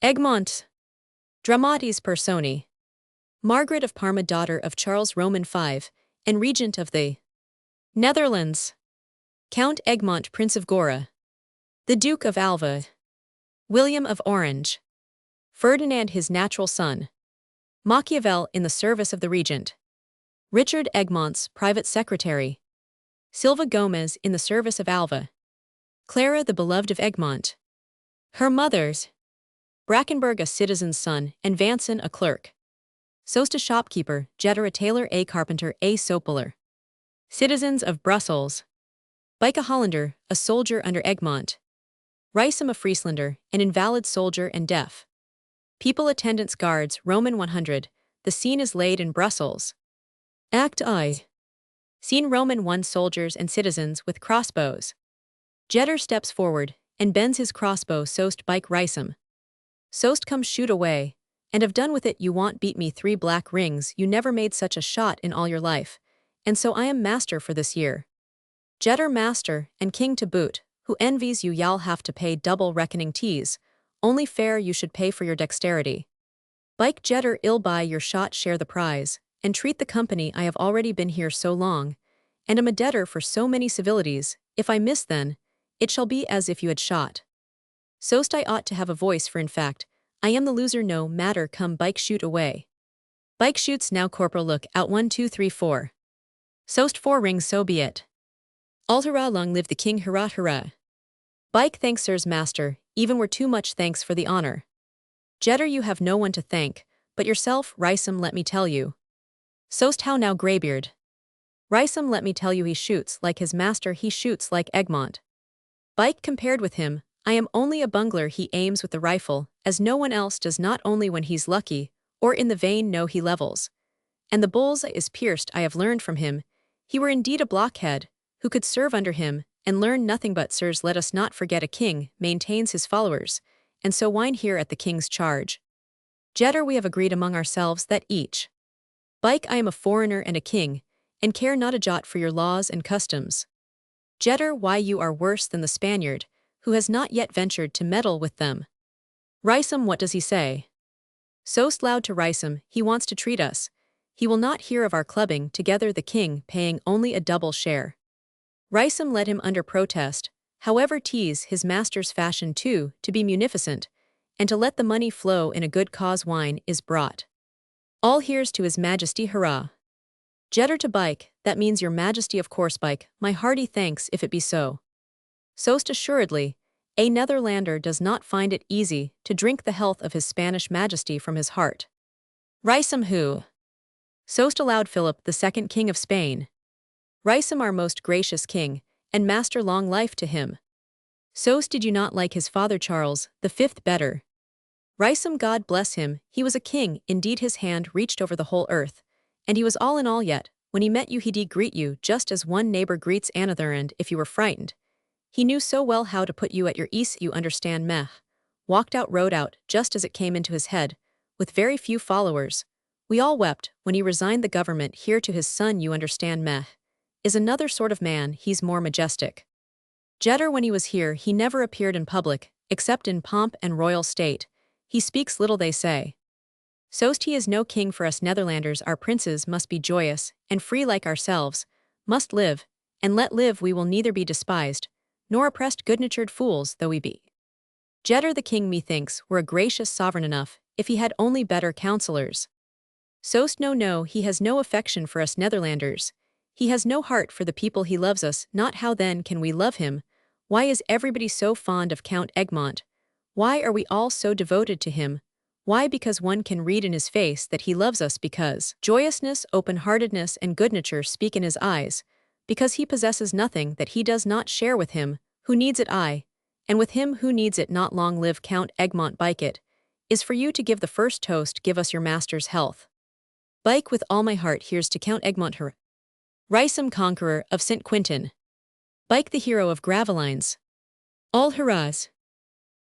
Egmont, Dramatis Personae. Margaret of Parma, daughter of Charles Roman V, and regent of the Netherlands. Count Egmont, Prince of Gora. The Duke of Alva. William of Orange. Ferdinand, his natural son. Machiavel in the service of the regent. Richard Egmont's private secretary. Silva Gomez in the service of Alva. Clara, the beloved of Egmont. Her mothers. Brackenberg, a citizen's son, and Vanson, a clerk. Soest, a shopkeeper, Jetter, a tailor, a carpenter, a soapbearer. Citizens of Brussels. Bike, a Hollander, a soldier under Egmont. Rysum, a Frieslander, an invalid soldier and deaf. People, attendants, guards, Roman 100, the scene is laid in Brussels. Act I. Scene Roman 1, soldiers and citizens with crossbows. Jetter steps forward, and bends his crossbow. Soest, bike, Rysum. Soest, come shoot away, and have done with it. You want beat me 3 black rings, you never made such a shot in all your life, and so I am master for this year. Jetter, master, and king to boot, who envies you? Y'all have to pay double reckoning teas, only fair you should pay for your dexterity. Bike, Jetter, ill by your shot share the prize, and treat the company. I have already been here so long, and am a debtor for so many civilities, if I miss then, it shall be as if you had shot. Soest, I ought to have a voice, for in fact, I am the loser. No matter, come bike, shoot away. Bike shoots. Now corporal, look out. 1 2 3 4. Soest, 4 rings, so be it. All hurrah, long live the king, hurrah hurrah. Bike, thanks sirs, master, even were too much thanks for the honor. Jetter, you have no one to thank, but yourself. Rysum, let me tell you. Soest, how now, greybeard? Rysum, let me tell you, he shoots like his master, he shoots like Egmont. Bike, compared with him, I am only a bungler. He aims with the rifle, as no one else does, not only when he's lucky, or in the vein, no, he levels. And the bull's eye is pierced. I have learned from him, he were indeed a blockhead, who could serve under him, and learn nothing but. Sirs, let us not forget a king maintains his followers, and so whine here at the king's charge. Jetter, we have agreed among ourselves that each. Bike, I am a foreigner and a king, and care not a jot for your laws and customs. Jetter, why, you are worse than the Spaniard, who has not yet ventured to meddle with them. Rysum, what does he say? Soest, loud to Rysum, he wants to treat us. He will not hear of our clubbing together, the king paying only a double share. Rysum, let him under protest, however, tease his master's fashion too, to be munificent, and to let the money flow in a good cause. Wine is brought. All here's to his majesty, hurrah. Jetter to Bike, that means your majesty, of course. Bike, my hearty thanks if it be so. Soest, assuredly, a Netherlander does not find it easy to drink the health of his Spanish majesty from his heart. Rysum, who? Soest, aloud, Philip II, king of Spain. Rysum, our most gracious king, and master, long life to him. Soest, did you not like his father Charles V better? Rysum, God bless him, he was a king, indeed his hand reached over the whole earth, and he was all in all. Yet, when he met you he did greet you just as one neighbor greets another, and if you were frightened, he knew so well how to put you at your ease. You understand, meh? Walked out, rode out, just as it came into his head, with very few followers. We all wept when he resigned the government here to his son. You understand, meh? Is another sort of man, he's more majestic. Jetter, when he was here he never appeared in public, except in pomp and royal state. He speaks little, they say. Soest, he is no king for us Netherlanders. Our princes must be joyous and free like ourselves, must live, and let live. We will neither be despised, nor oppressed, good-natured fools though we be. Jetter, the king, methinks, were a gracious sovereign enough, if he had only better counselors. Soest, no, no, he has no affection for us Netherlanders. He has no heart for the people, he loves us not. How then can we love him? Why is everybody so fond of Count Egmont? Why are we all so devoted to him? Why? Because one can read in his face that he loves us, because joyousness, open-heartedness, and good-nature speak in his eyes, because he possesses nothing that he does not share with him who needs it, I, and with him who needs it not. Long live Count Egmont. Bike, it is for you to give the first toast. Give us your master's health. Bike, with all my heart, here's to Count Egmont, her. Rysum, conqueror of St. Quentin. Bike, the hero of Gravelines. All hurrahs.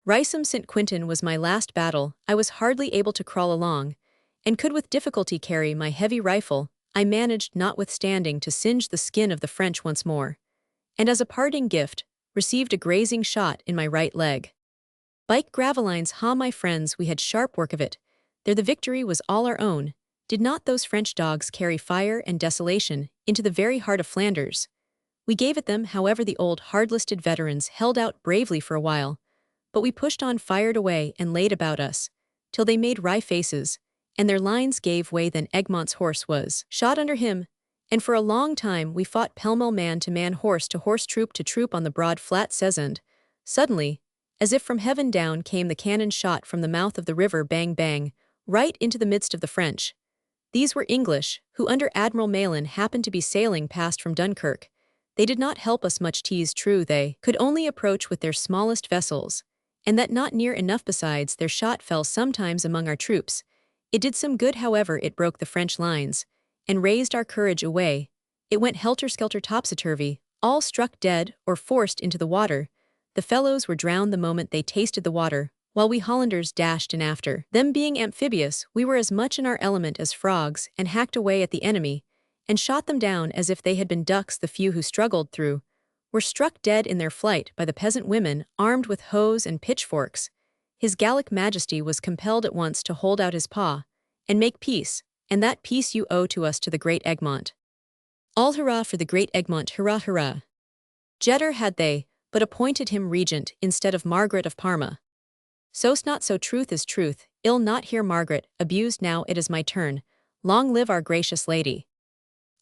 Rysum, St. Quentin was my last battle. I was hardly able to crawl along, and could with difficulty carry my heavy rifle. I managed, notwithstanding, to singe the skin of the French once more, and as a parting gift, received a grazing shot in my right leg. Bike gravelines, ha my friends, we had sharp work of it. There the victory was all our own. Did not those French dogs carry fire and desolation into the very heart of Flanders? We gave it them, however the old hard-listed veterans held out bravely for a while, but we pushed on, fired away, and laid about us, till they made wry faces, and their lines gave way. Then Egmont's horse was shot under him, and for a long time we fought pell-mell, man to man, horse to horse, troop to troop on the broad flat Sezand. Suddenly, as if from heaven down, came the cannon shot from the mouth of the river, bang bang, right into the midst of the French. These were English, who under Admiral Mahlon happened to be sailing past from Dunkirk. They did not help us much, 'tis true they could only approach with their smallest vessels, and that not near enough. Besides, their shot fell sometimes among our troops. It did some good, however, it broke the French lines, and raised our courage away. It went helter-skelter, topsy-turvy, all struck dead or forced into the water. The fellows were drowned the moment they tasted the water, while we Hollanders dashed in after them. Being amphibious, we were as much in our element as frogs, and hacked away at the enemy, and shot them down as if they had been ducks. The few who struggled through were struck dead in their flight by the peasant women armed with hoes and pitchforks. His Gallic Majesty was compelled at once to hold out his paw and make peace, and that peace you owe to us, to the great Egmont. All hurrah for the great Egmont, hurrah hurrah. Jetter had they but appointed him regent instead of Margaret of Parma. So's not so, truth is truth, ill not hear Margaret abused. Now it is my turn. Long live our gracious lady.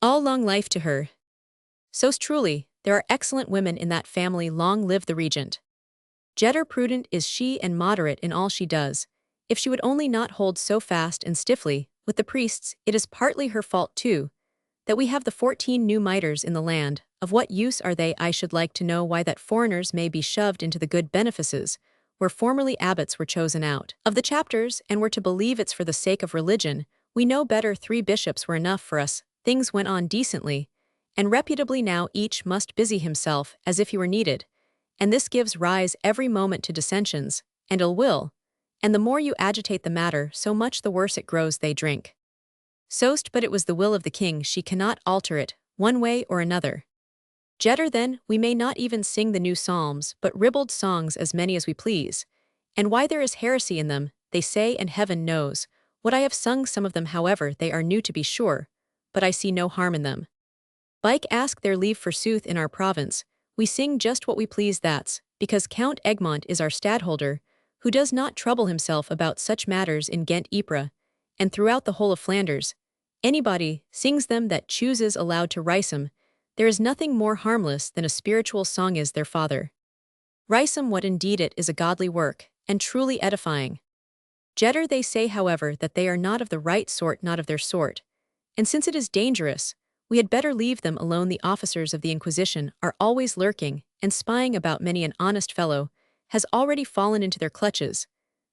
All long life to her. So's truly, there are excellent women in that family. Long live the regent. Jetter prudent is she and moderate in all she does. If she would only not hold so fast and stiffly with the priests, it is partly her fault too, that we have the 14 new mitres in the land. Of what use are they? I should like to know why that foreigners may be shoved into the good benefices, where formerly abbots were chosen out of the chapters, and were to believe it's for the sake of religion. We know better. 3 bishops were enough for us. Things went on decently and reputably. Now each must busy himself as if he were needed, and this gives rise every moment to dissensions and ill will, and the more you agitate the matter, so much the worse it grows. They drink. Sost, but it was the will of the king, she cannot alter it, one way or another. Jetter, then, we may not even sing the new psalms, but ribald songs as many as we please. And why there is heresy in them, they say, and heaven knows what. I have sung some of them, however, they are new to be sure, but I see no harm in them. Bike ask their leave, forsooth, in our province, we sing just what we please. That's because Count Egmont is our stadtholder, who does not trouble himself about such matters in Ghent, Ypres, and throughout the whole of Flanders. Anybody sings them that chooses aloud to Rysum. There is nothing more harmless than a spiritual song is their father. Rysum, what indeed it is a godly work, and truly edifying. Jetter, they say, however, that they are not of the right sort, not of their sort, and since it is dangerous, we had better leave them alone. The officers of the Inquisition are always lurking and spying about. Many an honest fellow has already fallen into their clutches.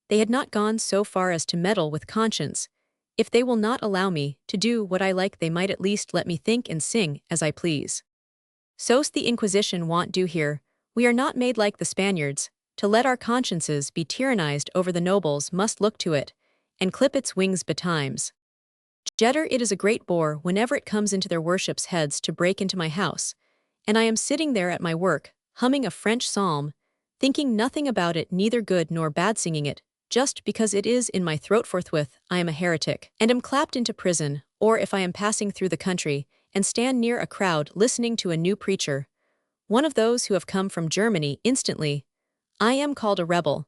They had not gone so far as to meddle with conscience. If they will not allow me to do what I like, they might at least let me think and sing as I please. So's the Inquisition won't do here. We are not made like the Spaniards, to let our consciences be tyrannized over. The nobles must look to it, and clip its wings betimes. Jetter, it is a great bore whenever it comes into their worships' heads to break into my house, and I am sitting there at my work, humming a French psalm, thinking nothing about it, neither good nor bad, singing it, just because it is in my throat. Forthwith I am a heretic, and am clapped into prison. Or if I am passing through the country, and stand near a crowd listening to a new preacher, one of those who have come from Germany, instantly I am called a rebel,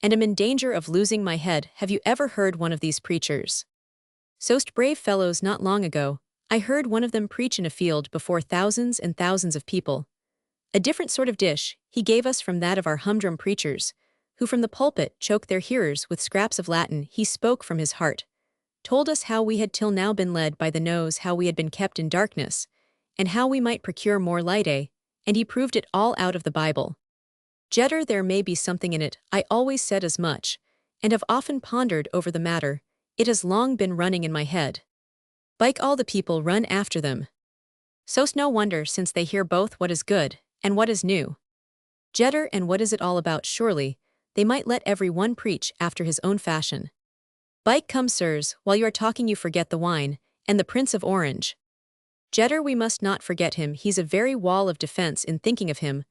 and am in danger of losing my head. Have you ever heard one of these preachers? Sost brave fellows. Not long ago, I heard one of them preach in a field before thousands and thousands of people. A different sort of dish he gave us from that of our humdrum preachers, who from the pulpit choke their hearers with scraps of Latin. He spoke from his heart, told us how we had till now been led by the nose, how we had been kept in darkness, and how we might procure more light, and he proved it all out of the Bible. Jetter, there may be something in it. I always said as much, and have often pondered over the matter. It has long been running in my head. Bike, all the people run after them. So's no wonder, since they hear both what is good and what is new. Jetter, and what is it all about? Surely they might let every one preach after his own fashion. Bike, come, sirs, while you are talking you forget the wine and the Prince of Orange. Jetter, we must not forget him. He's a very wall of defense. In thinking of him,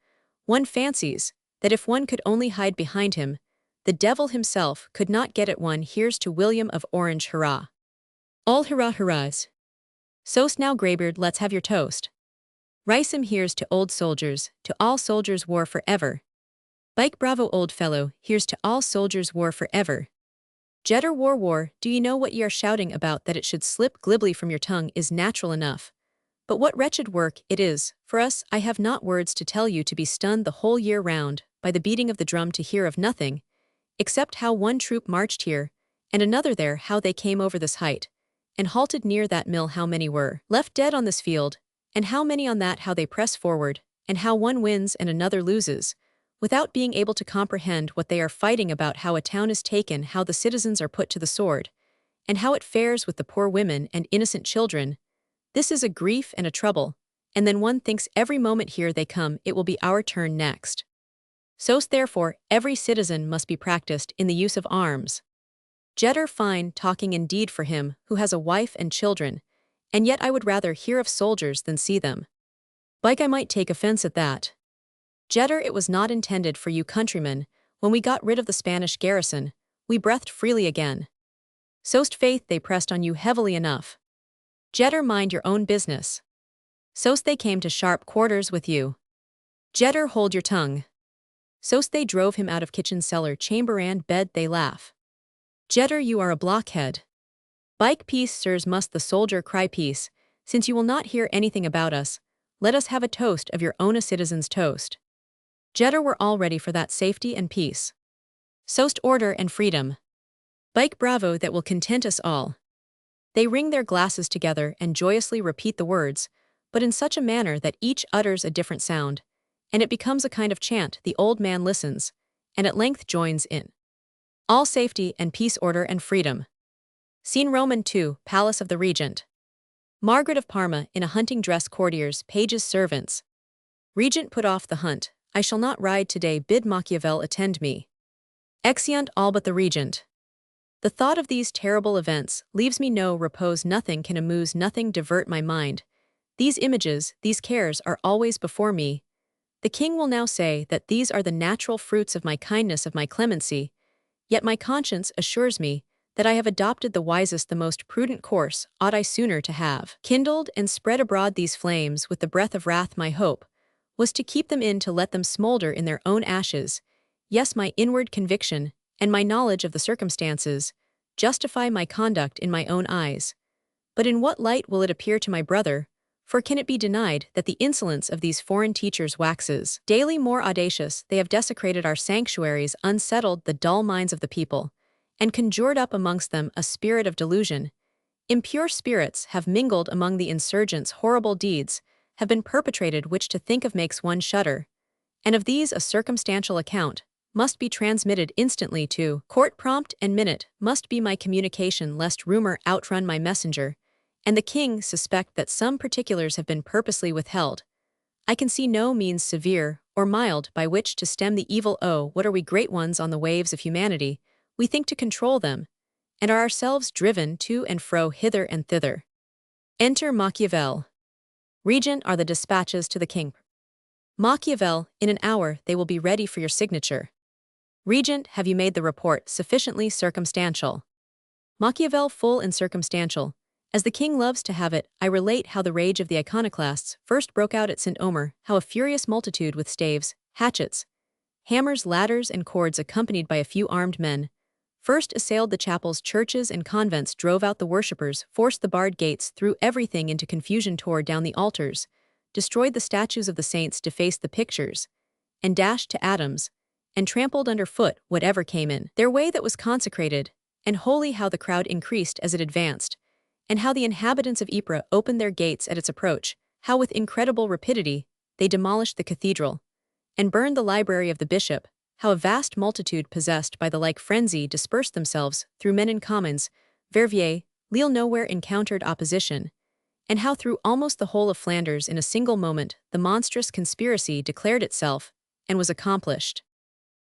one fancies that if one could only hide behind him, the devil himself could not get at one. Here's to William of Orange, hurrah! All hurrah hurrahs! So's now greybeard, let's have your toast. Ricem, here's to old soldiers, to all soldiers war forever. Bike bravo old fellow, here's to all soldiers war forever. Jetter war, do ye know what ye are shouting about? That it should slip glibly from your tongue is natural enough. But what wretched work it is, for us, I have not words to tell you, to be stunned the whole year round, by the beating of the drum, to hear of nothing, except how one troop marched here, and another there, how they came over this height, and halted near that mill, how many were left dead on this field, and how many on that, how they press forward, and how one wins and another loses, without being able to comprehend what they are fighting about, how a town is taken, how the citizens are put to the sword, and how it fares with the poor women and innocent children. This is a grief and a trouble, and then one thinks every moment, here they come, it will be our turn next. So's therefore every citizen must be practiced in the use of arms. Jetter fine talking indeed for him who has a wife and children, and yet I would rather hear of soldiers than see them. Like I might take offense at that. Jetter, it was not intended for you countrymen. When we got rid of the Spanish garrison, we breathed freely again. So's faith they pressed on you heavily enough. Jetter, mind your own business. So's they came to sharp quarters with you. Jetter, hold your tongue. So's they drove him out of kitchen, cellar, chamber and bed, they laugh. Jetter, you are a blockhead. Bike peace, sirs, must the soldier cry peace, since you will not hear anything about us, let us have a toast of your own, a citizen's toast. Jetter, we're all ready for that, safety and peace. So'st order and freedom. Bike bravo, that will content us all. They ring their glasses together and joyously repeat the words, but in such a manner that each utters a different sound, and it becomes a kind of chant. The old man listens, and at length joins in. All safety and peace, order and freedom. Scene Roman 2, Palace of the Regent. Margaret of Parma, in a hunting dress, courtiers, pages, servants. Regent, put off the hunt, I shall not ride today, bid Machiavel attend me. Exeunt all but the Regent. The thought of these terrible events leaves me no repose, nothing can amuse, nothing divert my mind. These images, these cares are always before me. The king will now say that these are the natural fruits of my kindness, of my clemency, yet my conscience assures me that I have adopted the wisest, the most prudent course. Ought I sooner to have kindled and spread abroad these flames with the breath of wrath? My hope was to keep them in, to let them smolder in their own ashes. Yes, my inward conviction, and my knowledge of the circumstances, justify my conduct in my own eyes. But in what light will it appear to my brother? For can it be denied that the insolence of these foreign teachers waxes daily more audacious? They have desecrated our sanctuaries, unsettled the dull minds of the people, and conjured up amongst them a spirit of delusion. Impure spirits have mingled among the insurgents, horrible deeds have been perpetrated which to think of makes one shudder, and of these a circumstantial account must be transmitted instantly to court. Prompt and minute must be my communication, lest rumor outrun my messenger, and the king suspect that some particulars have been purposely withheld. I can see no means severe or mild by which to stem the evil. Oh, what are we great ones on the waves of humanity? We think to control them, and are ourselves driven to and fro, hither and thither. Enter Machiavel. Regent, are the dispatches to the king. Machiavel, in an hour they will be ready for your signature. Regent, have you made the report sufficiently circumstantial? Machiavel, full and circumstantial. As the king loves to have it, I relate how the rage of the iconoclasts first broke out at St. Omer, how a furious multitude with staves, hatchets, hammers, ladders, and cords, accompanied by a few armed men, first assailed the chapels, churches, and convents, drove out the worshippers, forced the barred gates, threw everything into confusion, tore down the altars, destroyed the statues of the saints, defaced the pictures, and dashed to atoms, and trampled underfoot whatever came in their way that was consecrated, and holy. How the crowd increased as it advanced, and how the inhabitants of Ypres opened their gates at its approach, how with incredible rapidity they demolished the cathedral, and burned the library of the bishop, how a vast multitude possessed by the like frenzy dispersed themselves through men in commons, Verviers, Lille nowhere encountered opposition, and how through almost the whole of Flanders in a single moment the monstrous conspiracy declared itself and was accomplished.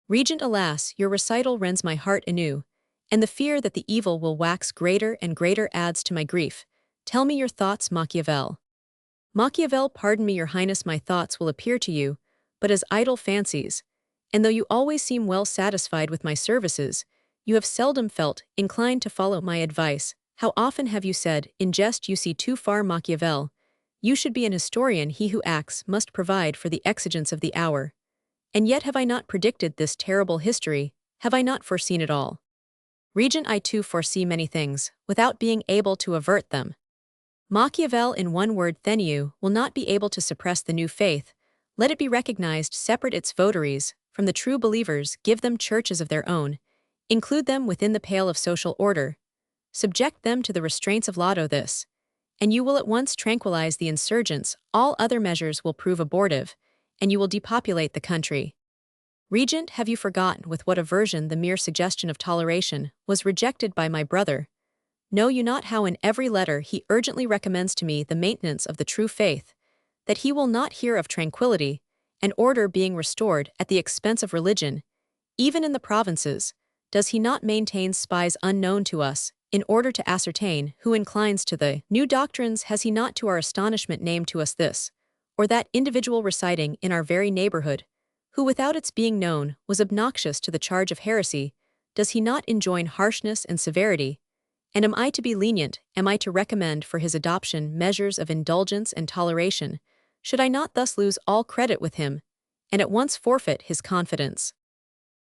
Regent, alas, your recital rends my heart anew, and the fear that the evil will wax greater and greater adds to my grief. Tell me your thoughts, Machiavel. Machiavel, pardon me, your highness, my thoughts will appear to you but as idle fancies, and though you always seem well satisfied with my services, you have seldom felt inclined to follow my advice. How often have you said, in jest you see too far Machiavel, you should be an historian, he who acts must provide for the exigence of the hour. And yet have I not predicted this terrible history, have I not foreseen it all? Regent, I too foresee many things, without being able to avert them. Machiavel, in one word, Theniu, will not be able to suppress the new faith. Let it be recognized, separate its votaries from the true believers, give them churches of their own, include them within the pale of social order, subject them to the restraints of law. This, and you will at once tranquilize the insurgents. All other measures will prove abortive, and you will depopulate the country. Regent, have you forgotten with what aversion the mere suggestion of toleration was rejected by my brother? Know you not how in every letter he urgently recommends to me the maintenance of the true faith, that he will not hear of tranquility, and order being restored at the expense of religion, even in the provinces? Does he not maintain spies unknown to us, in order to ascertain who inclines to the new doctrines? Has he not to our astonishment named to us this, or that individual residing in our very neighborhood, who without its being known was obnoxious to the charge of heresy? Does he not enjoin harshness and severity? And am I to be lenient, am I to recommend for his adoption measures of indulgence and toleration? Should I not thus lose all credit with him, and at once forfeit his confidence?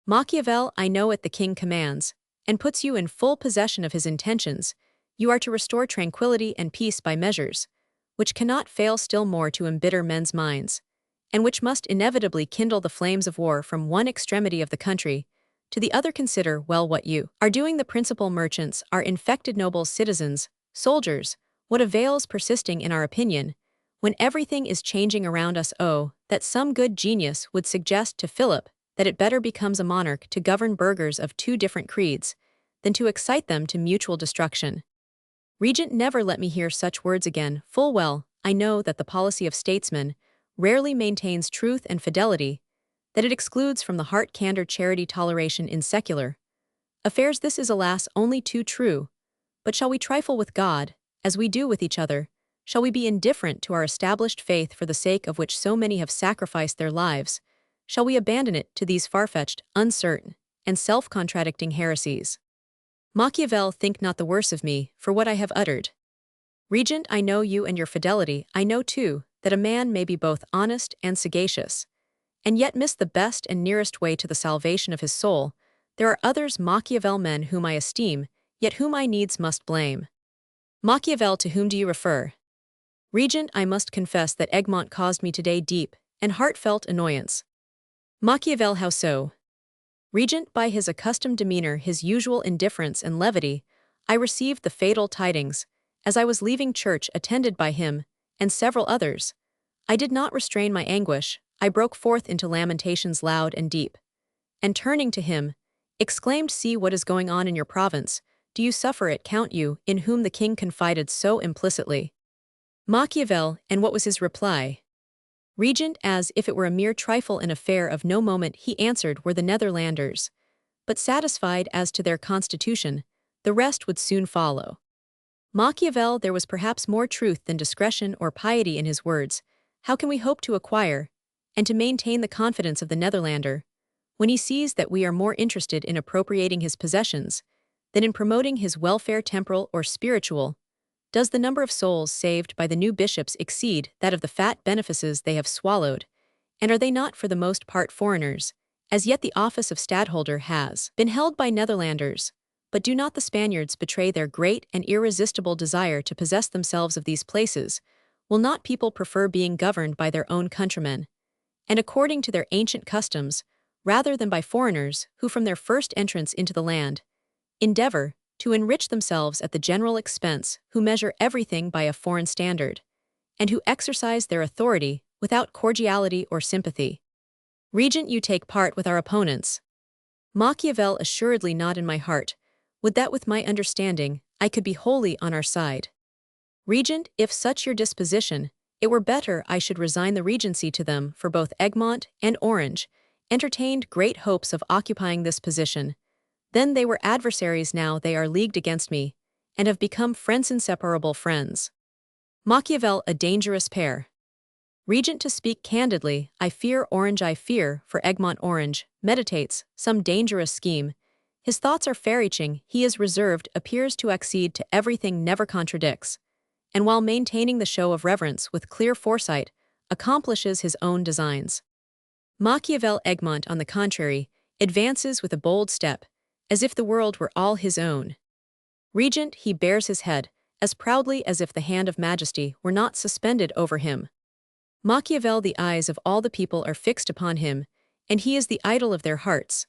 Machiavel, I know it, the king commands, and puts you in full possession of his intentions. You are to restore tranquility and peace by measures, which cannot fail still more to embitter men's minds, and which must inevitably kindle the flames of war from one extremity of the country to the other. Consider well what you are doing. The principal merchants are infected, nobles, citizens, soldiers. What avails persisting in our opinion, when everything is changing around us? Oh, that some good genius would suggest to Philip that it better becomes a monarch to govern burghers of two different creeds, than to excite them to mutual destruction. Regent, never let me hear such words again. Full well, I know that the policy of statesmen rarely maintains truth and fidelity, that it excludes from the heart candor, charity, toleration in secular affairs. This is, alas, only too true. But shall we trifle with God, as we do with each other? Shall we be indifferent to our established faith for the sake of which so many have sacrificed their lives? Shall we abandon it to these far-fetched, uncertain, and self-contradicting heresies? Machiavel, think not the worse of me for what I have uttered. Regent, I know you and your fidelity. I know, too, that a man may be both honest and sagacious, and yet miss the best and nearest way to the salvation of his soul. There are others, Machiavel, men whom I esteem, yet whom I needs must blame. Machiavel, to whom do you refer? Regent, I must confess that Egmont caused me today deep and heartfelt annoyance. Machiavel, how so? Regent, by his accustomed demeanor, his usual indifference and levity, I received the fatal tidings, as I was leaving church attended by him, and several others. I did not restrain my anguish, I broke forth into lamentations loud and deep, and turning to him, exclaimed, see what is going on in your province. Do you suffer it, count you, in whom the king confided so implicitly? Machiavel, and what was his reply? Regent, as if it were a mere trifle, an affair of no moment, he answered, were the Netherlanders but satisfied as to their constitution, the rest would soon follow. Machiavel, there was perhaps more truth than discretion or piety in his words. How can we hope to acquire and to maintain the confidence of the Netherlander, when he sees that we are more interested in appropriating his possessions than in promoting his welfare, temporal or spiritual? Does the number of souls saved by the new bishops exceed that of the fat benefices they have swallowed? And are they not for the most part foreigners? As yet the office of stadtholder has been held by Netherlanders, but do not the Spaniards betray their great and irresistible desire to possess themselves of these places? Will not people prefer being governed by their own countrymen, and according to their ancient customs, rather than by foreigners who from their first entrance into the land endeavor to enrich themselves at the general expense, who measure everything by a foreign standard, and who exercise their authority without cordiality or sympathy? Regent, you take part with our opponents. Machiavel, assuredly not in my heart. Would that with my understanding I could be wholly on our side. Regent, if such your disposition, it were better I should resign the regency to them, for both Egmont and Orange entertained great hopes of occupying this position. Then they were adversaries, now they are leagued against me, and have become friends, inseparable friends. Machiavel, a dangerous pair. Regent to speak candidly, I fear, for Egmont orange, meditates, some dangerous scheme. His thoughts are far-reaching, he is reserved, appears to accede to everything, never contradicts, and while maintaining the show of reverence with clear foresight, accomplishes his own designs. Machiavel Egmont, on the contrary, advances with a bold step, as if the world were all his own. Regent, he bears his head, as proudly as if the hand of majesty were not suspended over him. Machiavel, the eyes of all the people are fixed upon him, and he is the idol of their hearts.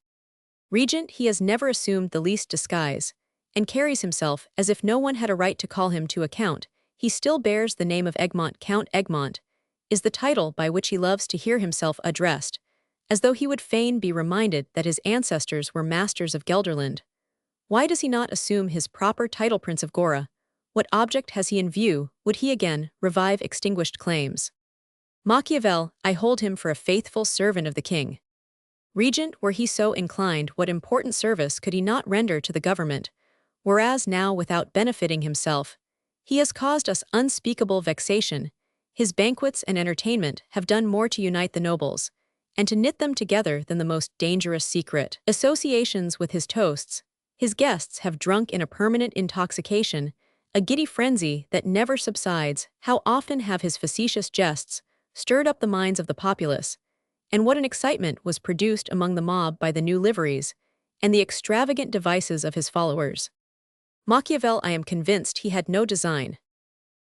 Regent, he has never assumed the least disguise, and carries himself as if no one had a right to call him to account. He still bears the name of Egmont. Count Egmont is the title by which he loves to hear himself addressed, as though he would fain be reminded that his ancestors were masters of Gelderland. Why does he not assume his proper title, Prince of Gora? What object has he in view? Would he again revive extinguished claims? Machiavel, I hold him for a faithful servant of the king. Regent, were he so inclined, what important service could he not render to the government, whereas now, without benefiting himself, he has caused us unspeakable vexation. His banquets and entertainment have done more to unite the nobles, and to knit them together than the most dangerous secret associations with his toasts. His guests have drunk in a permanent intoxication, a giddy frenzy that never subsides. How often have his facetious jests stirred up the minds of the populace, and what an excitement was produced among the mob by the new liveries and the extravagant devices of his followers. Machiavel, I am convinced he had no design.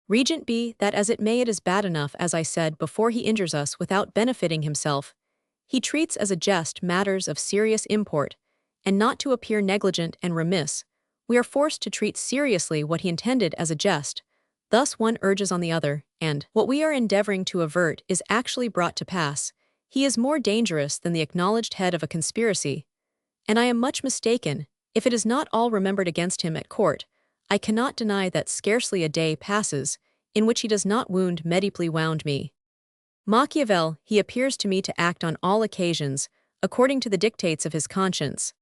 Regent, be that as it may, it is bad enough, as I said before, he injures us without benefiting himself. He treats as a jest matters of serious import, and not to appear negligent and remiss, we are forced to treat seriously what he intended as a jest. Thus one urges on the other, and what we are endeavoring to avert is actually brought to pass. He is more dangerous than the acknowledged head of a conspiracy, and I am much mistaken if it is not all remembered against him at court. I cannot deny that scarcely a day passes in which he does not wound me deeply wound me. Machiavel, he appears to me to act on all occasions according to the dictates of his conscience.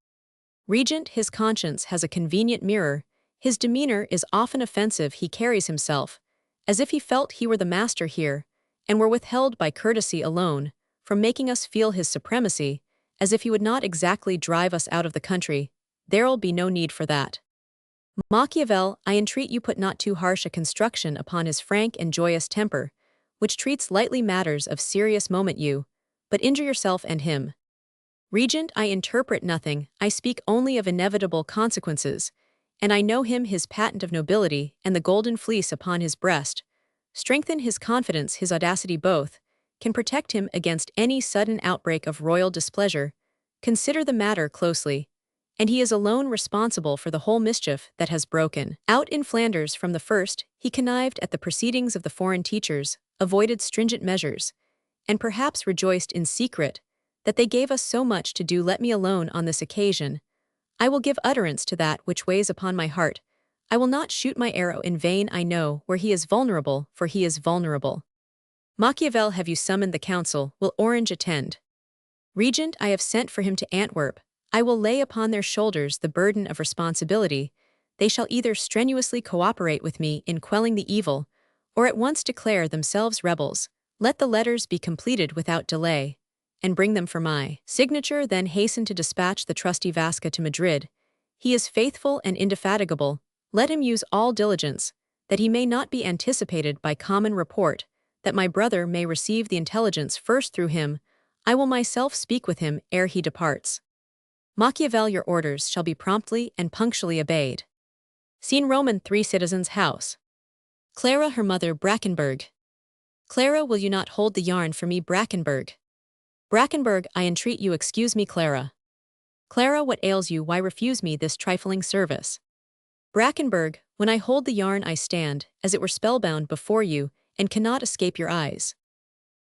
Regent, his conscience has a convenient mirror. His demeanor is often offensive. He carries himself as if he felt he were the master here, and were withheld by courtesy alone from making us feel his supremacy, as if he would not exactly drive us out of the country. There'll be no need for that. Machiavel, I entreat you put not too harsh a construction upon his frank and joyous temper, which treats lightly matters of serious moment you, but injure yourself and him. Regent, I interpret nothing, I speak only of inevitable consequences, and I know him his patent of nobility and the golden fleece upon his breast, strengthen his confidence, his audacity both, can protect him against any sudden outbreak of royal displeasure. Consider the matter closely, and he is alone responsible for the whole mischief that has broken out in Flanders from the first. He connived at the proceedings of the foreign teachers, avoided stringent measures, and perhaps rejoiced in secret that they gave us so much to do. Let me alone on this occasion. I will give utterance to that which weighs upon my heart. I will not shoot my arrow in vain. I know where he is vulnerable, for he is vulnerable. Machiavel, have you summoned the council? Will Orange attend? Regent, I have sent for him to Antwerp. I will lay upon their shoulders the burden of responsibility. They shall either strenuously cooperate with me in quelling the evil, or at once declare themselves rebels. Let the letters be completed without delay, and bring them for my signature. Then hasten to dispatch the trusty Vasca to Madrid. He is faithful and indefatigable. Let him use all diligence, that he may not be anticipated by common report, that my brother may receive the intelligence first through him. I will myself speak with him ere he departs. Machiavel, your orders shall be promptly and punctually obeyed. Scene Roman 3 Citizens' House. Clara, her mother, Brackenberg. Clara, will you not hold the yarn for me, Brackenberg? Brackenberg, I entreat you excuse me, Clara. Clara, what ails you? Why refuse me this trifling service? Brackenberg, when I hold the yarn I stand, as it were spellbound before you, and cannot escape your eyes.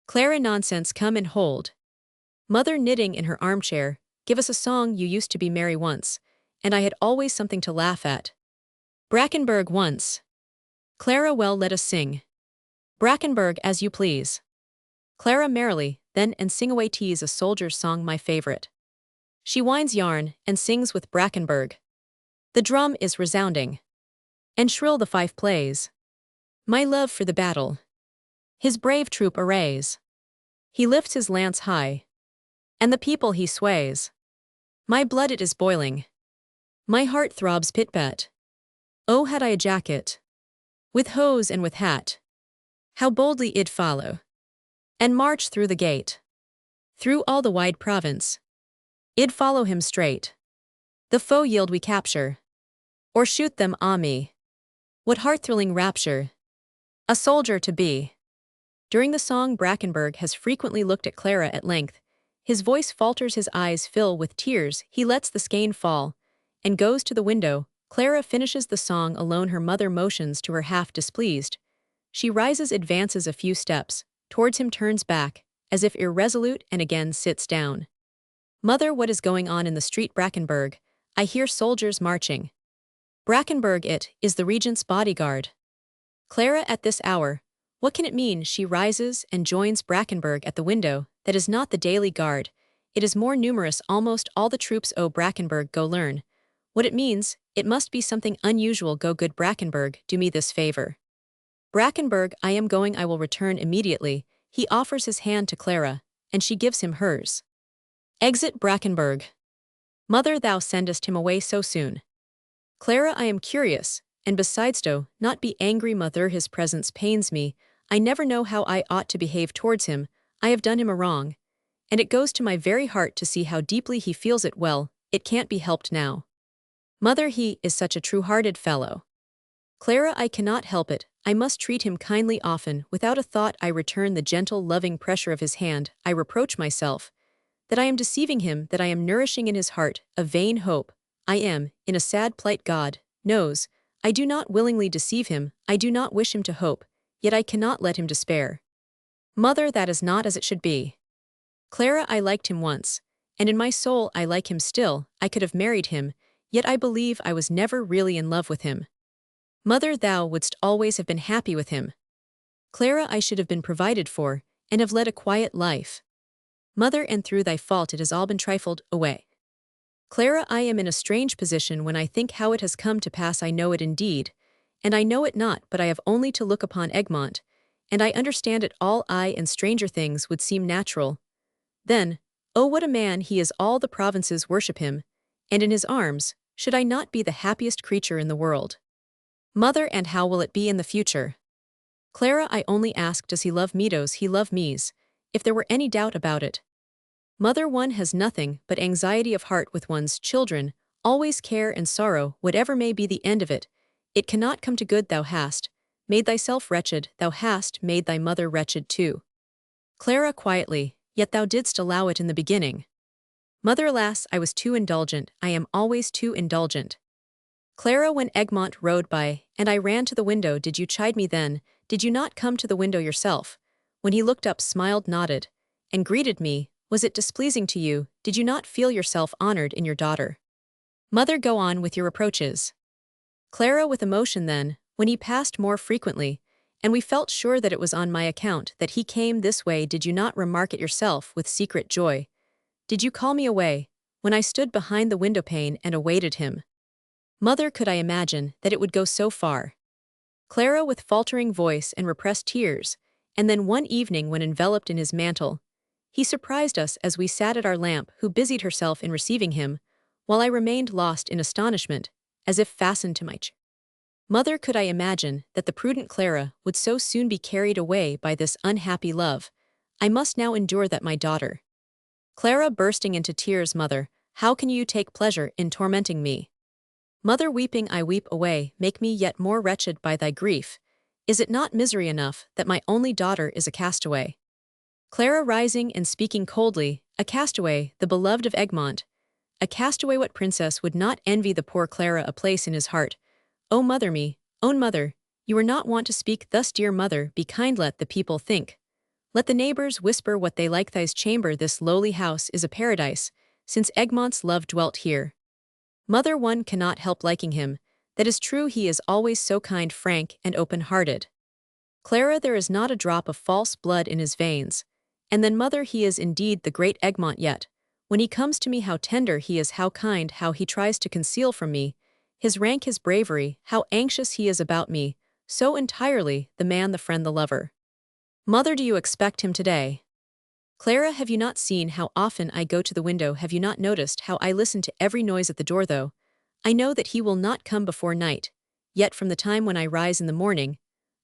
Clara, nonsense, come and hold. Mother, knitting in her armchair, give us a song. You used to be merry once, and I had always something to laugh at. Brackenberg, once. Clara, well, let us sing. Brackenberg, as you please. Clara, merrily, then, and sing away. 'Tis a soldier's song, my favorite. She winds yarn, and sings with Brackenberg. The drum is resounding, and shrill the fife plays. My love for the battle. His brave troop arrays. He lifts his lance high. And the people he sways. My blood it is boiling. My heart throbs pit-pat. Oh, had I a jacket. With hose and with hat. How boldly I'd follow. And march through the gate. Through all the wide province. I'd follow him straight. The foe yield we capture. Or shoot them, ah me. What heart-thrilling rapture. A soldier to be. During the song Brackenberg has frequently looked at Clara at length. His voice falters, his eyes fill with tears, he lets the skein fall, and goes to the window. Clara finishes the song alone, her mother motions to her half displeased. She rises, advances a few steps, towards him turns back, as if irresolute, and again sits down. Mother, what is going on in the street Brackenberg? I hear soldiers marching. Brackenberg, it is the regent's bodyguard. Clara, at this hour, what can it mean? She rises and joins Brackenberg at the window. That is not the daily guard. It is more numerous, almost all the troops. Oh, Brackenberg, go learn. What it means, it must be something unusual. Go, good Brackenberg, do me this favor. Brackenberg, I am going, I will return immediately. He offers his hand to Clara, and she gives him hers. Exit Brackenberg. Mother, thou sendest him away so soon. Clara, I am curious, and besides, do not be angry, mother, his presence pains me. I never know how I ought to behave towards him. I have done him a wrong, and it goes to my very heart to see how deeply he feels it. Well, it can't be helped now. Mother, he is such a true-hearted fellow. Clara, I cannot help it. I must treat him kindly often. Without a thought I return the gentle, loving pressure of his hand. I reproach myself that I am deceiving him, that I am nourishing in his heart a vain hope. I am in a sad plight. God knows I do not willingly deceive him. I do not wish him to hope, yet I cannot let him despair. Mother, that is not as it should be. Clara, I liked him once, and in my soul I like him still. I could have married him, yet I believe I was never really in love with him. Mother, thou wouldst always have been happy with him. Clara, I should have been provided for, and have led a quiet life. Mother, and through thy fault it has all been trifled away. Clara, I am in a strange position when I think how it has come to pass. I know it indeed, and I know it not, but I have only to look upon Egmont, and I understand it all. I and stranger things would seem natural. Then, oh, what a man he is! All the provinces worship him, and in his arms should I not be the happiest creature in the world? Mother, and how will it be in the future? Clara, I only ask, does he love me? Does he love me's? If there were any doubt about it. Mother, one has nothing but anxiety of heart with one's children, always care and sorrow, whatever may be the end of it. It cannot come to good. Thou hast made thyself wretched, thou hast made thy mother wretched too. Clara, quietly, yet thou didst allow it in the beginning. Mother, alas, I was too indulgent. I am always too indulgent. Clara, when Egmont rode by, and I ran to the window, did you chide me then? Did you not come to the window yourself? When he looked up, smiled, nodded, and greeted me, was it displeasing to you? Did you not feel yourself honored in your daughter? Mother, go on with your reproaches. Clara, with emotion then, when he passed more frequently, and we felt sure that it was on my account that he came this way, did you not remark it yourself with secret joy? Did you call me away, when I stood behind the window-pane and awaited him? Mother, could I imagine that it would go so far? Clara, with faltering voice and repressed tears, and then one evening when enveloped in his mantle, he surprised us as we sat at our lamp, who busied herself in receiving him, while I remained lost in astonishment, as if fastened to my chair. Mother, could I imagine that the prudent Clara would so soon be carried away by this unhappy love? I must now endure that, my daughter. Clara, bursting into tears, Mother, how can you take pleasure in tormenting me? Mother, weeping, I weep away, make me yet more wretched by thy grief. Is it not misery enough that my only daughter is a castaway? Clara, rising and speaking coldly, a castaway, the beloved of Egmont. A castaway, what princess would not envy the poor Clara a place in his heart? O mother me, own mother, you are not wont to speak thus, dear mother, be kind, let the people think. Let the neighbors whisper what they like. Thy's chamber, this lowly house, is a paradise, since Egmont's love dwelt here. Mother, one cannot help liking him. That is true, he is always so kind, frank, and open-hearted. Clara, there is not a drop of false blood in his veins. And then, mother, he is indeed the great Egmont yet. When he comes to me, how tender he is, how kind, how he tries to conceal from me his rank, his bravery, how anxious he is about me, so entirely the man, the friend, the lover. Mother, do you expect him today? Clara, have you not seen how often I go to the window? Have you not noticed how I listen to every noise at the door though? I know that he will not come before night. Yet from the time when I rise in the morning,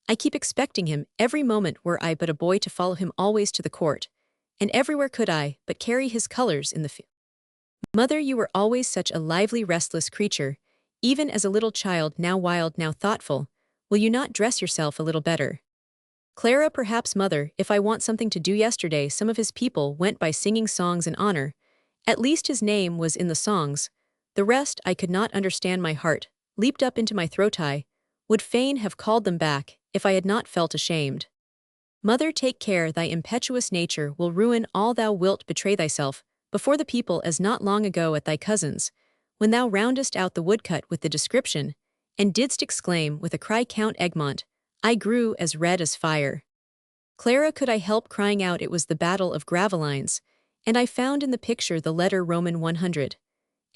I keep expecting him every moment were I but a boy to follow him always to the court, and everywhere could I but carry his colors in the field. Mother, you were always such a lively, restless creature, even as a little child, now wild, now thoughtful. Will you not dress yourself a little better? Clara, perhaps. Mother, if I want something to do. Yesterday some of his people went by singing songs in honor. At least his name was in the songs. The rest I could not understand. My heart leaped up into my throat. I would fain have called them back, if I had not felt ashamed. Mother, take care, thy impetuous nature will ruin all. Thou wilt betray thyself before the people, as not long ago at thy cousin's, when thou roundest out the woodcut with the description, and didst exclaim with a cry, Count Egmont, I grew as red as fire. Clara, could I help crying out? It was the Battle of Gravelines, and I found in the picture the letter Roman 100,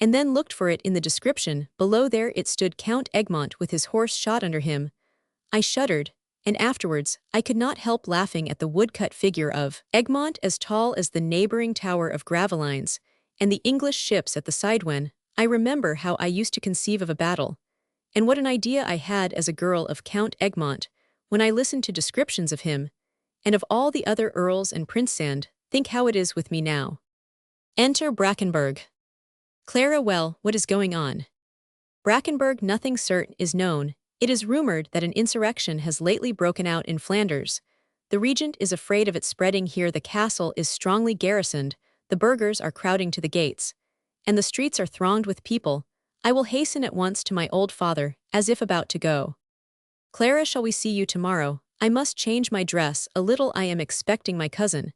and then looked for it in the description. Below there it stood, Count Egmont with his horse shot under him. I shuddered, and afterwards I could not help laughing at the woodcut figure of Egmont as tall as the neighboring tower of Gravelines, and the English ships at the side. When I remember how I used to conceive of a battle, and what an idea I had as a girl of Count Egmont, when I listened to descriptions of him, and of all the other earls and princes, think how it is with me now. Enter Brackenberg. Clara, well, what is going on? Brackenberg, nothing certain is known. It is rumored that an insurrection has lately broken out in Flanders. The regent is afraid of it spreading here. The castle is strongly garrisoned, the burghers are crowding to the gates, and the streets are thronged with people. I will hasten at once to my old father, as if about to go. Clara, shall we see you tomorrow? I must change my dress a little. I am expecting my cousin,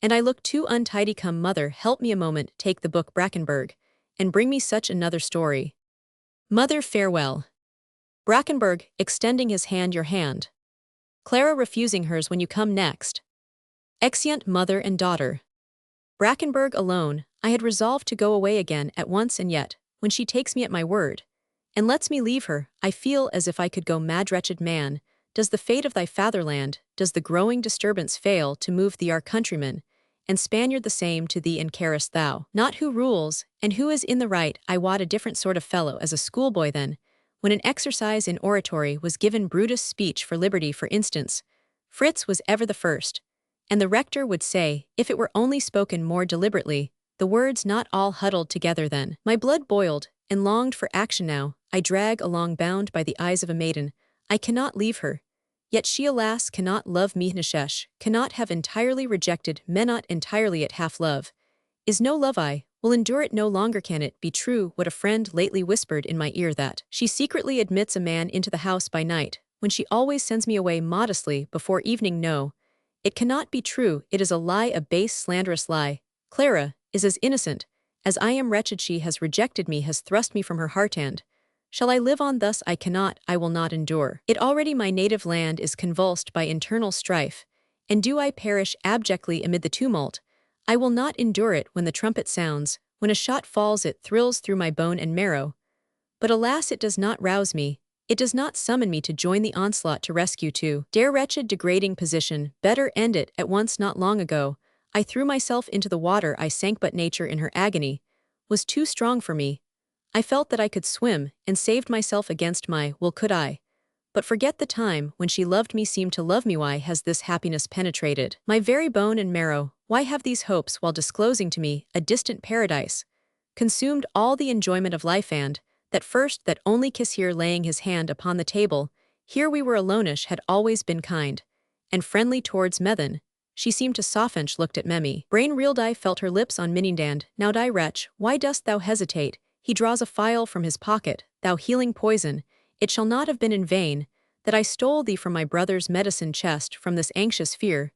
and I look too untidy. Come, mother, help me a moment. Take the book, Brackenberg, and bring me such another story. Mother, farewell. Brackenberg, extending his hand, your hand. Clara, refusing hers, when you come next. Exeunt mother and daughter. Brackenberg, alone. I had resolved to go away again at once, and yet, when she takes me at my word, and lets me leave her, I feel as if I could go mad. Wretched man, does the fate of thy fatherland, does the growing disturbance fail to move thee? Our countrymen, and Spaniard the same to thee, and carest thou not who rules, and who is in the right? I wot a different sort of fellow as a schoolboy then, when an exercise in oratory was given. Brutus' speech for liberty, for instance, Fritz was ever the first, and the rector would say, if it were only spoken more deliberately, the words not all huddled together. Then my blood boiled, and longed for action. Now I drag along, bound by the eyes of a maiden. I cannot leave her, yet she, alas, cannot love me. Neshesh cannot have entirely rejected me, not entirely at half love. Is no love, I will endure it no longer. Can it be true what a friend lately whispered in my ear, that she secretly admits a man into the house by night, when she always sends me away modestly before evening? No, it cannot be true. It is a lie, a base, slanderous lie. Clara is as innocent as I am wretched. She has rejected me, has thrust me from her heart, and shall I live on thus? I cannot, I will not endure it. Already my native land is convulsed by internal strife, and do I perish abjectly amid the tumult? I will not endure it. When the trumpet sounds, when a shot falls, it thrills through my bone and marrow. But alas, it does not rouse me, it does not summon me to join the onslaught, to rescue, to dare wretched degrading position. Better end it at once. Not long ago I threw myself into the water, I sank, but nature in her agony was too strong for me. I felt that I could swim, and saved myself against my will. Could I but forget the time when she loved me, seemed to love me? Why has this happiness penetrated my very bone and marrow? Why have these hopes, while disclosing to me a distant paradise, consumed all the enjoyment of life? And that first, that only kiss, here laying his hand upon the table, here we were aloneish, had always been kind and friendly towards me. Then she seemed to soften, looked at me, brain reeled. I felt her lips on mine, and now, die, wretch, why dost thou hesitate? He draws a phial from his pocket. Thou healing poison, it shall not have been in vain that I stole thee from my brother's medicine chest. From this anxious fear,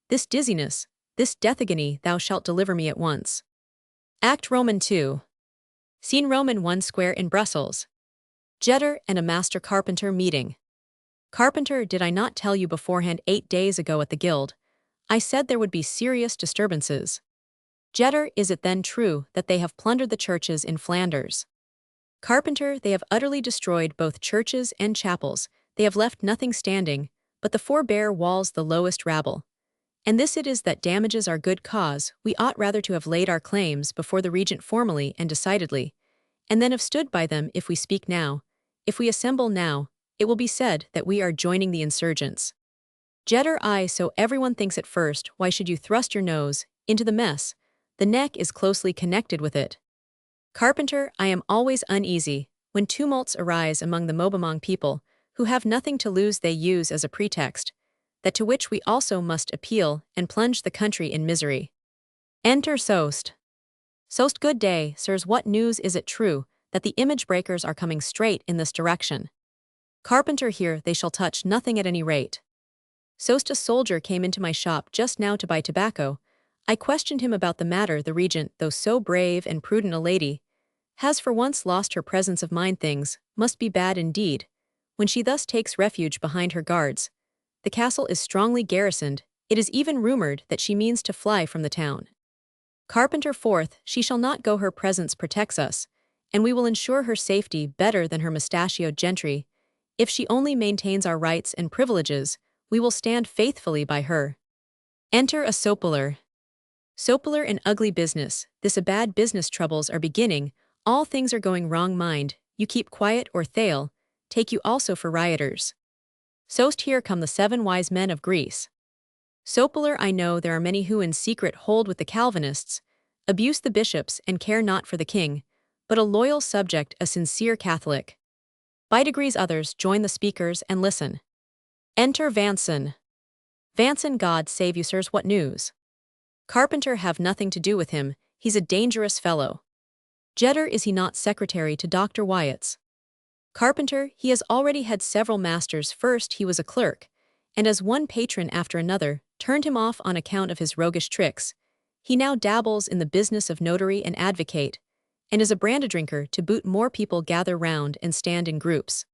this dizziness, this death agony, thou shalt deliver me at once. Act Roman 2. Scene Roman 1, square in Brussels. Jetter and a master carpenter meeting. Carpenter, did I not tell you beforehand 8 days ago at the guild? I said there would be serious disturbances. Jetter, is it then true that they have plundered the churches in Flanders? Carpenter, they have utterly destroyed both churches and chapels. They have left nothing standing, but but the forbear walls the lowest rabble. And this it is that damages our good cause. We ought rather to have laid our claims before the regent formally and decidedly, and then have stood by them. If we speak now, if we assemble now, it will be said that we are joining the insurgents. Jetter I. So everyone thinks at first, why should you thrust your nose into the mess? The neck is closely connected with it. Carpenter, I am always uneasy when tumults arise among the mobamong people, who have nothing to lose. They use as a pretext that to which we also must appeal and plunge the country in misery. Enter Sost. Sost, good day, sirs. What news? Is it true that the image breakers are coming straight in this direction? Carpenter, here they shall touch nothing at any rate. Sost, a soldier came into my shop just now to buy tobacco. I questioned him about the matter. The regent, though so brave and prudent a lady, has for once lost her presence of mind. Things must be bad indeed when she thus takes refuge behind her guards. The castle is strongly garrisoned. It is even rumored that she means to fly from the town. Carpenter, forth she shall not go. Her presence protects us, and we will ensure her safety better than her mustachioed gentry. If she only maintains our rights and privileges, we will stand faithfully by her. Enter a sopiler. Sopiler, an ugly business. This a bad business. Troubles are beginning. All things are going wrong. Mind you keep quiet, or they'll take you also for rioters. Sost, here come the 7 wise men of Greece. Sopiler, I know there are many who in secret hold with the Calvinists, abuse the bishops, and care not for the king, but a loyal subject, a sincere Catholic. By degrees others join the speakers and listen. Enter Vanson. Vanson, God save you, sirs. What news? Carpenter, have nothing to do with him. He's a dangerous fellow. Jetter, is he not secretary to Dr. Wyatt's? Carpenter, he has already had several masters. First he was a clerk, and as one patron after another turned him off on account of his roguish tricks, he now dabbles in the business of notary and advocate, and is a brandy-drinker to boot. More people gather round and stand in groups.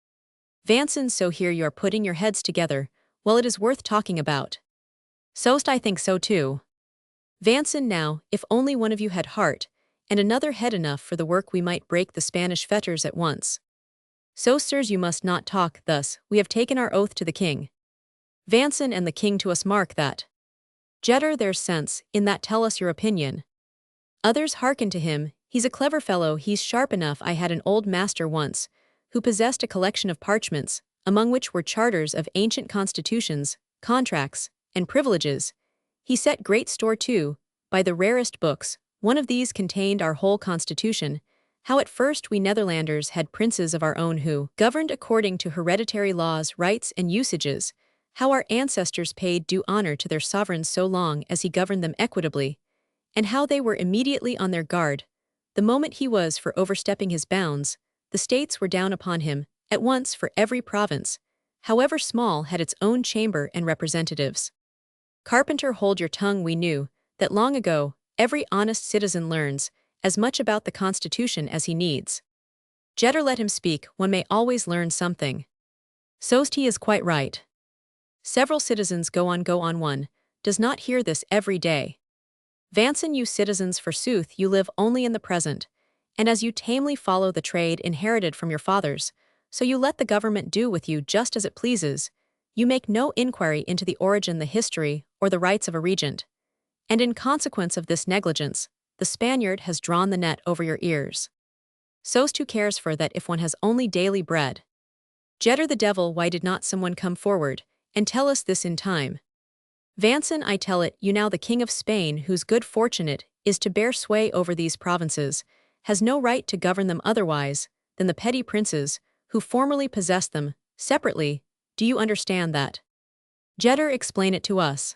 Vanson, so here you are putting your heads together. Well, it is worth talking about. Sost, I think so too. Vanson, now, if only one of you had heart, and another head enough for the work, we might break the Spanish fetters at once. So, sirs, you must not talk thus. We have taken our oath to the king. Vanson, and the king to us. Mark that. Jetter, there's sense in that. Tell us your opinion. Others hearken to him. He's a clever fellow. He's sharp enough. I had an old master once who possessed a collection of parchments, among which were charters of ancient constitutions, contracts, and privileges. He set great store, too, by the rarest books. One of these contained our whole constitution, how at first we Netherlanders had princes of our own who governed according to hereditary laws, rights, and usages, how our ancestors paid due honor to their sovereigns so long as he governed them equitably, and how they were immediately on their guard. The moment he was for overstepping his bounds, the states were down upon him, at once, for every province, however small, had its own chamber and representatives. Carpenter, hold your tongue. We knew that long ago. Every honest citizen learns as much about the Constitution as he needs. Jetter, let him speak. One may always learn something. Sost, he is quite right. Several citizens go on. One does not hear this every day. Vanson, you citizens, forsooth, you live only in the present, and as you tamely follow the trade inherited from your fathers, so you let the government do with you just as it pleases. You make no inquiry into the origin, the history, or the rights of a regent. And in consequence of this negligence, the Spaniard has drawn the net over your ears. Sost, who cares for that if one has only daily bread? Jetter, the devil, why did not someone come forward and tell us this in time? Vanson, I tell it you now. The King of Spain, whose good fortune it is to bear sway over these provinces, has no right to govern them otherwise than the petty princes who formerly possessed them, separately. Do you understand that? Jetter, explain it to us.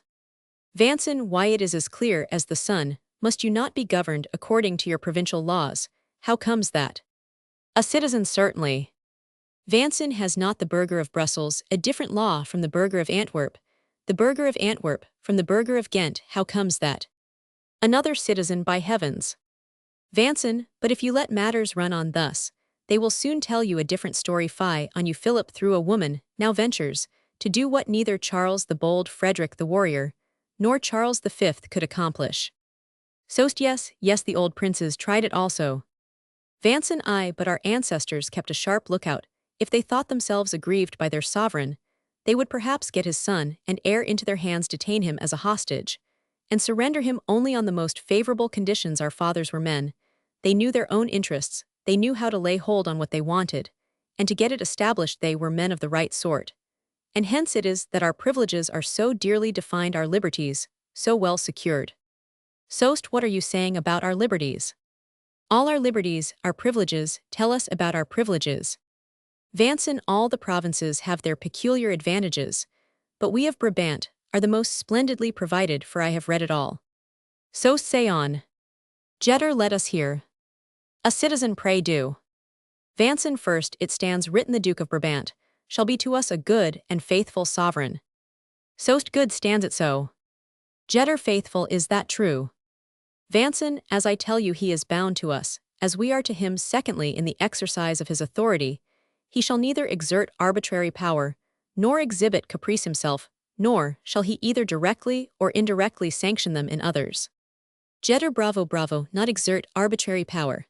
Vanson, why, it is as clear as the sun. Must you not be governed according to your provincial laws? How comes that? A citizen, certainly. Vanson, has not the burgher of Brussels a different law from the burgher of Antwerp? The burgher of Antwerp from the burgher of Ghent? How comes that? Another citizen, by heavens. Vanson, but if you let matters run on thus, they will soon tell you a different story. Fie on you. Philip, through a woman, now ventures to do what neither Charles the bold, Frederick the warrior, nor Charles V could accomplish. Sost, yes, the old princes tried it also. Vanson, aye, but our ancestors kept a sharp lookout. If they thought themselves aggrieved by their sovereign, they would perhaps get his son and heir into their hands, detain him as a hostage, and surrender him only on the most favorable conditions. Our fathers were men. They knew their own interests, they knew how to lay hold on what they wanted, and to get it established they were men of the right sort. And hence it is that our privileges are so dearly defined, our liberties, so well secured. Soest, what are you saying about our liberties? All our liberties, our privileges, tell us about our privileges. Vanson, all the provinces have their peculiar advantages, but we of Brabant are the most splendidly provided, for I have read it all. So say on. Jetter, let us hear. A citizen, pray do. Vanson, first it stands written, the Duke of Brabant shall be to us a good and faithful sovereign. Soest, good stands it so. Jetter, faithful, is that true? Vanson, as I tell you, he is bound to us, as we are to him. Secondly, in the exercise of his authority, he shall neither exert arbitrary power, nor exhibit caprice himself, nor shall he either directly or indirectly sanction them in others. Jetter, bravo, bravo, not exert arbitrary power.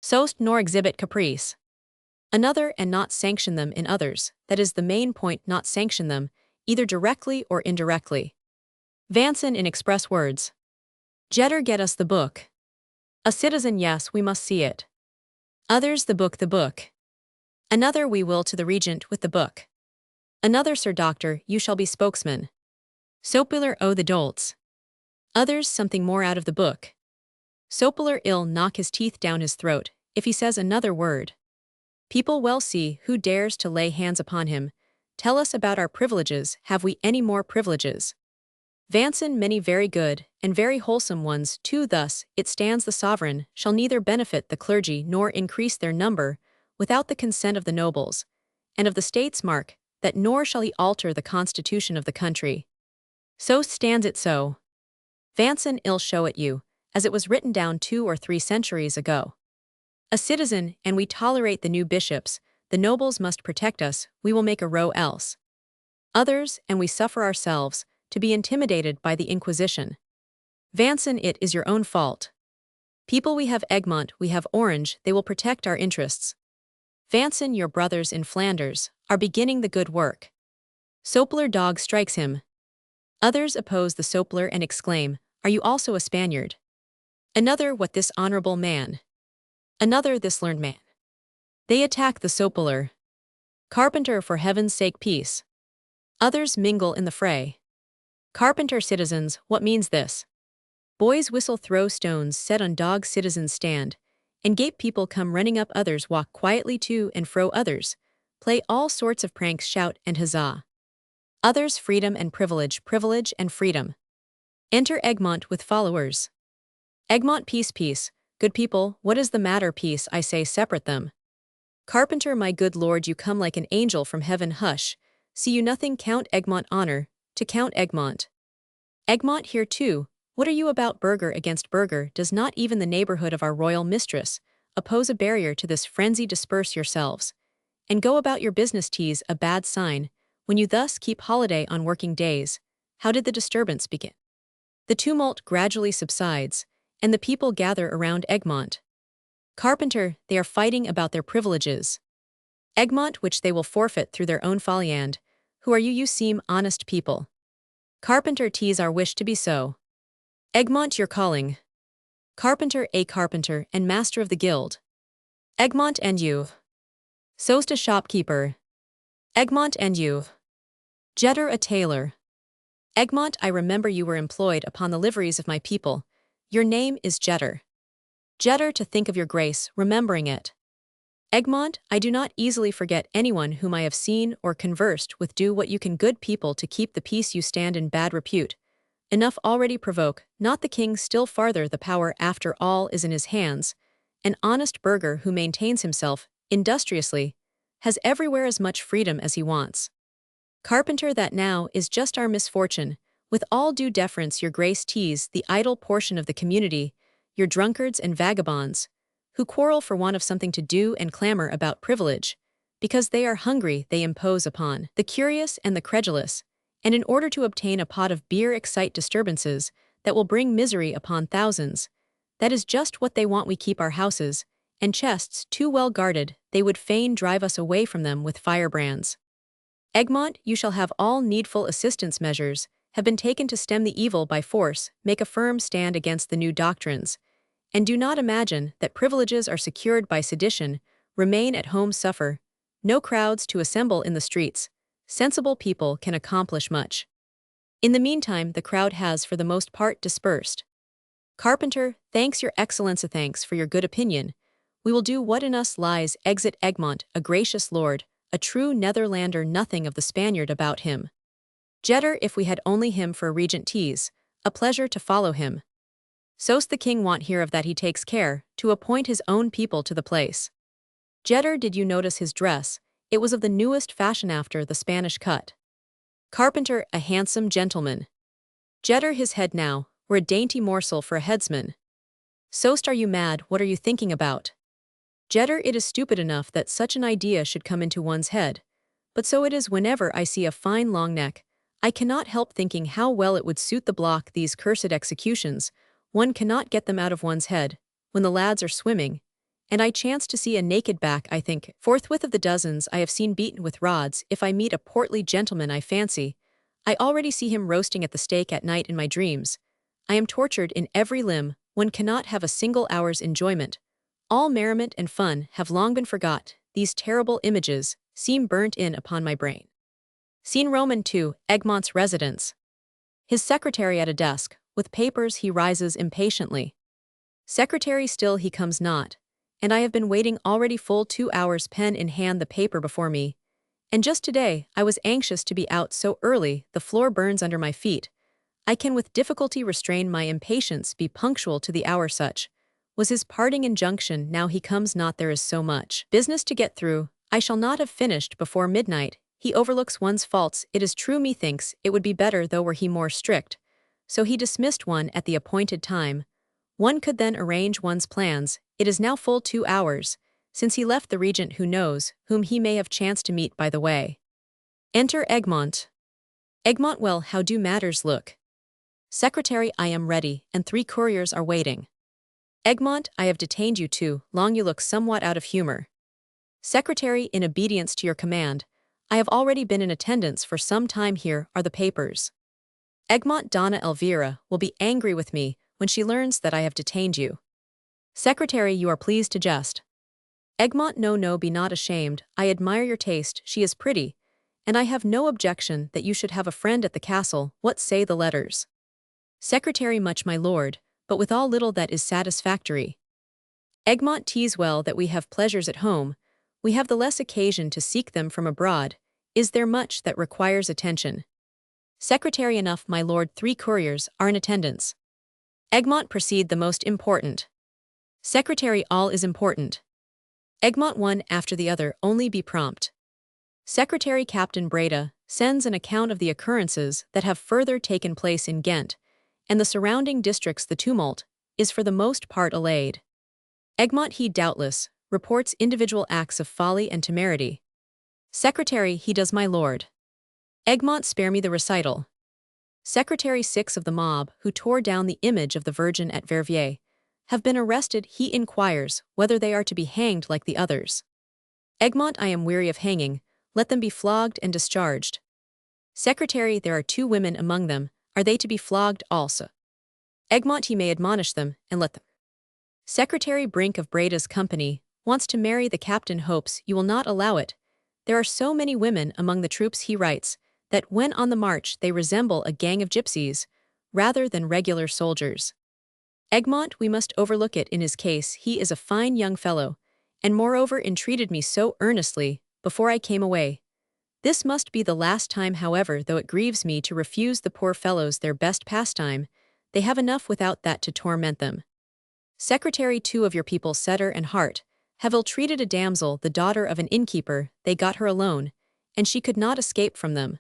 Soest, nor exhibit caprice. Another, and not sanction them in others, that is the main point, not sanction them, either directly or indirectly. Vanson, in express words. Jetter, get us the book. A citizen, yes, we must see it. Others, the book, the book. Another, we will to the regent with the book. Another, sir doctor, you shall be spokesman. Sopular, oh the dolts. Others, something more out of the book. Sopular, ill knock his teeth down his throat, if he says another word. People well see who dares to lay hands upon him. Tell us about our privileges, have we any more privileges? Vanson, many very good, and very wholesome ones too. Thus, it stands, the sovereign shall neither benefit the clergy nor increase their number, without the consent of the nobles, and of the states. Mark, that nor shall he alter the constitution of the country. So stands it so. Vanson, ill show it you, as it was written down 2 or 3 centuries ago. A citizen, and we tolerate the new bishops, the nobles must protect us, we will make a row else. Others, and we suffer ourselves, to be intimidated by the Inquisition. Vanson, it is your own fault. People, we have Egmont, we have Orange, they will protect our interests. Vanson, your brothers in Flanders are beginning the good work. Sopular, dog strikes him. Others oppose the Sopular and exclaim, are you also a Spaniard? Another, what, this honorable man? Another, this learned man. They attack the Sopular. Carpenter, for heaven's sake, peace. Others mingle in the fray. Carpenter, citizens, what means this? Boys whistle, throw stones, set on dogs, citizens stand, and gape, people come running up, others walk quietly to and fro, others play all sorts of pranks, shout and huzzah. Others, freedom and privilege, privilege and freedom. Enter Egmont with followers. Egmont, peace, peace, good people, what is the matter? Peace, I say, separate them. Carpenter, my good lord, you come like an angel from heaven, hush, see you nothing? Count Egmont, honor to Count Egmont. Egmont, here too, what are you about? Burgher against burgher, does not even the neighborhood of our royal mistress oppose a barrier to this frenzy? Disperse yourselves, and go about your business. 'Tis a bad sign, when you thus keep holiday on working days. How did the disturbance begin? The tumult gradually subsides, and the people gather around Egmont. Carpenter, they are fighting about their privileges. Egmont, which they will forfeit through their own folly. And who are you? You seem honest people. Carpenter, 'tis our wish to be so. Egmont, your calling. Carpenter, a carpenter and master of the guild. Egmont, and you? Soest, a shopkeeper. Egmont, and you? Jetter, a tailor. Egmont, I remember you were employed upon the liveries of my people. Your name is Jetter. Jetter, to think of your grace, remembering it. Egmont, I do not easily forget anyone whom I have seen or conversed with. Do what you can, good people, to keep the peace. You stand in bad repute. Enough already, provoke not the king still farther. The power, after all, is in his hands. An honest burgher who maintains himself industriously has everywhere as much freedom as he wants. Carpenter, that now is just our misfortune. With all due deference, your grace, tease the idle portion of the community, your drunkards and vagabonds, who quarrel for want of something to do and clamor about privilege. Because they are hungry, they impose upon the curious and the credulous, and in order to obtain a pot of beer excite disturbances that will bring misery upon thousands. That is just what they want. We keep our houses and chests too well guarded. They would fain drive us away from them with firebrands. Egmont, you shall have all needful assistance measures, have been taken to stem the evil by force, make a firm stand against the new doctrines, and do not imagine that privileges are secured by sedition, remain at home suffer, no crowds to assemble in the streets, sensible people can accomplish much. In the meantime the crowd has for the most part dispersed. Carpenter, thanks your excellence thanks for your good opinion, we will do what in us lies exit Egmont, a gracious lord, a true Netherlander nothing of the Spaniard about him. Jetter if we had only him for a regent tease, a pleasure to follow him. So's the king want here of that he takes care, to appoint his own people to the place. Jetter did you notice his dress, it was of the newest fashion after the Spanish cut. Carpenter a handsome gentleman. Jetter his head now, were a dainty morsel for a headsman. So'st are you mad, what are you thinking about? Jetter it is stupid enough that such an idea should come into one's head, but so it is whenever I see a fine long neck, I cannot help thinking how well it would suit the block these cursed executions, one cannot get them out of one's head, when the lads are swimming, and I chance to see a naked back I think, forthwith of the dozens I have seen beaten with rods, if I meet a portly gentleman I fancy, I already see him roasting at the stake at night in my dreams, I am tortured in every limb, one cannot have a single hour's enjoyment. All merriment and fun have long been forgot, these terrible images seem burnt in upon my brain. Scene Roman II, Egmont's residence. His secretary at a desk, with papers he rises impatiently. Secretary still he comes not, and I have been waiting already full 2 hours pen in hand the paper before me, and just today I was anxious to be out so early the floor burns under my feet, I can with difficulty restrain my impatience be punctual to the hour such, was his parting injunction now he comes not there is so much business to get through, I shall not have finished before midnight, he overlooks one's faults it is true methinks it would be better though were he more strict, so he dismissed one at the appointed time, one could then arrange one's plans, it is now full 2 hours, since he left the regent who knows, whom he may have chanced to meet by the way. Enter Egmont. Egmont well how do matters look? Secretary I am ready, and 3 couriers are waiting. Egmont, I have detained you too long you look somewhat out of humor. Secretary, in obedience to your command, I have already been in attendance for some time here are the papers. Egmont Donna Elvira will be angry with me when she learns that I have detained you. Secretary you are pleased to jest. Egmont no be not ashamed, I admire your taste, she is pretty, and I have no objection that you should have a friend at the castle, what say the letters? Secretary much my lord, but withal little that is satisfactory. Egmont tease well that we have pleasures at home, we have the less occasion to seek them from abroad, is there much that requires attention? Secretary enough my lord 3 couriers are in attendance. Egmont proceed the most important. Secretary all is important. Egmont one after the other only be prompt. Secretary Captain Breda sends an account of the occurrences that have further taken place in Ghent, and the surrounding districts the tumult is for the most part allayed. Egmont he doubtless reports individual acts of folly and temerity. Secretary he does my lord. Egmont spare me the recital. Secretary 6 of the mob who tore down the image of the Virgin at Verviers have been arrested he inquires whether they are to be hanged like the others. Egmont I am weary of hanging, let them be flogged and discharged. Secretary there are 2 women among them, are they to be flogged also? Egmont he may admonish them, and let them. Secretary Brink of Breda's company wants to marry the captain hopes you will not allow it. There are so many women among the troops he writes, that when on the march they resemble a gang of gypsies, rather than regular soldiers. Egmont we must overlook it in his case he is a fine young fellow, and moreover entreated me so earnestly, before I came away. This must be the last time however though it grieves me to refuse the poor fellows their best pastime, they have enough without that to torment them. Secretary 2 of your people Setter and Hart have ill-treated a damsel the daughter of an innkeeper, they got her alone, and she could not escape from them.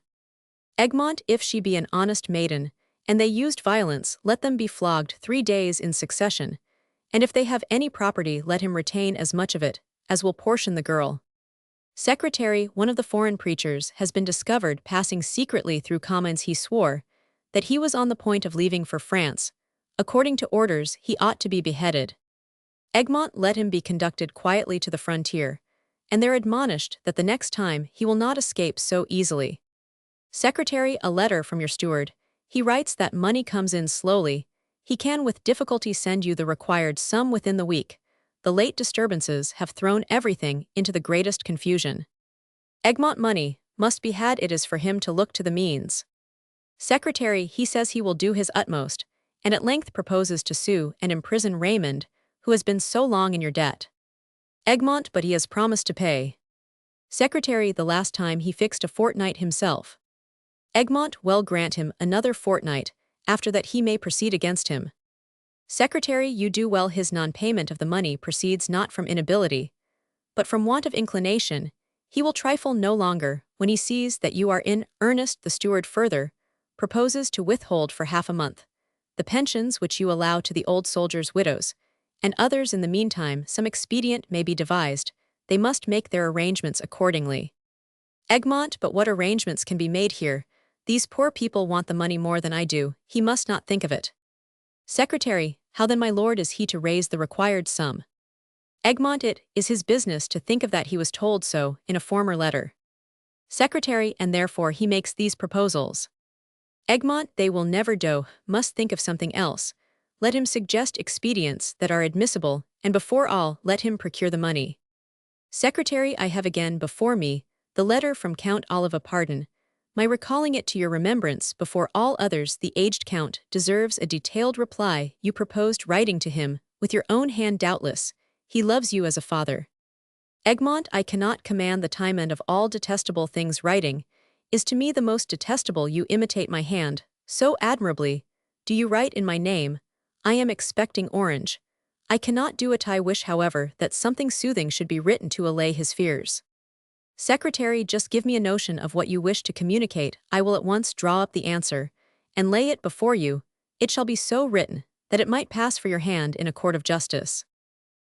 Egmont if she be an honest maiden, and they used violence let them be flogged 3 days in succession, and if they have any property let him retain as much of it, as will portion the girl. Secretary one of the foreign preachers has been discovered passing secretly through commons he swore, that he was on the point of leaving for France, according to orders he ought to be beheaded. Egmont let him be conducted quietly to the frontier, and they're admonished that the next time he will not escape so easily. Secretary, a letter from your steward. He writes that money comes in slowly. He can with difficulty send you the required sum within the week. The late disturbances have thrown everything into the greatest confusion. Egmont, money must be had. It is for him to look to the means. Secretary, he says he will do his utmost, and at length proposes to sue and imprison Raymond, who has been so long in your debt. Egmont, but he has promised to pay. Secretary, the last time he fixed a fortnight himself. Egmont, well, grant him another fortnight, after that he may proceed against him. Secretary, you do well. His non-payment of the money proceeds not from inability, but from want of inclination. He will trifle no longer when he sees that you are in earnest. The steward further proposes to withhold for half a month the pensions which you allow to the old soldiers' widows, and others. In the meantime some expedient may be devised. They must make their arrangements accordingly. Egmont, but what arrangements can be made here? These poor people want the money more than I do. He must not think of it. Secretary, how then, my lord, is he to raise the required sum? Egmont, it is his business to think of that. He was told so in a former letter. Secretary, and therefore he makes these proposals. Egmont, they will never do, must think of something else. Let him suggest expedients that are admissible, and before all, let him procure the money. Secretary, I have again before me the letter from Count Oliva. Pardon my recalling it to your remembrance. Before all others, the aged count deserves a detailed reply. You proposed writing to him with your own hand. Doubtless he loves you as a father. Egmont, I cannot command the time, and of all detestable things writing is to me the most detestable. You imitate my hand so admirably. Do you write in my name? I am expecting Orange. I cannot do it. I wish, however, that something soothing should be written to allay his fears. Secretary, just give me a notion of what you wish to communicate. I will at once draw up the answer and lay it before you. It shall be so written that it might pass for your hand in a court of justice.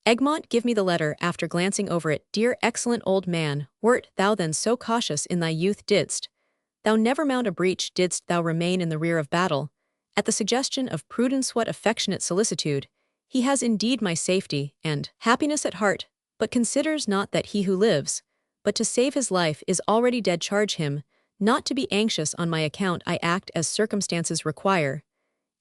Egmont, give me the letter. After glancing over it, dear excellent old man, wert thou then so cautious in thy youth? Didst thou never mount a breach? Didst thou remain in the rear of battle? At the suggestion of prudence, what affectionate solicitude! He has indeed my safety and happiness at heart, but considers not that he who lives but to save his life is already dead. Charge him not to be anxious on my account. I act as circumstances require,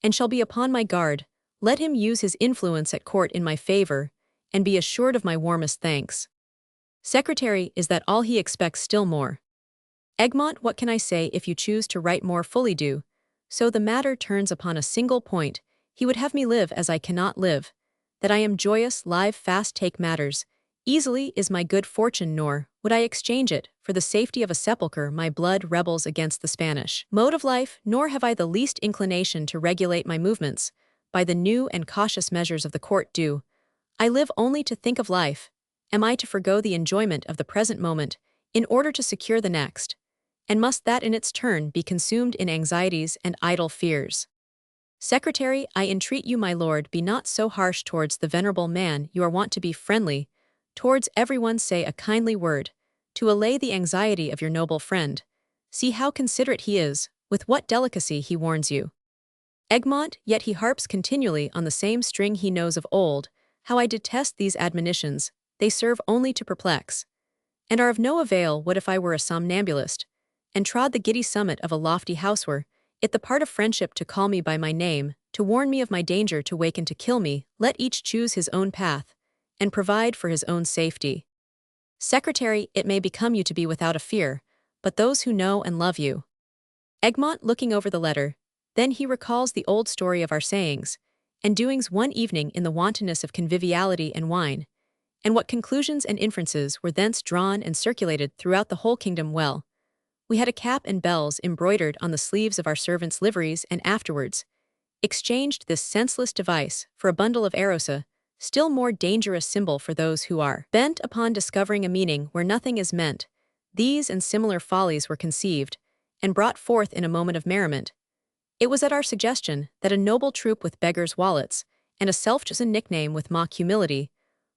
and shall be upon my guard. Let him use his influence at court in my favor, and be assured of my warmest thanks. Secretary, is that all he expects? Still more. Egmont, what can I say? If you choose to write more fully, do so. The matter turns upon a single point. He would have me live as I cannot live, that I am joyous, live fast, take matters easily is my good fortune, nor would I exchange it for the safety of a sepulchre. My blood rebels against the Spanish mode of life, nor have I the least inclination to regulate my movements by the new and cautious measures of the court. Do I live only to think of life? Am I to forgo the enjoyment of the present moment in order to secure the next? And must that in its turn be consumed in anxieties and idle fears? Secretary, I entreat you, my lord, be not so harsh towards the venerable man. You are wont to be friendly towards everyone. Say a kindly word to allay the anxiety of your noble friend. See how considerate he is, with what delicacy he warns you. Egmont, yet he harps continually on the same string. He knows of old how I detest these admonitions. They serve only to perplex, and are of no avail. What if I were a somnambulist, and trod the giddy summit of a lofty house? Were it the part of friendship to call me by my name, to warn me of my danger, to waken, to kill me? Let each choose his own path, and provide for his own safety. Secretary, it may become you to be without a fear, but those who know and love you. Egmont, looking over the letter, then he recalls the old story of our sayings and doings one evening in the wantonness of conviviality and wine, and what conclusions and inferences were thence drawn and circulated throughout the whole kingdom. Well, we had a cap and bells embroidered on the sleeves of our servants' liveries, and afterwards exchanged this senseless device for a bundle of erosa, still more dangerous symbol for those who are bent upon discovering a meaning where nothing is meant. These and similar follies were conceived and brought forth in a moment of merriment. It was at our suggestion that a noble troop with beggars' wallets and a self-chosen nickname with mock humility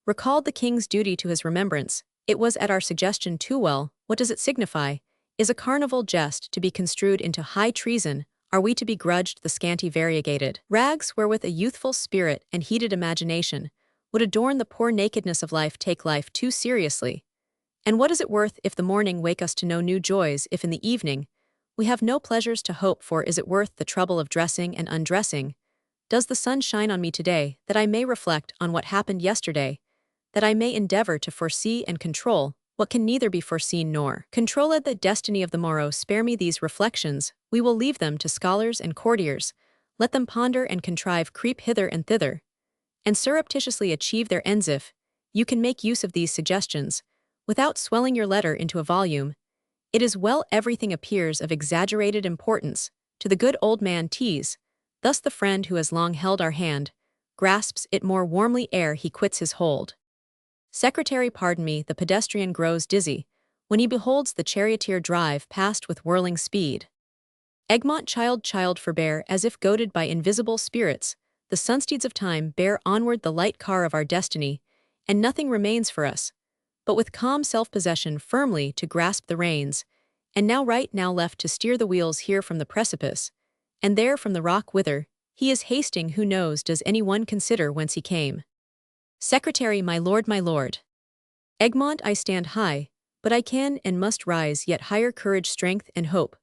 recalled the king's duty to his remembrance. It was at our suggestion too. Well, what does it signify? Is a carnival jest to be construed into high treason? Are we to be grudged the scanty variegated rags wherewith a youthful spirit and heated imagination would adorn the poor nakedness of life? Take life too seriously, And what is it worth if the morning wake us to no new joys, if in the evening we have no pleasures to hope for? Is it worth the trouble of dressing and undressing? Does the sun shine on me today, that I may reflect on what happened yesterday, that I may endeavor to foresee and control what can neither be foreseen nor controlled? The destiny of the morrow. Spare me these reflections, we will leave them to scholars and courtiers. Let them ponder and contrive, creep hither and thither, and surreptitiously achieve their ends. If you can make use of these suggestions, without swelling your letter into a volume, it is well. Everything appears of exaggerated importance to the good old man tease. Thus the friend who has long held our hand grasps it more warmly ere he quits his hold. Secretary, pardon me, the pedestrian grows dizzy when he beholds the charioteer drive past with whirling speed. Egmont, child, forbear, as if goaded by invisible spirits, the sunsteeds of time bear onward the light car of our destiny, and nothing remains for us but with calm self-possession firmly to grasp the reins, and now right, now left to steer the wheels, here from the precipice, and there from the rock whither he is hasting. Who knows? Does any one consider whence he came? Secretary, my lord, my lord. Egmont, I stand high, but I can and must rise yet higher. Courage, strength, and hope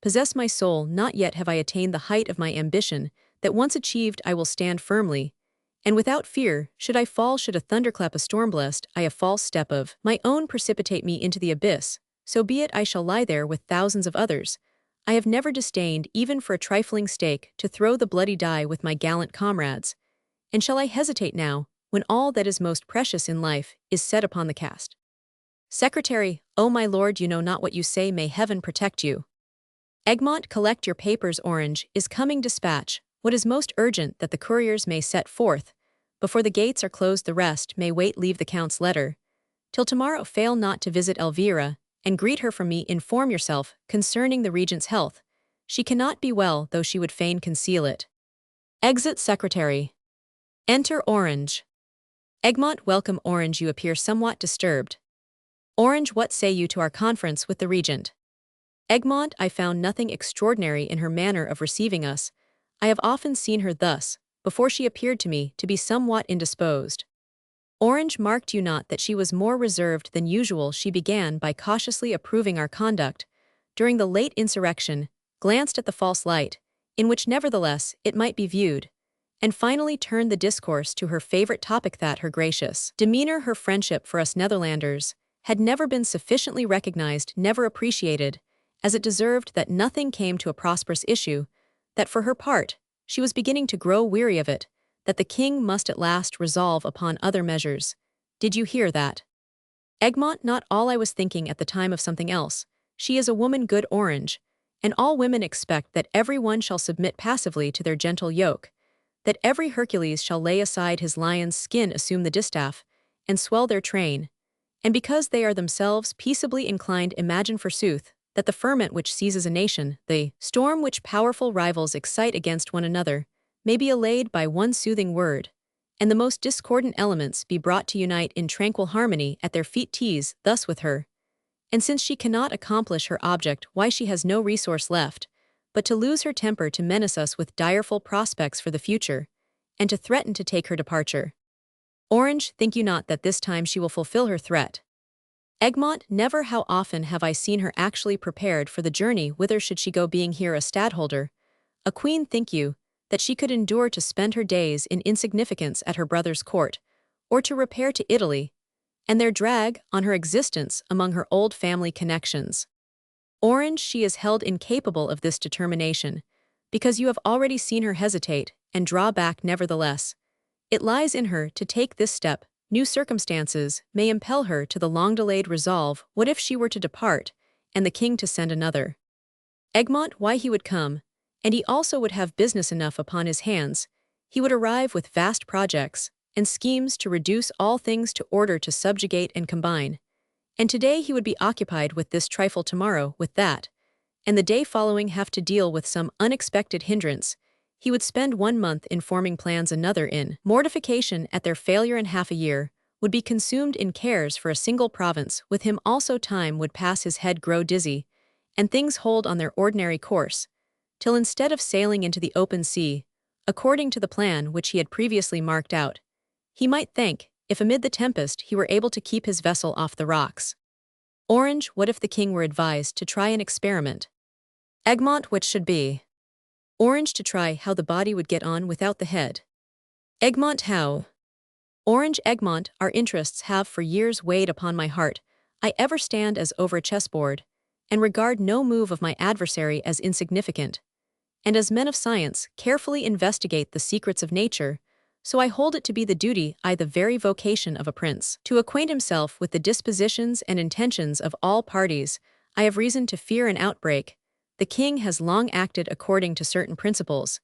possess my soul. Not yet have I attained the height of my ambition, that once achieved I will stand firmly, and without fear. Should I fall, should a thunderclap, a storm, blessed I a false step of my own, precipitate me into the abyss, so be it. I shall lie there with thousands of others. I have never disdained, even for a trifling stake, to throw the bloody die with my gallant comrades. And shall I hesitate now, when all that is most precious in life is set upon the cast? Secretary, oh my lord, you know not what you say. May heaven protect you. Egmont, collect your papers. Orange is coming. Dispatch what is most urgent, that the couriers may set forth before the gates are closed. The rest may wait. Leave the count's letter till tomorrow. Fail not to visit Elvira, and greet her from me. Inform yourself concerning the regent's health. She cannot be well, though she would fain conceal it. Exit Secretary. Enter Orange. Egmont, welcome. Orange, you appear somewhat disturbed. Orange, what say you to our conference with the regent? Egmont, I found nothing extraordinary in her manner of receiving us. I have often seen her thus, before she appeared to me to be somewhat indisposed. Orange, marked you not that she was more reserved than usual? She began by cautiously approving our conduct during the late insurrection, glanced at the false light, in which nevertheless it might be viewed, and finally turned the discourse to her favorite topic, that her gracious demeanor, her friendship for us Netherlanders, had never been sufficiently recognized, never appreciated, as it deserved, that nothing came to a prosperous issue, that for her part, she was beginning to grow weary of it, that the king must at last resolve upon other measures. Did you hear that? Egmont, not all. I was thinking at the time of something else. She is a woman, good Orange, and all women expect that every one shall submit passively to their gentle yoke, that every Hercules shall lay aside his lion's skin, assume the distaff, and swell their train, and because they are themselves peaceably inclined, imagine forsooth that the ferment which seizes a nation, the storm which powerful rivals excite against one another, may be allayed by one soothing word, and the most discordant elements be brought to unite in tranquil harmony at their feet. Tease thus with her, and since she cannot accomplish her object, why she has no resource left but to lose her temper, to menace us with direful prospects for the future, and to threaten to take her departure. Orange, think you not that this time she will fulfill her threat? Egmont, never. How often have I seen her actually prepared for the journey? Whither should she go, being here a stadtholder, a queen? Think you that she could endure to spend her days in insignificance at her brother's court, or to repair to Italy, and there drag on her existence among her old family connections? Orange, she is held incapable of this determination, because you have already seen her hesitate and draw back. Nevertheless, it lies in her to take this step. New circumstances may impel her to the long-delayed resolve. What if she were to depart, and the king to send another? Egmont, why, he would come, and he also would have business enough upon his hands. He would arrive with vast projects and schemes to reduce all things to order, to subjugate and combine. And today he would be occupied with this trifle, tomorrow with that, and the day following have to deal with some unexpected hindrance. He would spend 1 month in forming plans, another in mortification at their failure, and half a year would be consumed in cares for a single province. With him also time would pass, his head grow dizzy, and things hold on their ordinary course, till instead of sailing into the open sea, according to the plan which he had previously marked out, he might thank if amid the tempest he were able to keep his vessel off the rocks. Orange, what if the king were advised to try an experiment? Egmont, which should be. Orange, to try how the body would get on without the head. Egmont, how? Orange, Egmont, our interests have for years weighed upon my heart. I ever stand as over a chessboard, and regard no move of my adversary as insignificant. And as men of science carefully investigate the secrets of nature, so I hold it to be the duty, aye the very vocation of a prince, to acquaint himself with the dispositions and intentions of all parties. I have reason to fear an outbreak. The king has long acted according to certain principles.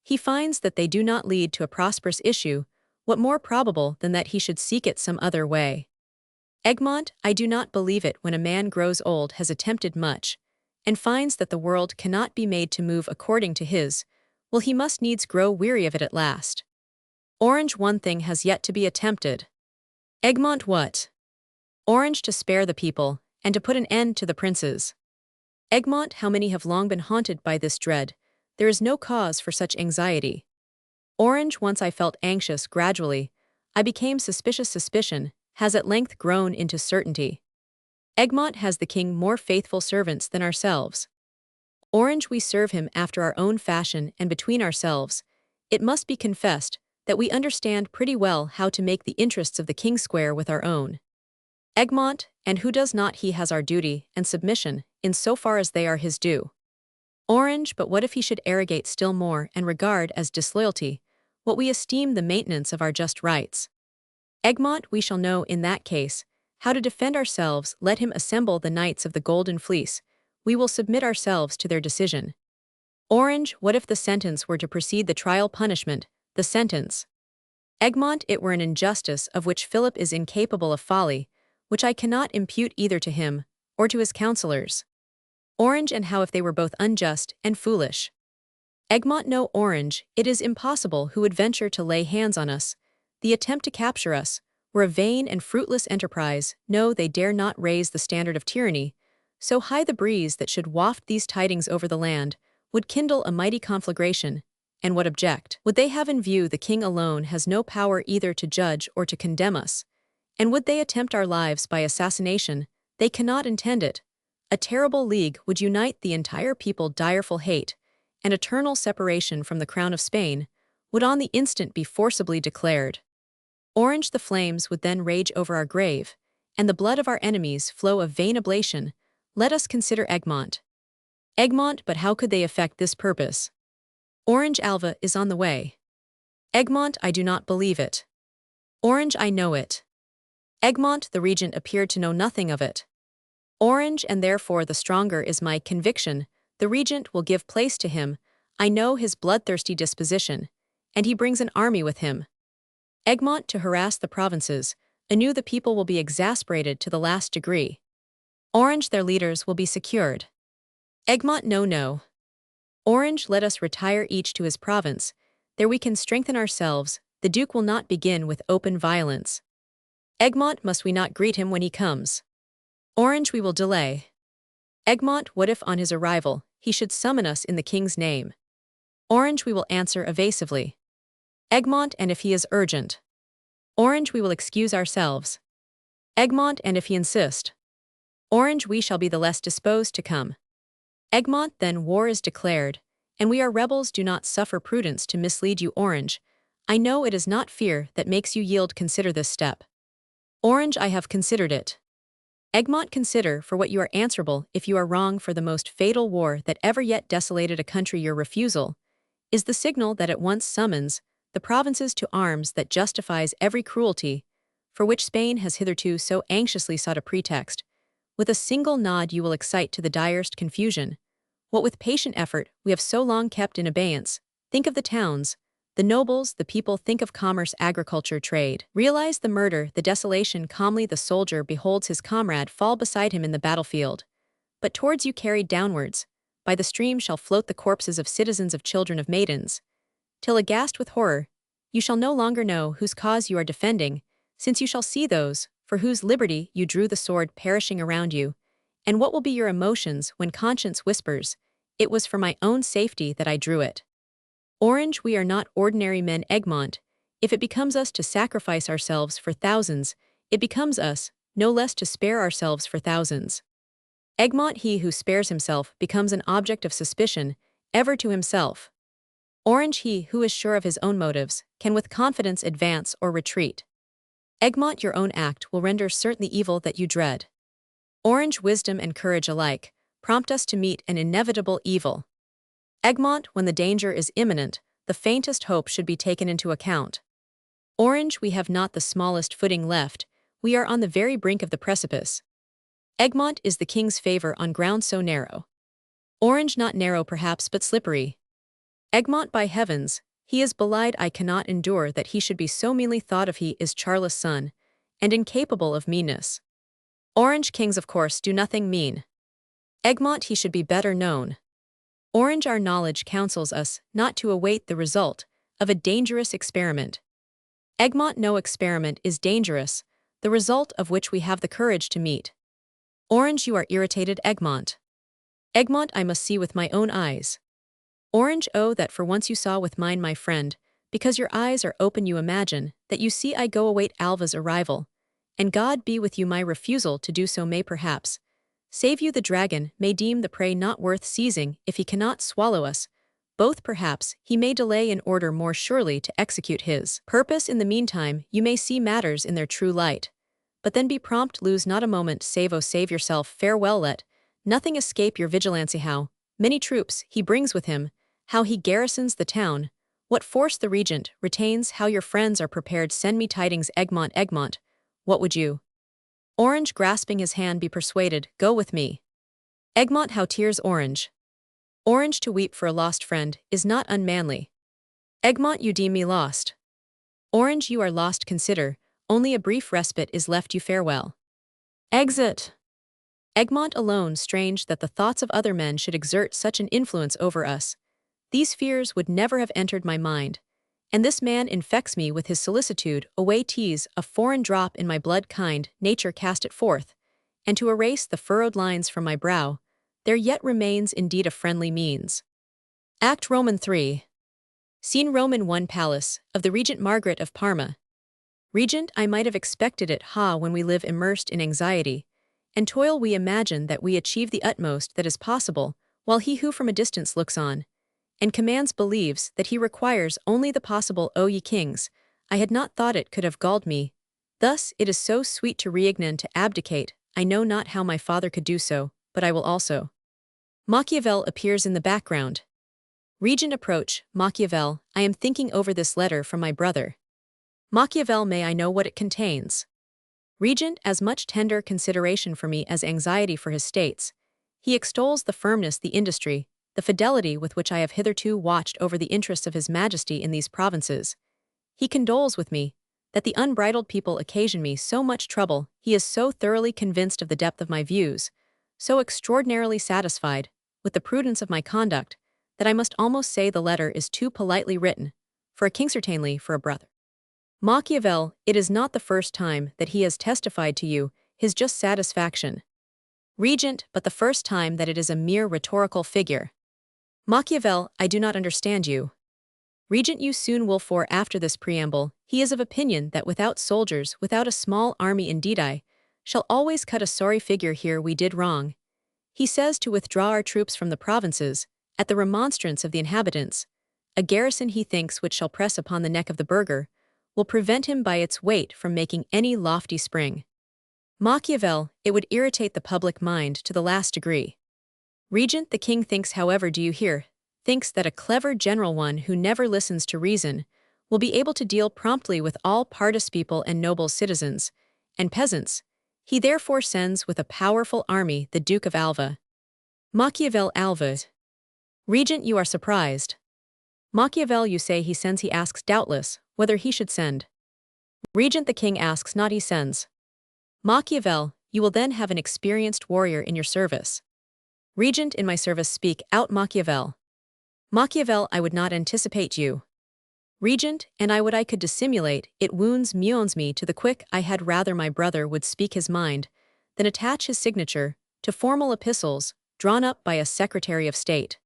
He finds that they do not lead to a prosperous issue. What more probable than that he should seek it some other way? Egmont, I do not believe it when a man grows old, has attempted much, and finds that the world cannot be made to move according to his will, he must needs grow weary of it at last. Orange, one thing has yet to be attempted. Egmont, what? Orange, to spare the people, and to put an end to the princes. Egmont, how many have long been haunted by this dread? There is no cause for such anxiety. Orange, once I felt anxious, gradually I became suspicious. Suspicion has at length grown into certainty. Egmont, has the king more faithful servants than ourselves? Orange, we serve him after our own fashion, and between ourselves, it must be confessed that we understand pretty well how to make the interests of the king square with our own. Egmont, and who does not? He has our duty and submission, in so far as they are his due. Orange, but what if he should arrogate still more, and regard as disloyalty what we esteem the maintenance of our just rights? Egmont, we shall know in that case how to defend ourselves. Let him assemble the knights of the Golden Fleece. We will submit ourselves to their decision. Orange, what if the sentence were to precede the trial? Punishment, the sentence. Egmont, it were an injustice of which Philip is incapable, of folly, which I cannot impute either to him or to his counselors. Orange, and how if they were both unjust and foolish? Egmont, no, Orange, it is impossible. Who would venture to lay hands on us? The attempt to capture us were a vain and fruitless enterprise. No, they dare not raise the standard of tyranny so high. The breeze that should waft these tidings over the land would kindle a mighty conflagration. And what object would they have in view? The king alone has no power either to judge or to condemn us. And would they attempt our lives by assassination? They cannot intend it. A terrible league would unite the entire people. Direful hate and eternal separation from the crown of Spain would on the instant be forcibly declared. Orange, the flames would then rage over our grave, and the blood of our enemies flow a vain oblation. Let us consider Egmont. Egmont, but how could they effect this purpose? Orange, Alva is on the way. Egmont, I do not believe it. Orange, I know it. Egmont, the regent appeared to know nothing of it. Orange, and therefore the stronger is my conviction. The regent will give place to him. I know his bloodthirsty disposition, and he brings an army with him. Egmont, to harass the provinces. Anew the people will be exasperated to the last degree. Orange, their leaders will be secured. Egmont, no, no. Orange, let us retire each to his province. There we can strengthen ourselves. The duke will not begin with open violence. Egmont, must we not greet him when he comes? Orange, we will delay. Egmont, what if on his arrival he should summon us in the king's name? Orange, we will answer evasively. Egmont, and if he is urgent? Orange, we will excuse ourselves. Egmont, and if he insist? Orange, we shall be the less disposed to come. Egmont, then war is declared, and we are rebels. Do not suffer prudence to mislead you. Orange, I know it is not fear that makes you yield. Consider this step. Orange, I have considered it. Egmont, consider for what you are answerable if you are wrong for the most fatal war that ever yet desolated a country. Your refusal is the signal that at once summons the provinces to arms, that justifies every cruelty for which Spain has hitherto so anxiously sought a pretext. With a single nod you will excite to the direst confusion what with patient effort we have so long kept in abeyance. Think of the towns, the nobles, the people. Think of commerce, agriculture, trade. Realize the murder, the desolation. Calmly the soldier beholds his comrade fall beside him in the battlefield. But towards you carried downwards, by the stream shall float the corpses of citizens, of children, of maidens, till aghast with horror, you shall no longer know whose cause you are defending, since you shall see those for whose liberty you drew the sword perishing around you. And what will be your emotions when conscience whispers, "It was for my own safety that I drew it"? Orange, we are not ordinary men. Egmont, if it becomes us to sacrifice ourselves for thousands, it becomes us no less to spare ourselves for thousands. Egmont, he who spares himself becomes an object of suspicion, ever to himself. Orange, he who is sure of his own motives, can with confidence advance or retreat. Egmont, your own act will render certain the evil that you dread. Orange, wisdom and courage alike prompt us to meet an inevitable evil. Egmont, when the danger is imminent, the faintest hope should be taken into account. Orange, we have not the smallest footing left, we are on the very brink of the precipice. Egmont is the king's favor on ground so narrow. Orange, not narrow perhaps but slippery. Egmont, by heavens, he is belied, I cannot endure that he should be so meanly thought of. He is Charles' son, and incapable of meanness. Orange, kings of course do nothing mean. Egmont, he should be better known. Orange, our knowledge counsels us not to await the result of a dangerous experiment. Egmont, no experiment is dangerous, the result of which we have the courage to meet. Orange, you are irritated, Egmont. Egmont, I must see with my own eyes. Orange, oh, that for once you saw with mine, my friend, because your eyes are open you imagine that you see I go await Alva's arrival, and God be with you, my refusal to do so may perhaps save you. The dragon may deem the prey not worth seizing if he cannot swallow us, both perhaps he may delay in order more surely to execute his purpose. In the meantime you may see matters in their true light, but then be prompt, lose not a moment, save yourself, farewell, let nothing escape your vigilancy. How many troops he brings with him, how he garrisons the town, what force the regent retains, how your friends are prepared, send me tidings. Egmont, Egmont, what would you? Orange, grasping his hand, be persuaded, go with me. Egmont, how tears Orange. Orange, to weep for a lost friend is not unmanly. Egmont, you deem me lost. Orange, you are lost, consider, only a brief respite is left you, farewell. Exit. Egmont, alone, strange that the thoughts of other men should exert such an influence over us. These fears would never have entered my mind, and this man infects me with his solicitude. Away, tease a foreign drop in my blood, kind nature cast it forth, and to erase the furrowed lines from my brow, there yet remains indeed a friendly means. Act Roman 3. Scene Roman 1, Palace of the Regent Margaret of Parma. Regent, I might have expected it. When we live immersed in anxiety and toil we imagine that we achieve the utmost that is possible, while he who from a distance looks on and commands believes that he requires only the possible. O ye kings, I had not thought it could have galled me. Thus it is so sweet to reign, to abdicate. I know not how my father could do so, but I will also. Machiavel appears in the background. Regent, approach. Machiavel, I am thinking over this letter from my brother. Machiavel, may I know what it contains? Regent, as much tender consideration for me as anxiety for his states. He extols the firmness, the industry, the fidelity with which I have hitherto watched over the interests of his majesty in these provinces. He condoles with me that the unbridled people occasion me so much trouble. He is so thoroughly convinced of the depth of my views, so extraordinarily satisfied with the prudence of my conduct, that I must almost say the letter is too politely written for a king, certainly for a brother. Machiavel, it is not the first time that he has testified to you his just satisfaction. Regent, but the first time that it is a mere rhetorical figure. Machiavel, I do not understand you. Regent, you soon will, for after this preamble, he is of opinion that without soldiers, without a small army indeed I shall always cut a sorry figure. Here we did wrong. He says to withdraw our troops from the provinces, at the remonstrance of the inhabitants. A garrison, he thinks, which shall press upon the neck of the burgher, will prevent him by its weight from making any lofty spring. Machiavel, it would irritate the public mind to the last degree. Regent, the king thinks, however, do you hear, thinks that a clever general, one who never listens to reason, will be able to deal promptly with all partispeople and noble citizens and peasants. He therefore sends with a powerful army the Duke of Alva. Machiavel, Alva. Regent, you are surprised. Machiavel, you say he sends, he asks doubtless whether he should send. Regent, the king asks not, he sends. Machiavel, you will then have an experienced warrior in your service. Regent, in my service, speak out. Machiavel. Machiavel, I would not anticipate you. Regent, and I would I could dissimulate, it wounds me to the quick. I had rather my brother would speak his mind than attach his signature to formal epistles drawn up by a secretary of state.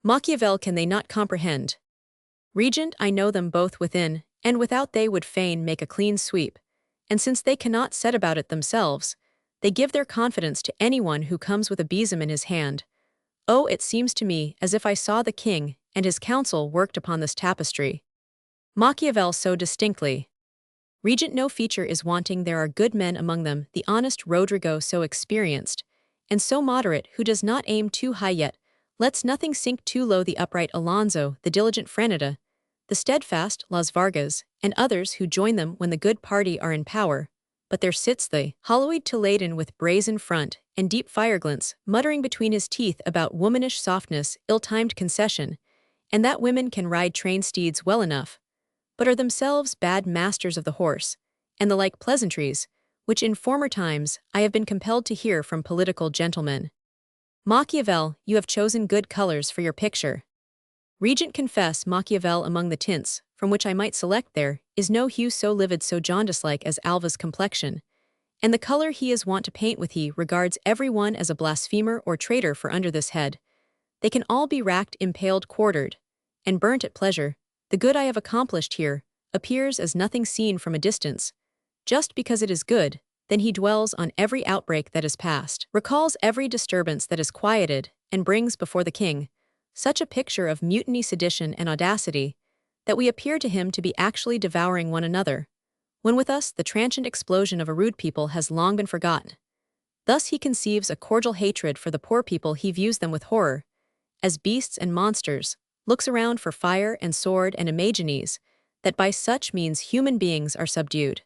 Machiavel, can they not comprehend? Regent, I know them both within and without, they would fain make a clean sweep, and since they cannot set about it themselves, they give their confidence to anyone who comes with a besom in his hand. Oh, it seems to me as if I saw the king and his council worked upon this tapestry. Machiavel so distinctly. Regent no feature is wanting, there are good men among them, the honest Rodrigo so experienced, and so moderate who does not aim too high yet, lets nothing sink too low, the upright Alonso, the diligent Franeda, the steadfast Las Vargas, and others who join them when the good party are in power, but there sits the hollow-eyed Toledan with brazen front and deep fire-glints, muttering between his teeth about womanish softness, ill-timed concession, and that women can ride trained steeds well enough, but are themselves bad masters of the horse, and the like pleasantries, which in former times I have been compelled to hear from political gentlemen. Machiavel, you have chosen good colors for your picture. Regent confess Machiavel among the tints, from which I might select there, is no hue so livid so jaundice-like as Alva's complexion, and the color he is wont to paint with he regards every one as a blasphemer or traitor, for under this head they can all be racked, impaled, quartered, and burnt at pleasure. The good I have accomplished here appears as nothing seen from a distance. Just because it is good, then he dwells on every outbreak that is past, recalls every disturbance that is quieted, and brings before the king such a picture of mutiny, sedition, and audacity, that we appear to him to be actually devouring one another, when with us the transient explosion of a rude people has long been forgotten. Thus he conceives a cordial hatred for the poor people, he views them with horror, as beasts and monsters, looks around for fire and sword, and imagines that by such means human beings are subdued.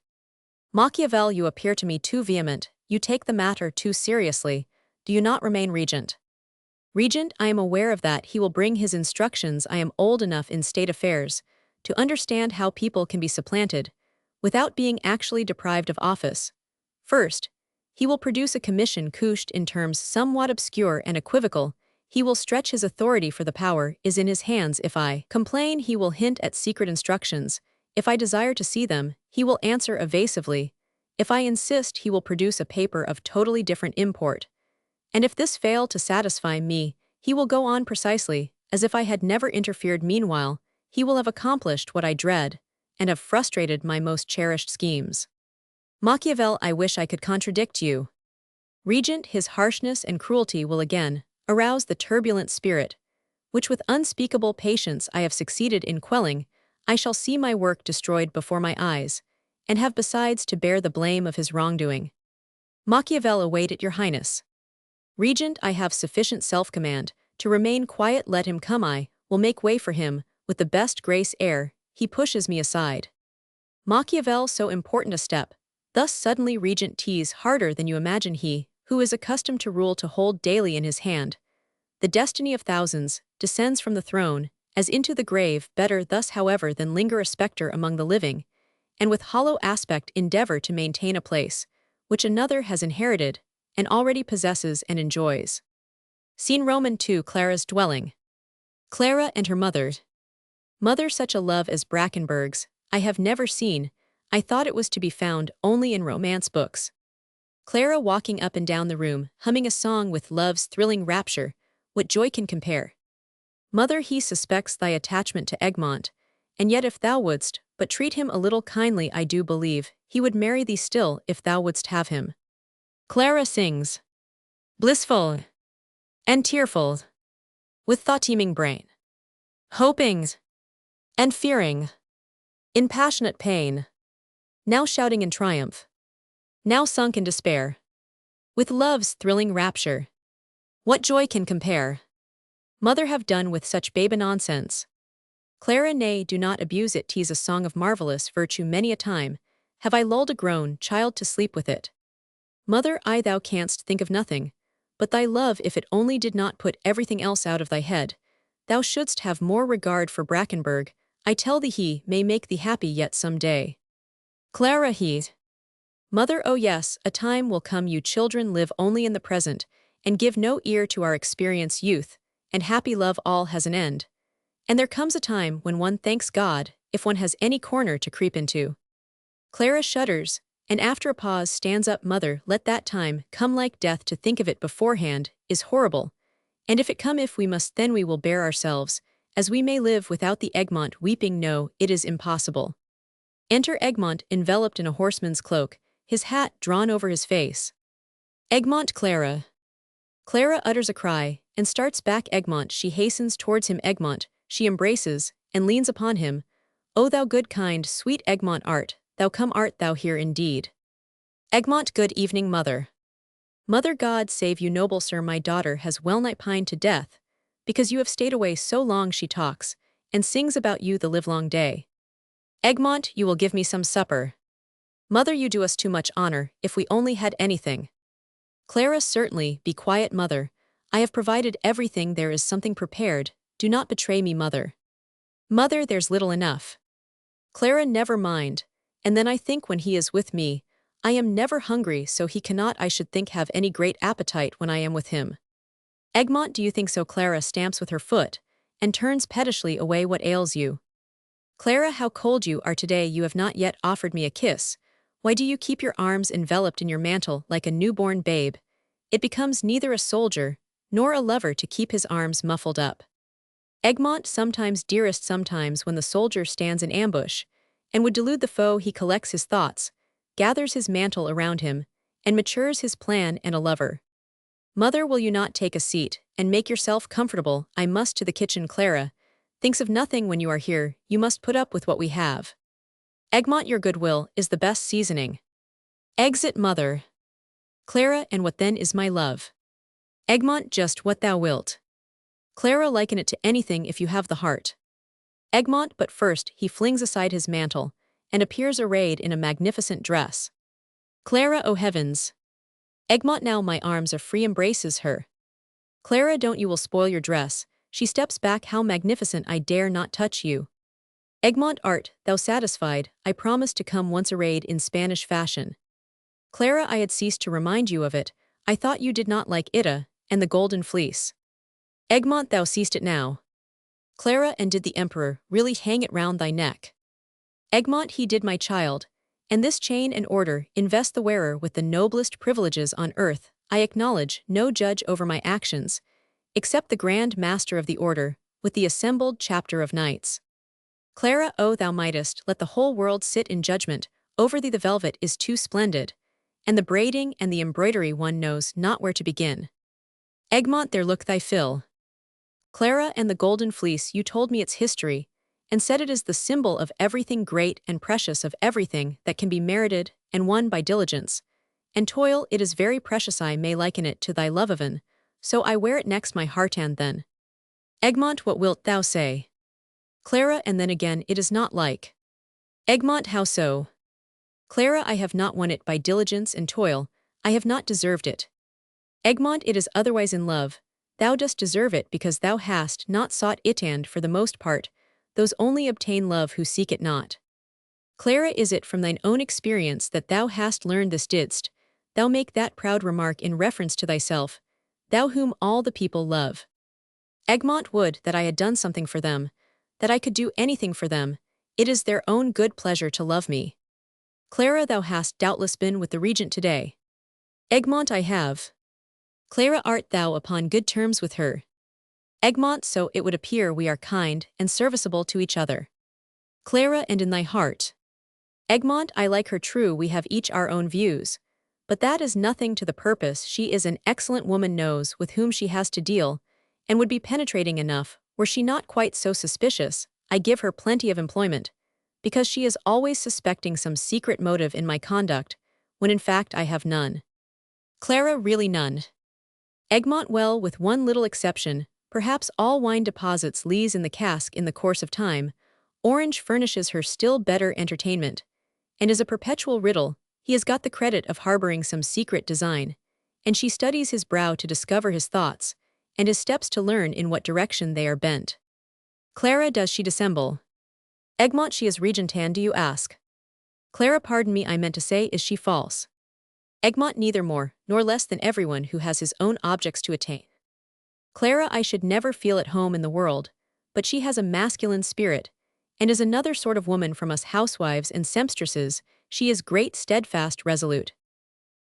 Machiavel, you appear to me too vehement, you take the matter too seriously, do you not remain regent? Regent, I am aware of that, he will bring his instructions. I am old enough in state affairs to understand how people can be supplanted, without being actually deprived of office. First, he will produce a commission couched in terms somewhat obscure and equivocal. He will stretch his authority, for the power is in his hands. If I complain, he will hint at secret instructions. If I desire to see them, he will answer evasively. If I insist, he will produce a paper of totally different import. And if this fail to satisfy me, he will go on precisely as if I had never interfered. Meanwhile, he will have accomplished what I dread, and have frustrated my most cherished schemes. Machiavel, I wish I could contradict you. Regent, his harshness and cruelty will again arouse the turbulent spirit, which with unspeakable patience I have succeeded in quelling. I shall see my work destroyed before my eyes, and have besides to bear the blame of his wrongdoing. Machiavel, await it, your highness. Regent, I have sufficient self-command to remain quiet. Let him come, I will make way for him, with the best grace ere he pushes me aside. Machiavel, so important a step, thus suddenly Regent tease harder than you imagine. He, who is accustomed to rule, to hold daily in his hand the destiny of thousands, descends from the throne, as into the grave. Better thus, however, than linger a spectre among the living, and with hollow aspect endeavor to maintain a place which another has inherited, and already possesses and enjoys. Scene Roman 2, Clara's dwelling. Clara and her mother. Mother, such a love as Brackenberg's I have never seen. I thought it was to be found only in romance books. Clara, walking up and down the room, humming a song with love's thrilling rapture, what joy can compare? Mother, he suspects thy attachment to Egmont, and yet if thou wouldst but treat him a little kindly, I do believe he would marry thee still, if thou wouldst have him. Clara sings, blissful and tearful, with thought-teeming brain, hoping and fearing, in passionate pain, now shouting in triumph, now sunk in despair, with love's thrilling rapture. What joy can compare? Mother, have done with such babe nonsense. Clara, nay, do not abuse it. 'Tis a song of marvelous virtue. Many a time have I lulled a grown child to sleep with it. Mother, thou canst think of nothing but thy love. If it only did not put everything else out of thy head, thou shouldst have more regard for Brackenberg. I tell thee he may make thee happy yet some day. Clara, he. Mother, oh yes, a time will come. You children live only in the present, and give no ear to our experience. Youth and happy love all has an end, and there comes a time when one thanks God if one has any corner to creep into. Clara shudders, and after a pause stands up. Mother, let that time come like death. To think of it beforehand is horrible, and if it come, if we must, then we will bear ourselves, as we may live without the Egmont. Weeping, no, it is impossible. Enter Egmont enveloped in a horseman's cloak, his hat drawn over his face. Egmont Clara. Clara utters a cry, and starts back Egmont. She hastens towards him Egmont, she embraces, and leans upon him. O thou good kind, sweet Egmont art thou here indeed. Egmont good evening mother. Mother God save you noble sir, my daughter has well-nigh pined to death, because you have stayed away so long. She talks, and sings about you the livelong day. Egmont, you will give me some supper. Mother, you do us too much honor, if we only had anything. Clara, certainly, be quiet mother, I have provided everything, there is something prepared, do not betray me mother. Mother, there's little enough. Clara, never mind, and then I think when he is with me, I am never hungry, so he cannot, I should think, have any great appetite when I am with him. Egmont, do you think so? Clara stamps with her foot, and turns pettishly away. What ails you? Clara, how cold you are today, you have not yet offered me a kiss. Why do you keep your arms enveloped in your mantle like a newborn babe? It becomes neither a soldier, nor a lover to keep his arms muffled up. Egmont, sometimes dearest, sometimes when the soldier stands in ambush, and would delude the foe, he collects his thoughts, gathers his mantle around him, and matures his plan and a lover. Mother, will you not take a seat, and make yourself comfortable? I must to the kitchen. Clara thinks of nothing when you are here, you must put up with what we have. Egmont, your goodwill is the best seasoning. Exit mother. Clara, and what then is my love? Egmont, just what thou wilt. Clara, liken it to anything if you have the heart. Egmont, but first he flings aside his mantle, and appears arrayed in a magnificent dress. Clara, oh heavens! Egmont, now my arms are free, embraces her. Clara, don't you will spoil your dress. She steps back. How magnificent, I dare not touch you. Egmont, art thou satisfied? I promised to come once arrayed in Spanish fashion. Clara, I had ceased to remind you of it, I thought you did not like Ida, and the golden fleece. Egmont, thou seest it now. Clara, and did the emperor really hang it round thy neck? Egmont, he did, my child, and this chain and order invest the wearer with the noblest privileges on earth. I acknowledge no judge over my actions, except the Grand Master of the Order, with the assembled chapter of knights. Clara, oh thou mightest let the whole world sit in judgment over thee. The velvet is too splendid, and the braiding and the embroidery, one knows not where to begin. Egmont, there look thy fill. Clara, and the golden fleece, you told me its history, and said it is the symbol of everything great and precious, of everything that can be merited and won by diligence and toil. It is very precious. I may liken it to thy love oven, so I wear it next my heart. And then, Egmont, what wilt thou say? Clara, and then again, it is not like. Egmont, how so? Clara, I have not won it by diligence and toil, I have not deserved it. Egmont, it is otherwise in love, thou dost deserve it because thou hast not sought it, and for the most part, those only obtain love who seek it not. Clara, is it from thine own experience that thou hast learned this? Didst thou make that proud remark in reference to thyself, thou whom all the people love? Egmont, would that I had done something for them, that I could do anything for them. It is their own good pleasure to love me. Clara, thou hast doubtless been with the regent today. Egmont, I have. Clara, art thou upon good terms with her? Egmont, so it would appear we are kind and serviceable to each other. Clara, and in thy heart? Egmont, I like her true, we have each our own views, but that is nothing to the purpose. She is an excellent woman, knows with whom she has to deal, and would be penetrating enough, were she not quite so suspicious. I give her plenty of employment, because she is always suspecting some secret motive in my conduct, when in fact I have none. Clara, really none. Egmont, well, with one little exception, perhaps all wine deposits lees in the cask in the course of time. Orange furnishes her still better entertainment, and is a perpetual riddle. He has got the credit of harboring some secret design, and she studies his brow to discover his thoughts, and his steps to learn in what direction they are bent. Clara, does she dissemble? Egmont, she is regentan, do you ask? Clara, pardon me, I meant to say, is she false? Egmont, neither more nor less than everyone who has his own objects to attain. Clara, I should never feel at home in the world, but she has a masculine spirit, and is another sort of woman from us housewives and sempstresses. She is great, steadfast, resolute.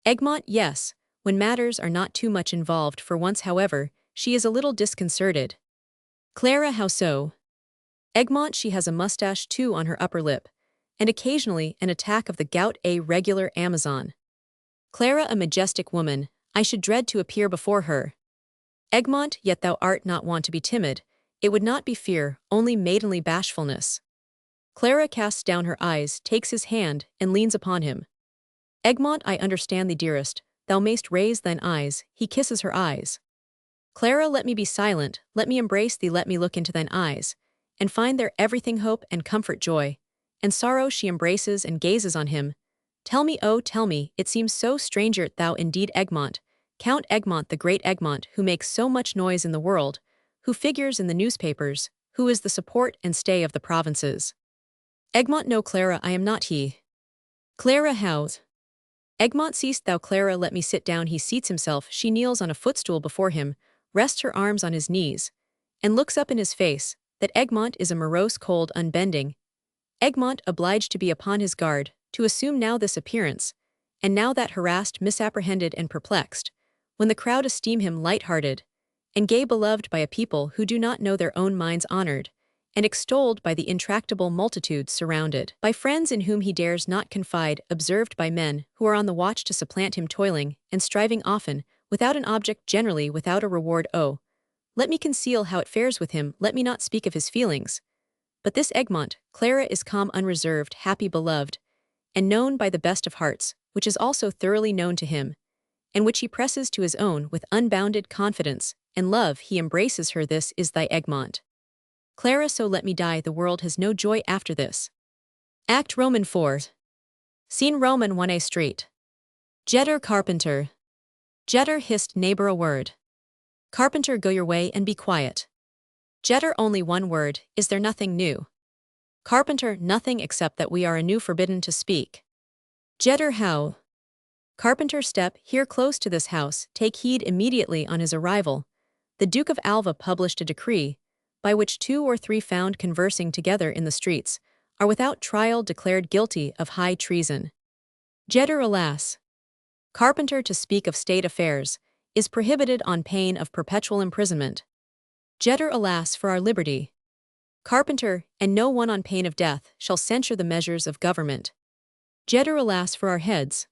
Egmont, yes, when matters are not too much involved. For once, however, she is a little disconcerted. Clara, how so? Egmont, she has a mustache too on her upper lip, and occasionally an attack of the gout, a regular Amazon. Clara a majestic woman, I should dread to appear before her. Egmont, yet thou art not wont to be timid, it would not be fear, only maidenly bashfulness. Clara casts down her eyes, takes his hand, and leans upon him. Egmont, I understand thee, dearest, thou mayst raise thine eyes, he kisses her eyes. Clara, let me be silent, let me embrace thee, let me look into thine eyes, and find there everything hope and comfort, joy, and sorrow. She embraces and gazes on him. Tell me, oh tell me, it seems so strange art thou indeed, Egmont, Count Egmont, the great Egmont, who makes so much noise in the world, who figures in the newspapers, who is the support and stay of the provinces. Egmont, no, Clara, I am not he. Clara, how? Egmont, seest thou, Clara, let me sit down. He seats himself, she kneels on a footstool before him, rests her arms on his knees, and looks up in his face. That Egmont is a morose, cold, unbending. Egmont, obliged to be upon his guard, to assume now this appearance, and now that, harassed, misapprehended, and perplexed, when the crowd esteem him light-hearted, and gay, beloved by a people who do not know their own minds, honored, and extolled by the intractable multitudes, surrounded by friends in whom he dares not confide, observed by men who are on the watch to supplant him, toiling and striving often, without an object, generally without a reward. Oh, let me conceal how it fares with him, let me not speak of his feelings. But this Egmont, Clara, is calm, unreserved, happy, beloved, and known by the best of hearts, which is also thoroughly known to him, and which he presses to his own with unbounded confidence and love. He embraces her. This is thy Egmont. Clara, so let me die, the world has no joy after this. Act Roman 4. Scene Roman 1a street. Jetter carpenter. Jetter hissed neighbor a word. Carpenter, go your way and be quiet. Jetter, only one word, is there nothing new? Carpenter, nothing except that we are anew forbidden to speak. Jetter, how? Carpenter, step here close to this house, take heed. Immediately on his arrival, the Duke of Alva published a decree, by which 2 or 3 found conversing together in the streets, are without trial declared guilty of high treason. Jetter, alas! Carpenter, to speak of state affairs, is prohibited on pain of perpetual imprisonment. Jetter, alas for our liberty! Carpenter, and no one on pain of death shall censure the measures of government. Jetter, alas for our heads!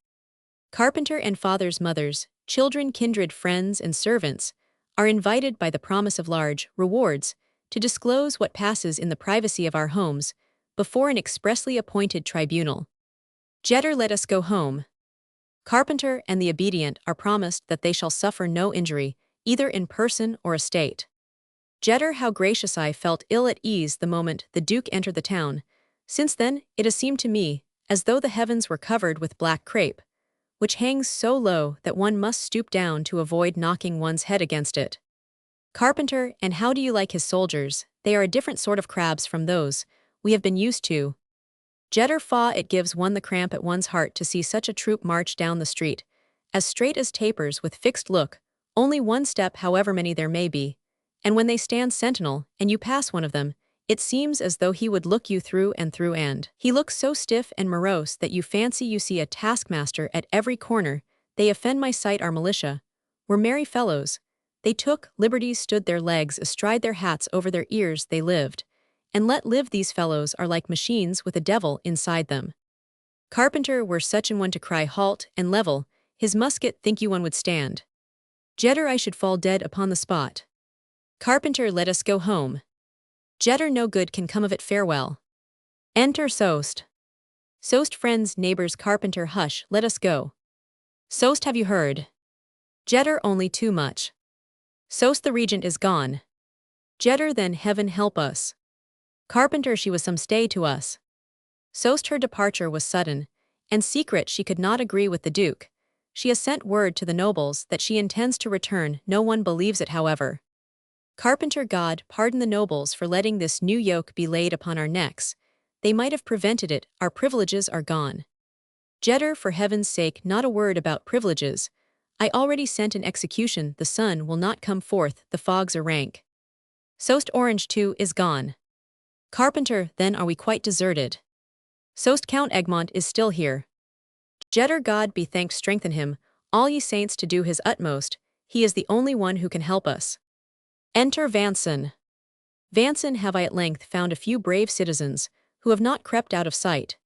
Carpenter, and fathers, mothers, children, kindred, friends, and servants are invited by the promise of large rewards to disclose what passes in the privacy of our homes before an expressly appointed tribunal. Jetter, let us go home. Carpenter, and the obedient are promised that they shall suffer no injury, either in person or estate. Jetter, how gracious! I felt ill at ease the moment the Duke entered the town. Since then, it has seemed to me as though the heavens were covered with black crape, which hangs so low that one must stoop down to avoid knocking one's head against it. Carpenter, and how do you like his soldiers? They are a different sort of crabs from those we have been used to. Jetter, faw, it gives one the cramp at one's heart to see such a troop march down the street, as straight as tapers with fixed look, only one step however many there may be, and when they stand sentinel, and you pass one of them, it seems as though he would look you through and through, and he looks so stiff and morose that you fancy you see a taskmaster at every corner. They offend my sight, our militia were merry fellows. They took liberties, stood their legs astride their hats over their ears, they lived, and let live. These fellows are like machines with a devil inside them. Carpenter, were such an one to cry halt and level his musket, think you one would stand? Jetter, I should fall dead upon the spot. Carpenter, let us go home. Jetter, no good can come of it, farewell. Enter Sost. Sost, friends, neighbors. Carpenter, hush, let us go. Sost, have you heard? Jetter, only too much. Sost, the regent is gone. Jetter, then heaven help us. Carpenter, she was some stay to us. Sost, her departure was sudden and secret. She could not agree with the Duke. She has sent word to the nobles that she intends to return. No one believes it, however. Carpenter, God pardon the nobles for letting this new yoke be laid upon our necks. They might have prevented it, our privileges are gone. Jetter, for heaven's sake, not a word about privileges. I already sent an execution, the sun will not come forth, the fogs are rank. Sost, orange too is gone. Carpenter, then are we quite deserted? Sost, Count Egmont is still here. Jetter, God be thanked, strengthen him, all ye saints, to do his utmost, he is the only one who can help us. Enter Vanson. Vanson, have I at length found a few brave citizens, who have not crept out of sight.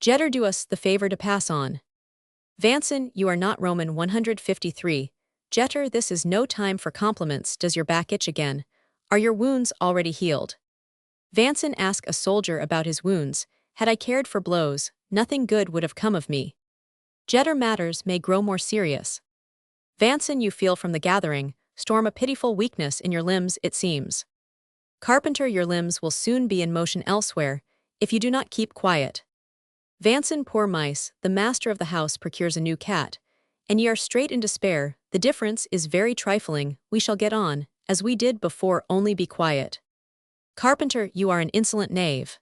Jetter, do us the favor to pass on. Vanson, you are not Roman 153. Jetter, this is no time for compliments. Does your back itch again? Are your wounds already healed? Vanson, ask a soldier about his wounds. Had I cared for blows, nothing good would have come of me. Jetter, matters may grow more serious. Vanson, you feel from the gathering storm a pitiful weakness in your limbs, it seems. Carpenter, your limbs will soon be in motion elsewhere, if you do not keep quiet. Vanson, poor mice, the master of the house procures a new cat, and ye are straight in despair, the difference is very trifling, we shall get on, as we did before, only be quiet. Carpenter, you are an insolent knave.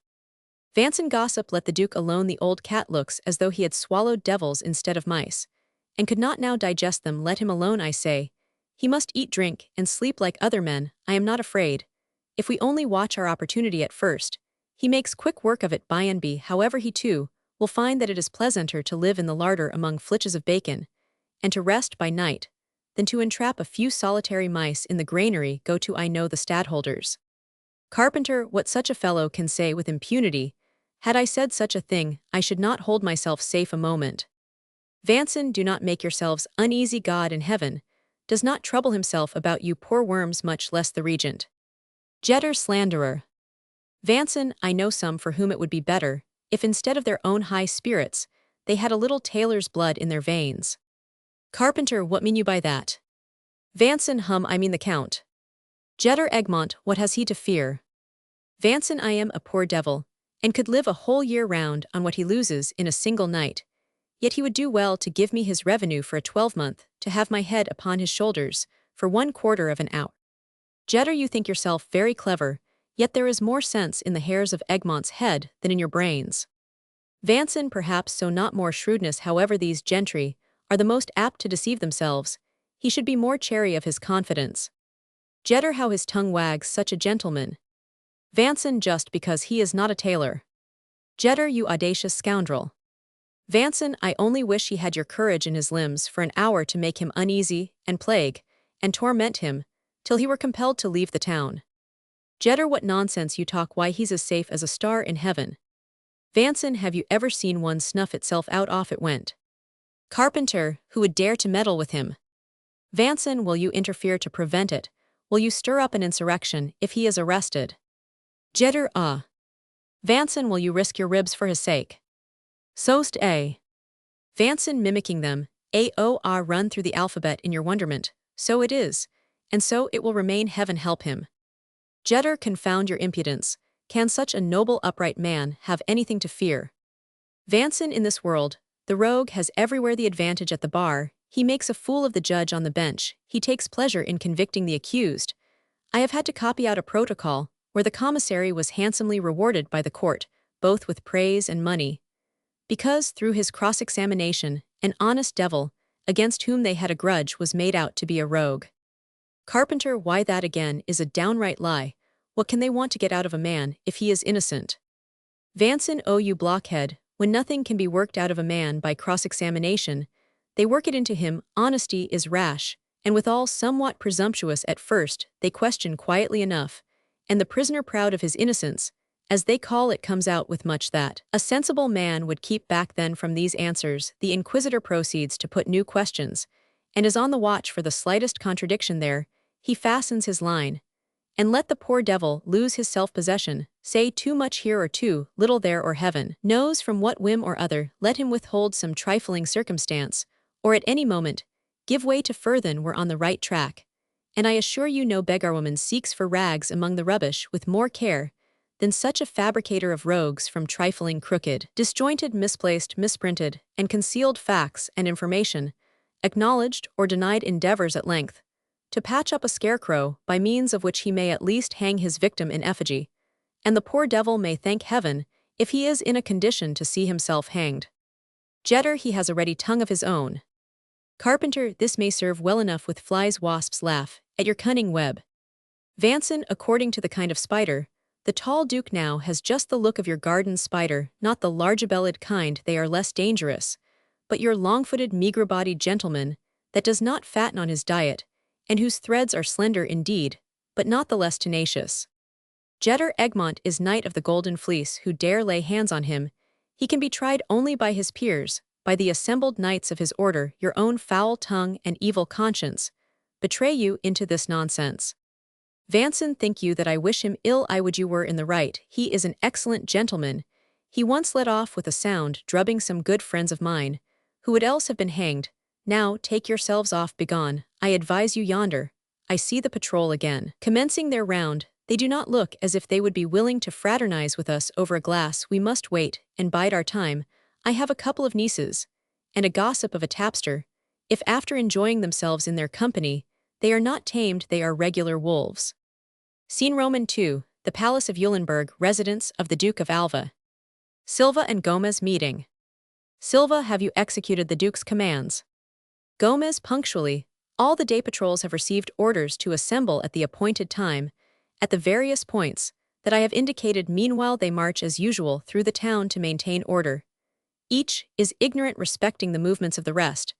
Vanson, gossip, let the Duke alone, the old cat looks as though he had swallowed devils instead of mice, and could not now digest them, let him alone, I say. He must eat, drink, and sleep like other men, I am not afraid. If we only watch our opportunity at first, he makes quick work of it by and by, however he too will find that it is pleasanter to live in the larder among flitches of bacon, and to rest by night, than to entrap a few solitary mice in the granary. Go to I know the stadholders. Carpenter, what such a fellow can say with impunity, had I said such a thing, I should not hold myself safe a moment. Vanson, do not make yourselves uneasy, God in heaven does not trouble himself about you poor worms, much less the regent. Jetter, slanderer. Vanson, I know some for whom it would be better, if instead of their own high spirits, they had a little tailor's blood in their veins. Carpenter, what mean you by that? Vanson, I mean the Count. Jetter, Egmont, what has he to fear? Vanson, I am a poor devil, and could live a whole year round on what he loses in a single night. Yet he would do well to give me his revenue for a 12-month, to have my head upon his shoulders, for 1/4 of an hour. Jetter, you think yourself very clever, yet there is more sense in the hairs of Egmont's head than in your brains. Vanson, perhaps so, not more shrewdness, however these gentry are the most apt to deceive themselves, he should be more chary of his confidence. Jetter, how his tongue wags, such a gentleman. Vanson, just because he is not a tailor. Jetter, you audacious scoundrel. Vanson, I only wish he had your courage in his limbs for an hour to make him uneasy, and plague, and torment him, till he were compelled to leave the town. Jetter, what nonsense you talk, why he's as safe as a star in heaven. Vanson, have you ever seen one snuff itself out? Off it went. Carpenter, who would dare to meddle with him? Vanson, will you interfere to prevent it? Will you stir up an insurrection if he is arrested? Jetter, Vanson, will you risk your ribs for his sake? Sost a. Vanson, mimicking them, aor, run through the alphabet in your wonderment, so it is, and so it will remain, heaven help him. Jetter, confound your impudence, can such a noble upright man have anything to fear? Vanson, in this world, the rogue has everywhere the advantage at the bar, he makes a fool of the judge on the bench, he takes pleasure in convicting the accused. I have had to copy out a protocol, where the commissary was handsomely rewarded by the court, both with praise and money, because, through his cross-examination, an honest devil, against whom they had a grudge, was made out to be a rogue. Carpenter, why that again is a downright lie. What can they want to get out of a man, if he is innocent? Vanson, oh you blockhead, when nothing can be worked out of a man by cross-examination, they work it into him. Honesty is rash, and withal somewhat presumptuous at first, they question quietly enough, and the prisoner, proud of his innocence, as they call it, comes out with much that a sensible man would keep back. Then from these answers the inquisitor proceeds to put new questions, and is on the watch for the slightest contradiction. There he fastens his line, and let the poor devil lose his self-possession, say too much here or too little there, or heaven knows from what whim or other let him withhold some trifling circumstance, or at any moment give way to further. We're on the right track, and I assure you no beggarwoman seeks for rags among the rubbish with more care than such a fabricator of rogues from trifling, crooked, disjointed, misplaced, misprinted, and concealed facts and information, acknowledged or denied endeavors at length to patch up a scarecrow by means of which he may at least hang his victim in effigy, and the poor devil may thank heaven if he is in a condition to see himself hanged. Jetter, he has a ready tongue of his own. Carpenter, this may serve well enough with flies, wasps, laugh at your cunning web. Vanson, according to the kind of spider, the tall Duke now has just the look of your garden spider, not the large-bellied kind, they are less dangerous, but your long-footed, meagre-bodied gentleman that does not fatten on his diet, and whose threads are slender indeed, but not the less tenacious. Jetter, Egmont is knight of the Golden Fleece, who dare lay hands on him, He can be tried only by his peers, by the assembled knights of his order. Your own foul tongue and evil conscience betray you into this nonsense. Vanson, think you that I wish him ill? I would you were in the right. He is an excellent gentleman. He once led off with a sound drubbing some good friends of mine, who would else have been hanged. Now take yourselves off, begone. I advise you yonder. I see the patrol again. Commencing their round, they do not look as if they would be willing to fraternize with us over a glass. We must wait and bide our time. I have a couple of nieces, and a gossip of a tapster. If after enjoying themselves in their company, they are not tamed, they are regular wolves. Scene Roman II, the Palace of Eulenburg, residence of the Duke of Alva. Silva and Gomez meeting. Silva, have you executed the Duke's commands? Gomez, punctually. All the day patrols have received orders to assemble at the appointed time, at the various points that I have indicated. Meanwhile they march as usual through the town to maintain order. Each is ignorant respecting the movements of the rest,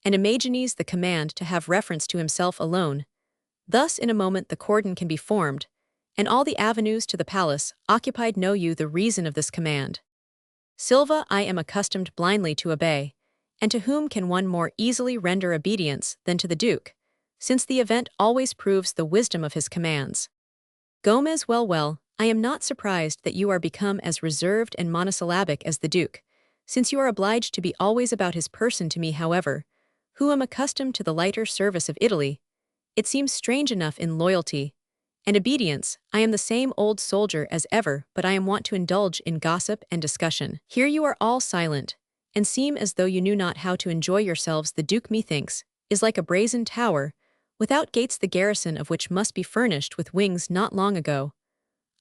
and imagines the command to have reference to himself alone. Thus in a moment the cordon can be formed, and all the avenues to the palace occupied. Know you the reason of this command? Silva, I am accustomed blindly to obey, and to whom can one more easily render obedience than to the Duke, since the event always proves the wisdom of his commands. Gomez, well, I am not surprised that you are become as reserved and monosyllabic as the Duke, since you are obliged to be always about his person. To me, however, who am accustomed to the lighter service of Italy, it seems strange enough. In loyalty and obedience, I am the same old soldier as ever, but I am wont to indulge in gossip and discussion. Here you are all silent, and seem as though you knew not how to enjoy yourselves. The Duke, methinks, is like a brazen tower, without gates, the garrison of which must be furnished with wings. Not long ago,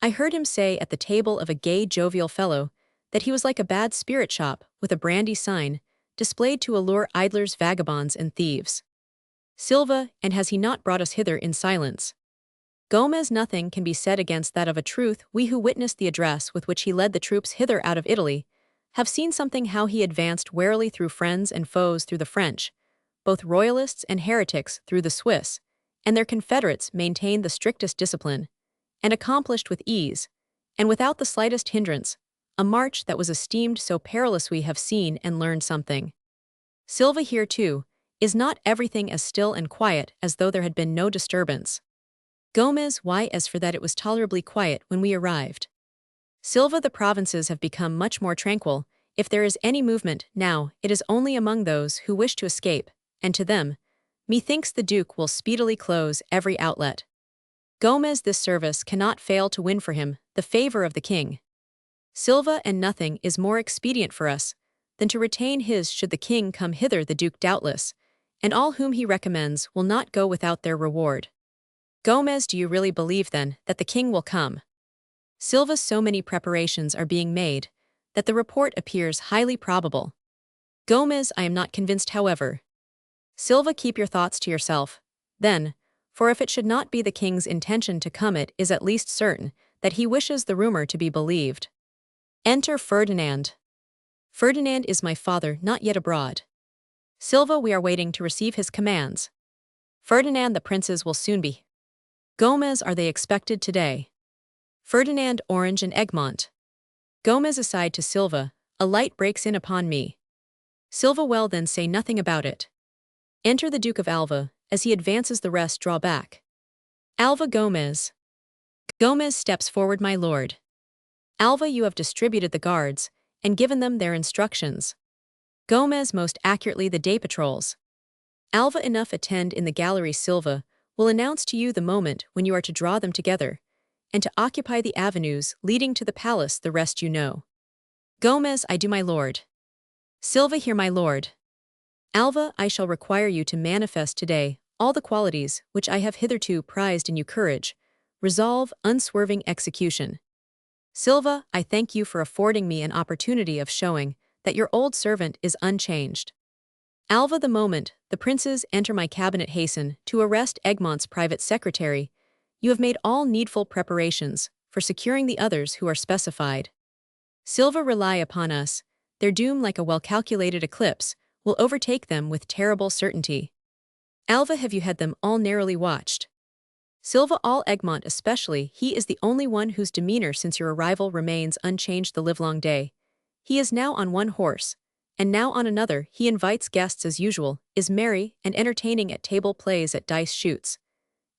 I heard him say at the table of a gay jovial fellow, that he was like a bad spirit shop, with a brandy sign, displayed to allure idlers, vagabonds, and thieves. Silva, and has he not brought us hither in silence? Gomez, nothing can be said against that. Of a truth, we who witnessed the address with which he led the troops hither out of Italy, have seen something how he advanced warily through friends and foes, through the French, both royalists and heretics, through the Swiss, and their confederates, maintained the strictest discipline, and accomplished with ease, and without the slightest hindrance, a march that was esteemed so perilous. We have seen and learned something. Silva, here too, is not everything as still and quiet as though there had been no disturbance? Gomez, why, as for that, it was tolerably quiet when we arrived. Silva, the provinces have become much more tranquil. If there is any movement now, it is only among those who wish to escape, and to them, methinks the Duke will speedily close every outlet. Gomez, this service cannot fail to win for him the favor of the king. Silva, and nothing is more expedient for us than to retain his should the king come hither. The Duke, doubtless, and all whom he recommends will not go without their reward. Gomez, do you really believe then that the king will come? Silva, so many preparations are being made that the report appears highly probable. Gomez, I am not convinced, however. Silva, keep your thoughts to yourself, then, for if it should not be the king's intention to come, it is at least certain that he wishes the rumor to be believed. Enter Ferdinand. Ferdinand is my father, not yet abroad. Silva, we are waiting to receive his commands. Ferdinand, the princes will soon be. Gomez, are they expected today? Ferdinand, Orange and Egmont. Gomez, aside to Silva, a light breaks in upon me. Silva, well then, say nothing about it. Enter the Duke of Alva. As he advances, the rest draw back. Alva, Gomez. Gomez steps forward. My lord. Alva, you have distributed the guards, and given them their instructions. Gomez, most accurately, the day patrols. Alva, enough attend in the gallery. Silva will announce to you the moment when you are to draw them together, and to occupy the avenues leading to the palace. The rest you know. Gomez, I do, my lord. Silva, hear my lord. Alva, I shall require you to manifest today all the qualities which I have hitherto prized in you: courage, resolve, unswerving execution. Silva, I thank you for affording me an opportunity of showing that your old servant is unchanged. Alva, the moment the princes enter my cabinet, hasten to arrest Egmont's private secretary. You have made all needful preparations for securing the others who are specified. Silva, rely upon us. Their doom, like a well-calculated eclipse, will overtake them with terrible certainty. Alva, have you had them all narrowly watched? Silva, all Egmont especially. He is the only one whose demeanor since your arrival remains unchanged the livelong day. He is now on one horse, and now on another. He invites guests as usual, is merry and entertaining at table, plays at dice, shoots,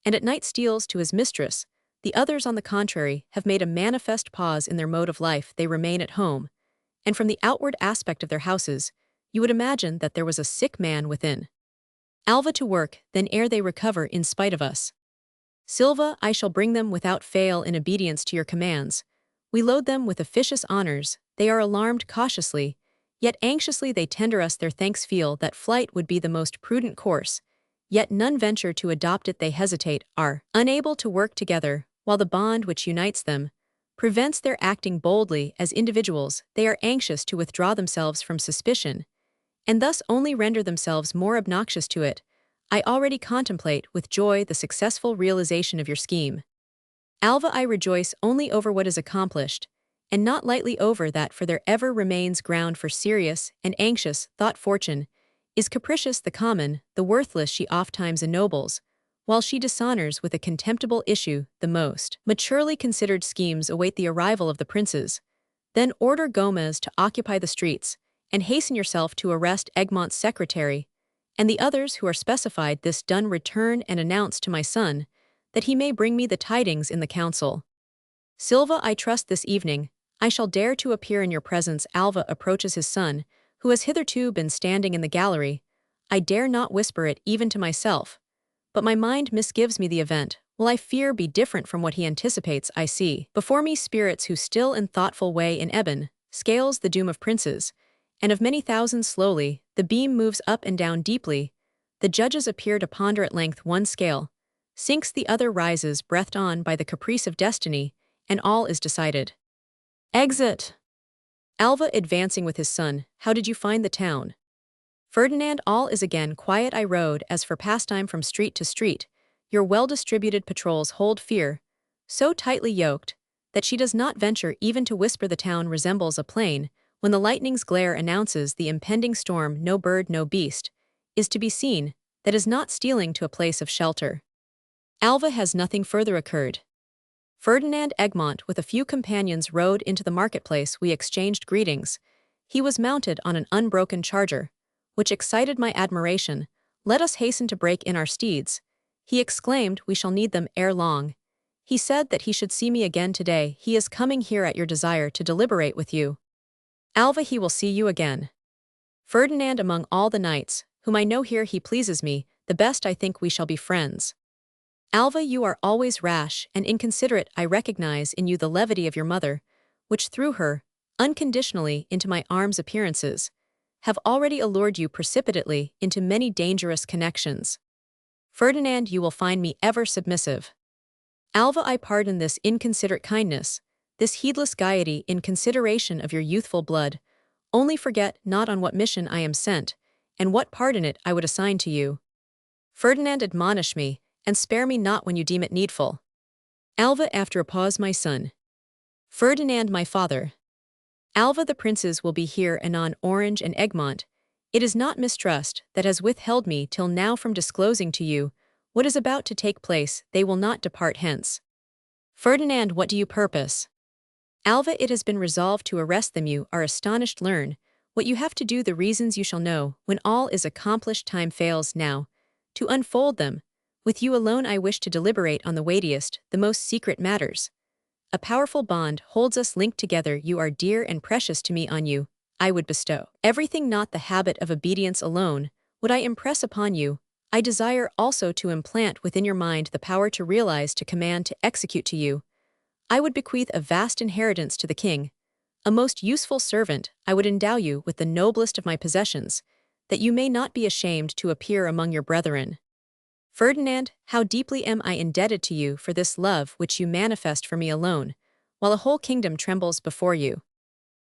and at night steals to his mistress. The others, on the contrary, have made a manifest pause in their mode of life. They remain at home, and from the outward aspect of their houses, you would imagine that there was a sick man within. Alva, to work, then ere they recover in spite of us. Silva, I shall bring them without fail in obedience to your commands. We load them with officious honors. They are alarmed cautiously, yet anxiously they tender us their thanks, feel that flight would be the most prudent course, yet none venture to adopt it. They hesitate, are unable to work together, while the bond which unites them prevents their acting boldly as individuals. They are anxious to withdraw themselves from suspicion, and thus only render themselves more obnoxious to it. I already contemplate with joy the successful realization of your scheme. Alva, I rejoice only over what is accomplished, and not lightly over that, for there ever remains ground for serious and anxious thought. Fortune is capricious, the common, the worthless she ofttimes ennobles, while she dishonors with a contemptible issue the most maturely considered schemes. Await the arrival of the princes. Then order Gomez to occupy the streets, and hasten yourself to arrest Egmont's secretary, and the others who are specified. This done, return and announce to my son, that he may bring me the tidings in the council. Silva, I trust this evening I shall dare to appear in your presence. Alva approaches his son, who has hitherto been standing in the gallery. I dare not whisper it even to myself, but my mind misgives me the event will, I fear, be different from what he anticipates. I see before me spirits who still in thoughtful way in ebon scales the doom of princes, and of many thousands. Slowly the beam moves up and down deeply. The judges appear to ponder. At length one scale sinks, the other rises, breathed on by the caprice of destiny, and all is decided. Exit. Alva, advancing with his son. How did you find the town? Ferdinand, all is again quiet. I rode as for pastime from street to street. Your well-distributed patrols hold fear so tightly yoked that she does not venture even to whisper. The town resembles a plain when the lightning's glare announces the impending storm. No bird, no beast is to be seen that is not stealing to a place of shelter. Alva, has nothing further occurred? Ferdinand, Egmont with a few companions rode into the marketplace. We exchanged greetings. He was mounted on an unbroken charger, which excited my admiration. Let us hasten to break in our steeds, he exclaimed. We shall need them ere long. He said that he should see me again today. He is coming here at your desire to deliberate with you. Alva, he will see you again. Ferdinand, among all the knights whom I know here, he pleases me the best. I think we shall be friends. Alva, you are always rash and inconsiderate. I recognize in you the levity of your mother, which threw her unconditionally into my arms. Appearances have already allured you precipitately into many dangerous connections. Ferdinand, you will find me ever submissive. Alva, I pardon this inconsiderate kindness, this heedless gaiety in consideration of your youthful blood. Only forget not on what mission I am sent, and what part in it I would assign to you. Ferdinand, admonish me, and spare me not when you deem it needful. Alva, after a pause, my son. Ferdinand, my father. Alva, the princes will be here anon. Orange and Egmont. It is not mistrust that has withheld me till now from disclosing to you what is about to take place. They will not depart hence. Ferdinand, what do you purpose? Alva, it has been resolved to arrest them. You are astonished. Learn what you have to do, the reasons you shall know when all is accomplished. Time fails now to unfold them. With you alone I wish to deliberate on the weightiest, the most secret matters. A powerful bond holds us linked together. You are dear and precious to me. On you I would bestow everything. Not the habit of obedience alone would I impress upon you. I desire also to implant within your mind the power to realize, to command, to execute. To you I would bequeath a vast inheritance. To the king, a most useful servant, I would endow you with the noblest of my possessions, that you may not be ashamed to appear among your brethren. Ferdinand, how deeply am I indebted to you for this love which you manifest for me alone, while a whole kingdom trembles before you.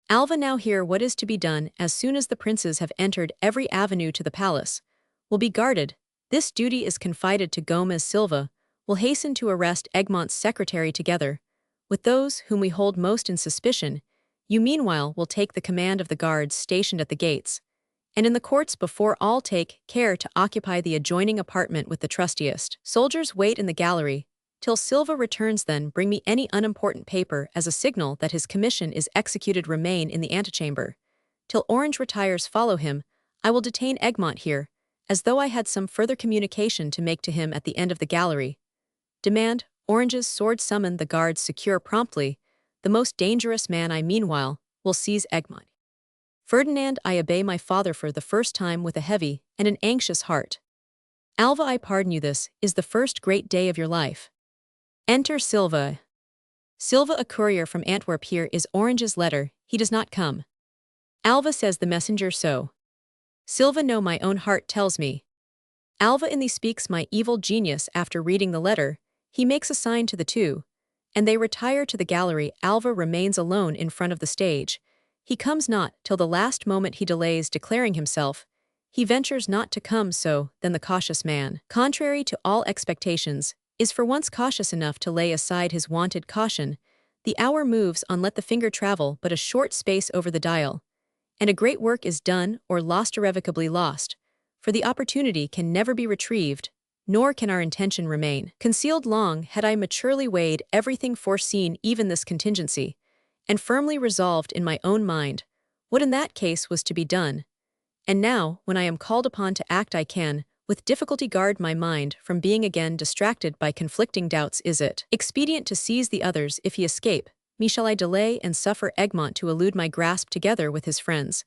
Alva, now hear what is to be done. As soon as the princes have entered, every avenue to the palace will be guarded. This duty is confided to Gomez. Silva will hasten to arrest Egmont's secretary together with those whom we hold most in suspicion. You meanwhile will take the command of the guards stationed at the gates and in the courts. Before all, take care to occupy the adjoining apartment with the trustiest. Soldiers wait in the gallery Till Silva returns then bring me any unimportant paper as a signal that his commission is executed remain in the antechamber. Till Orange retires follow him, I will detain Egmont here, as though I had some further communication to make to him at the end of the gallery. Demand, Orange's sword summon the guards secure promptly, the most dangerous man I meanwhile will seize Egmont. Ferdinand I obey my father for the first time with a heavy and an anxious heart. Alva I pardon you this is the first great day of your life. Enter Silva. Silva a courier from Antwerp here is Orange's letter, he does not come. Alva says the messenger so. Silva no my own heart tells me. Alva in thee speaks my evil genius after reading the letter, he makes a sign to the two, and they retire to the gallery. Alva remains alone in front of the stage. He comes not till the last moment he delays declaring himself. He ventures not to come so, then the cautious man, contrary to all expectations, is for once cautious enough to lay aside his wonted caution. The hour moves on let the finger travel but a short space over the dial, and a great work is done or lost irrevocably lost, for the opportunity can never be retrieved, nor can our intention remain concealed long. Had I maturely weighed everything foreseen even this contingency, and firmly resolved in my own mind what in that case was to be done, and now, when I am called upon to act I can, with difficulty guard my mind from being again distracted by conflicting doubts. Is it expedient to seize the others if he escape? Me shall I delay and suffer Egmont to elude my grasp together with his friends,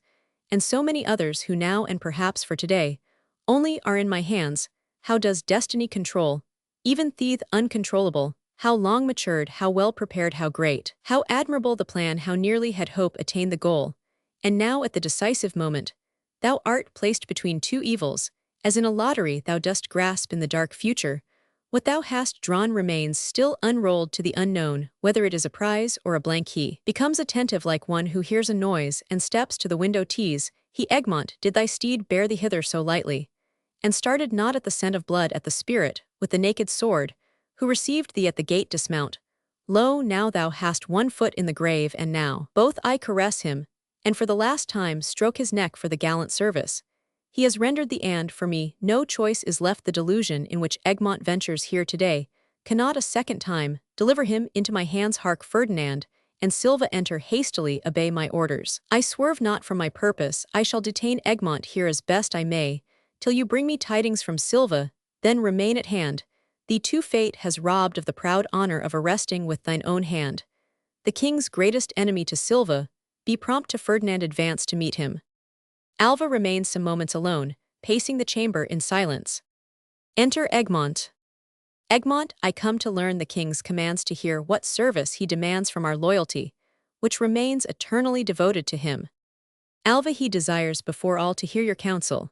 and so many others who now and perhaps for today only are in my hands? How does destiny control, even Theath uncontrollable, how long matured, how well prepared, how great, how admirable the plan, how nearly had hope attained the goal, and now at the decisive moment, thou art placed between two evils, as in a lottery thou dost grasp in the dark future, what thou hast drawn remains still unrolled to the unknown, whether it is a prize or a blank. He becomes attentive like one who hears a noise and steps to the window. Tease, he Egmont, did thy steed bear thee hither so lightly, and started not at the scent of blood at the spirit, with the naked sword, who received thee at the gate dismount? Lo, now thou hast one foot in the grave, and now both I caress him, and for the last time stroke his neck for the gallant service he has rendered thee, and for me no choice is left. The delusion in which Egmont ventures here today cannot a second time deliver him into my hands. Hark, Ferdinand and Silva enter hastily, obey my orders. I swerve not from my purpose, I shall detain Egmont here as best I may, till you bring me tidings from Silva, then remain at hand. Thee too fate has robbed of the proud honor of arresting with thine own hand the king's greatest enemy. To Silva, be prompt. To Ferdinand advance to meet him. Alva remains some moments alone, pacing the chamber in silence. Enter Egmont. Egmont, I come to learn the king's commands, to hear what service he demands from our loyalty, which remains eternally devoted to him. Alva, he desires before all to hear your counsel.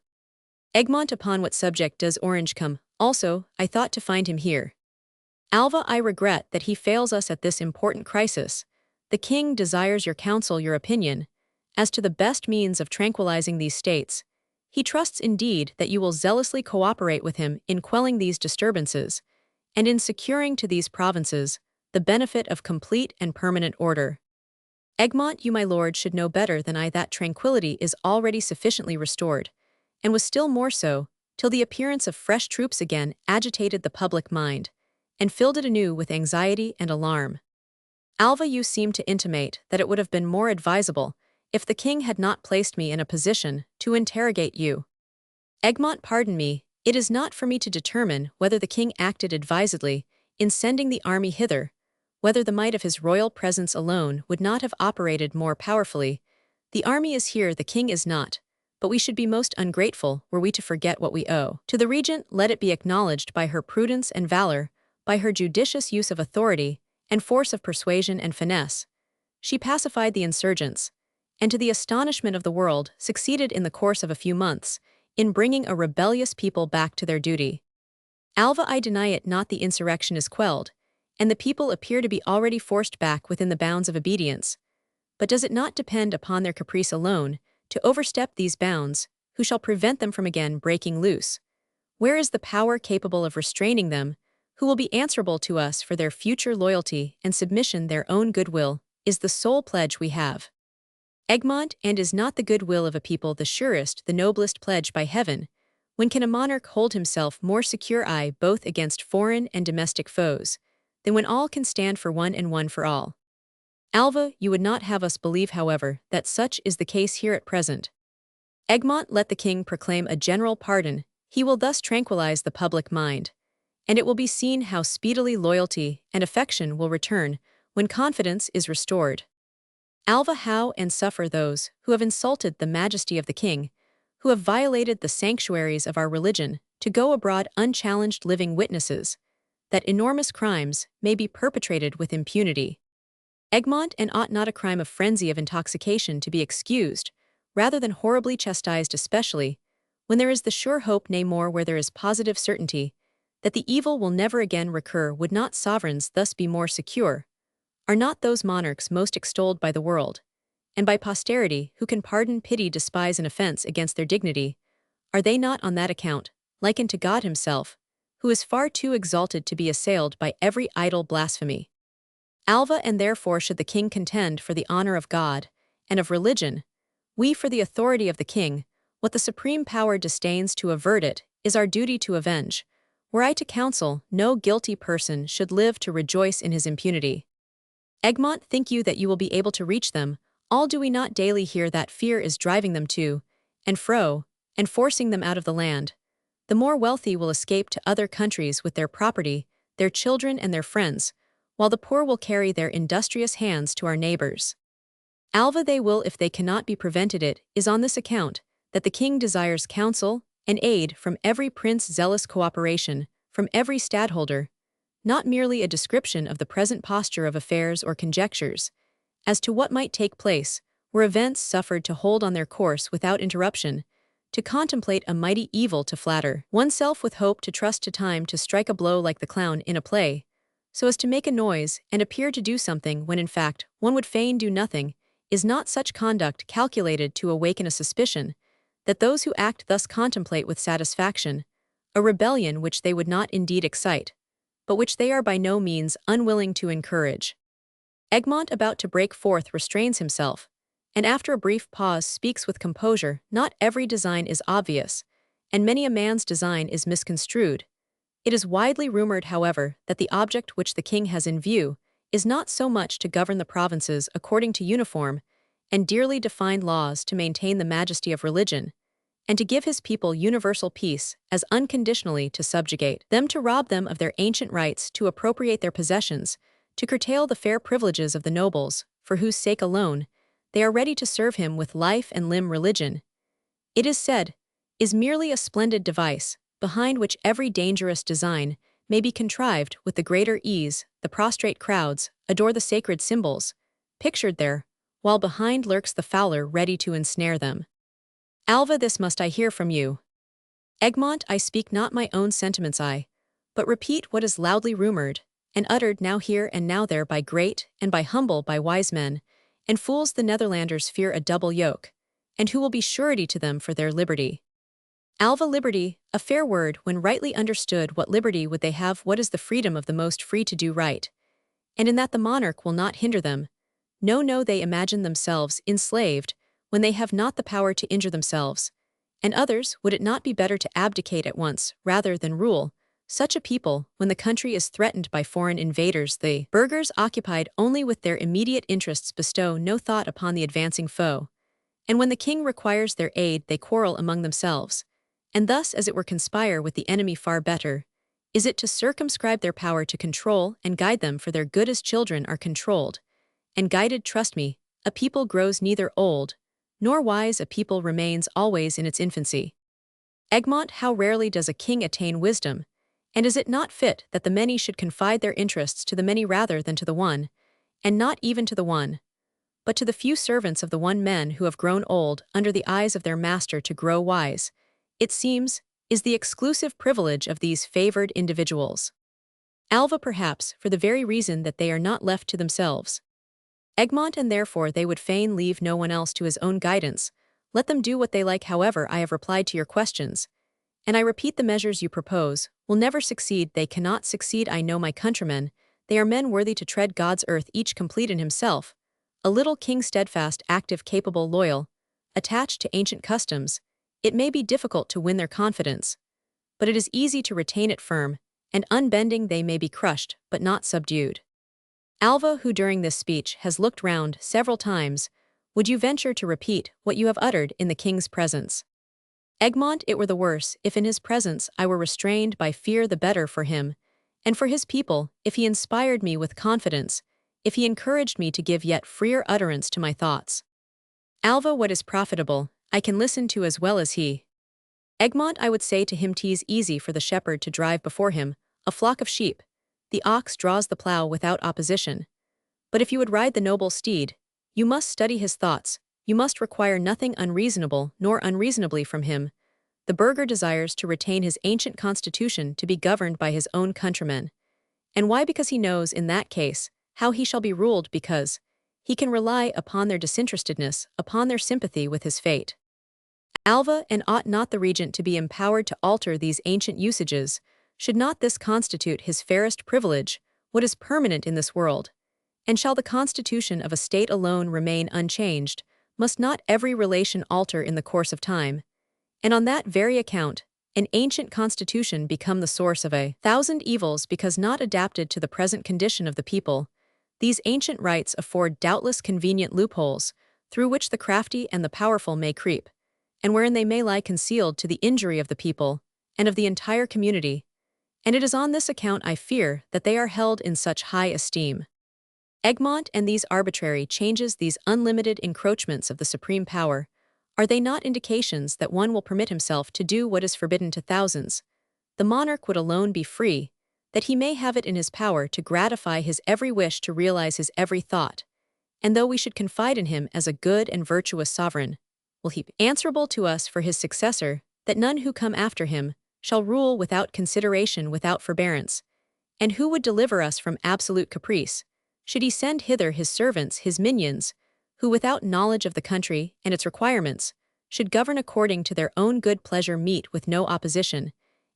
Egmont, upon what subject does Orange come? Also, I thought to find him here. Alva, I regret that he fails us at this important crisis. The king desires your counsel, your opinion, as to the best means of tranquilizing these states. He trusts indeed that you will zealously cooperate with him in quelling these disturbances, and in securing to these provinces the benefit of complete and permanent order. Egmont, you, my lord, should know better than I that tranquility is already sufficiently restored, and was still more so, till the appearance of fresh troops again agitated the public mind, and filled it anew with anxiety and alarm. Alva, you seem to intimate that it would have been more advisable if the king had not placed me in a position to interrogate you. Egmont, pardon me, it is not for me to determine whether the king acted advisedly in sending the army hither, whether the might of his royal presence alone would not have operated more powerfully. The army is here, the king is not, but we should be most ungrateful were we to forget what we owe to the regent. Let it be acknowledged by her prudence and valor, by her judicious use of authority and force of persuasion and finesse, she pacified the insurgents, and to the astonishment of the world succeeded in the course of a few months in bringing a rebellious people back to their duty. Alva, I deny it not, the insurrection is quelled, and the people appear to be already forced back within the bounds of obedience. But does it not depend upon their caprice alone to overstep these bounds? Who shall prevent them from again breaking loose? Where is the power capable of restraining them? Who will be answerable to us for their future loyalty and submission? Their own goodwill is the sole pledge we have. Egmont, and is not the goodwill of a people the surest, the noblest pledge by heaven? When can a monarch hold himself more secure, both against foreign and domestic foes, than when all can stand for one and one for all. Alva, you would not have us believe, however, that such is the case here at present. Egmont let the king proclaim a general pardon, he will thus tranquilize the public mind, and it will be seen how speedily loyalty and affection will return when confidence is restored. Alva, how and suffer those who have insulted the majesty of the king, who have violated the sanctuaries of our religion, to go abroad unchallenged living witnesses, that enormous crimes may be perpetrated with impunity. Egmont, and ought not a crime of frenzy of intoxication to be excused, rather than horribly chastised, especially when there is the sure hope, nay more where there is positive certainty, that the evil will never again recur? Would not sovereigns thus be more secure? Are not those monarchs most extolled by the world, and by posterity, who can pardon, pity, despise an offense against their dignity? Are they not on that account likened to God himself, who is far too exalted to be assailed by every idle blasphemy? Alva, and therefore should the king contend for the honor of God and of religion, we for the authority of the king, what the supreme power disdains to avert it, is our duty to avenge. Were I to counsel, no guilty person should live to rejoice in his impunity. Egmont, think you that you will be able to reach them? All do we not daily hear that fear is driving them to and fro, and forcing them out of the land? The more wealthy will escape to other countries with their property, their children and their friends, while the poor will carry their industrious hands to our neighbors. Alva, they will if they cannot be prevented. It is on this account that the king desires counsel and aid from every prince, zealous cooperation from every stadtholder, not merely a description of the present posture of affairs or conjectures as to what might take place were events suffered to hold on their course without interruption, to contemplate a mighty evil, to flatter oneself with hope, to trust to time to strike a blow like the clown in a play, so as to make a noise and appear to do something when in fact one would fain do nothing. Is not such conduct calculated to awaken a suspicion that those who act thus contemplate with satisfaction a rebellion which they would not indeed excite, but which they are by no means unwilling to encourage? Egmont, about to break forth, restrains himself, and after a brief pause speaks with composure. Not every design is obvious, and many a man's design is misconstrued. It is widely rumored, however, that the object which the king has in view is not so much to govern the provinces according to uniform and dearly defined laws, to maintain the majesty of religion, and to give his people universal peace, as unconditionally to subjugate them, to rob them of their ancient rights, to appropriate their possessions, to curtail the fair privileges of the nobles, for whose sake alone they are ready to serve him with life and limb. Religion, it is said, is merely a splendid device, behind which every dangerous design may be contrived with the greater ease. The prostrate crowds adore the sacred symbols pictured there, while behind lurks the fowler ready to ensnare them. Alva, this must I hear from you. Egmont, I speak not my own sentiments, but repeat what is loudly rumored and uttered now here and now there by great and by humble, by wise men and fools. The Netherlanders fear a double yoke, and who will be surety to them for their liberty? Alva, liberty, a fair word when rightly understood. What liberty would they have? What is the freedom of the most free to do right, and in that the monarch will not hinder them? No, no, they imagine themselves enslaved when they have not the power to injure themselves. And others, would it not be better to abdicate at once rather than rule such a people when the country is threatened by foreign invaders? The burghers, occupied only with their immediate interests, bestow no thought upon the advancing foe, and when the king requires their aid they quarrel among themselves, and thus as it were conspire with the enemy. Far better is it to circumscribe their power, to control and guide them for their good, as children are controlled and guided. Trust me, a people grows neither old nor wise, a people remains always in its infancy. Egmont, how rarely does a king attain wisdom, and is it not fit that the many should confide their interests to the many rather than to the one, and not even to the one, but to the few servants of the one, men who have grown old under the eyes of their master to grow wise, it seems, is the exclusive privilege of these favored individuals. Alva, perhaps for the very reason that they are not left to themselves. Egmont, and therefore they would fain leave no one else to his own guidance. Let them do what they like. However, I have replied to your questions, and I repeat, the measures you propose will never succeed. They cannot succeed. I know my countrymen, they are men worthy to tread God's earth, each complete in himself, a little king, steadfast, active, capable, loyal, attached to ancient customs. It may be difficult to win their confidence, but it is easy to retain it firm, and unbending they may be crushed, but not subdued. Alva, who during this speech has looked round several times, would you venture to repeat what you have uttered in the king's presence? Egmont, it were the worse if in his presence I were restrained by fear, the better for him, and for his people, if he inspired me with confidence, if he encouraged me to give yet freer utterance to my thoughts. Alva, what is profitable, I can listen to as well as he. Egmont, I would say to him, 'tis easy for the shepherd to drive before him a flock of sheep. The ox draws the plough without opposition. But if you would ride the noble steed, you must study his thoughts, you must require nothing unreasonable nor unreasonably from him. The burgher desires to retain his ancient constitution to be governed by his own countrymen. And why? Because he knows, in that case, how he shall be ruled, because he can rely upon their disinterestedness, upon their sympathy with his fate. Alva, and ought not the regent to be empowered to alter these ancient usages? Should not this constitute his fairest privilege, what is permanent in this world? And shall the constitution of a state alone remain unchanged? Must not every relation alter in the course of time? And on that very account, an ancient constitution become the source of 1,000 evils because not adapted to the present condition of the people? These ancient rights afford doubtless convenient loopholes, through which the crafty and the powerful may creep, and wherein they may lie concealed to the injury of the people, and of the entire community. And it is on this account, I fear, that they are held in such high esteem. Egmont, and these arbitrary changes, these unlimited encroachments of the supreme power, are they not indications that one will permit himself to do what is forbidden to thousands? The monarch would alone be free, that he may have it in his power to gratify his every wish, to realize his every thought. And though we should confide in him as a good and virtuous sovereign, will he be answerable to us for his successor, that none who come after him shall rule without consideration, without forbearance? And who would deliver us from absolute caprice, should he send hither his servants, his minions, who without knowledge of the country and its requirements, should govern according to their own good pleasure, meet with no opposition,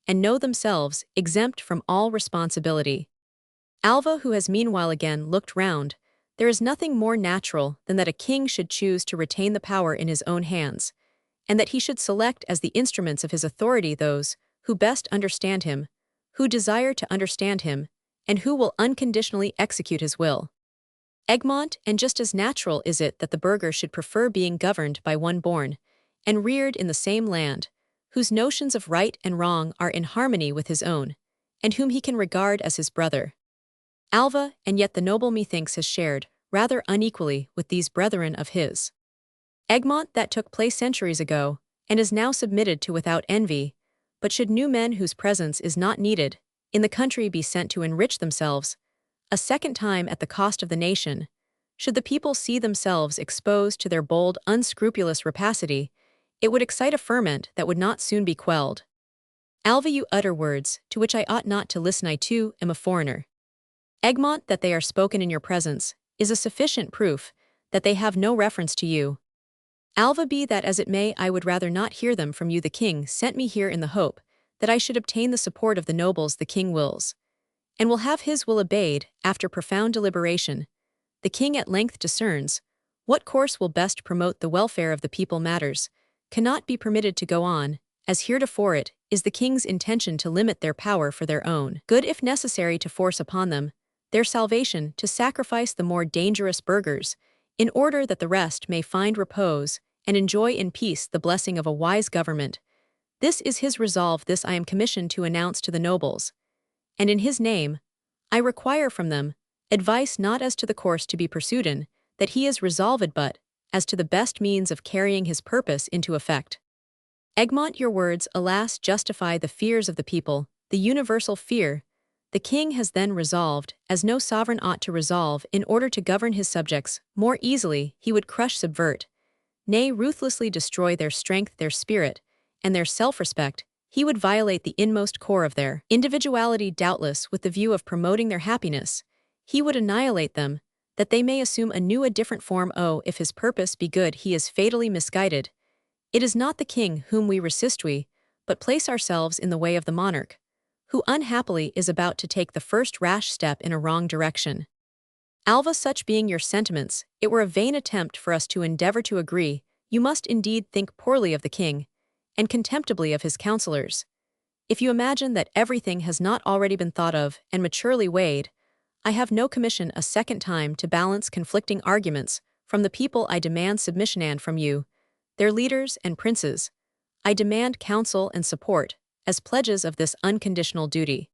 and know themselves exempt from all responsibility? Alva, who has meanwhile again looked round, there is nothing more natural than that a king should choose to retain the power in his own hands, and that he should select as the instruments of his authority those who best understand him, who desire to understand him, and who will unconditionally execute his will. Egmont, and just as natural is it that the burgher should prefer being governed by one born and reared in the same land, whose notions of right and wrong are in harmony with his own, and whom he can regard as his brother. Alva, and yet the noble methinks has shared, rather unequally, with these brethren of his. Egmont, that took place centuries ago, and is now submitted to without envy, but should new men whose presence is not needed in the country be sent to enrich themselves a second time at the cost of the nation, should the people see themselves exposed to their bold, unscrupulous rapacity, it would excite a ferment that would not soon be quelled. Alva, you utter words to which I ought not to listen. I too am a foreigner. Egmont, that they are spoken in your presence is a sufficient proof that they have no reference to you. Alva, be that as it may, I would rather not hear them from you. The king sent me here in the hope that I should obtain the support of the nobles. The king wills, and will have his will obeyed. After profound deliberation, the king at length discerns what course will best promote the welfare of the people. Matters cannot be permitted to go on as heretofore. It is the king's intention to limit their power for their own good, if necessary to force upon them their salvation, to sacrifice the more dangerous burghers, in order that the rest may find repose and enjoy in peace the blessing of a wise government. This is his resolve. This I am commissioned to announce to the nobles, and in his name I require from them advice, not as to the course to be pursued in that he is resolved, but as to the best means of carrying his purpose into effect. Egmont, your words, alas, justify the fears of the people, the universal fear. The king has then resolved, as no sovereign ought to resolve, in order to govern his subjects more easily. He would crush, subvert, nay, ruthlessly destroy their strength, their spirit, and their self-respect. He would violate the inmost core of their individuality, doubtless with the view of promoting their happiness. He would annihilate them, that they may assume anew a different form. Oh, if his purpose be good, he is fatally misguided. It is not the king whom we resist, but place ourselves in the way of the monarch, who unhappily is about to take the first rash step in a wrong direction. Alva, such being your sentiments, it were a vain attempt for us to endeavor to agree. You must indeed think poorly of the king, and contemptibly of his counselors. If you imagine that everything has not already been thought of and maturely weighed, I have no commission a second time to balance conflicting arguments from the people I demand submission and from you, their leaders and princes. I demand counsel and support as pledges of this unconditional duty.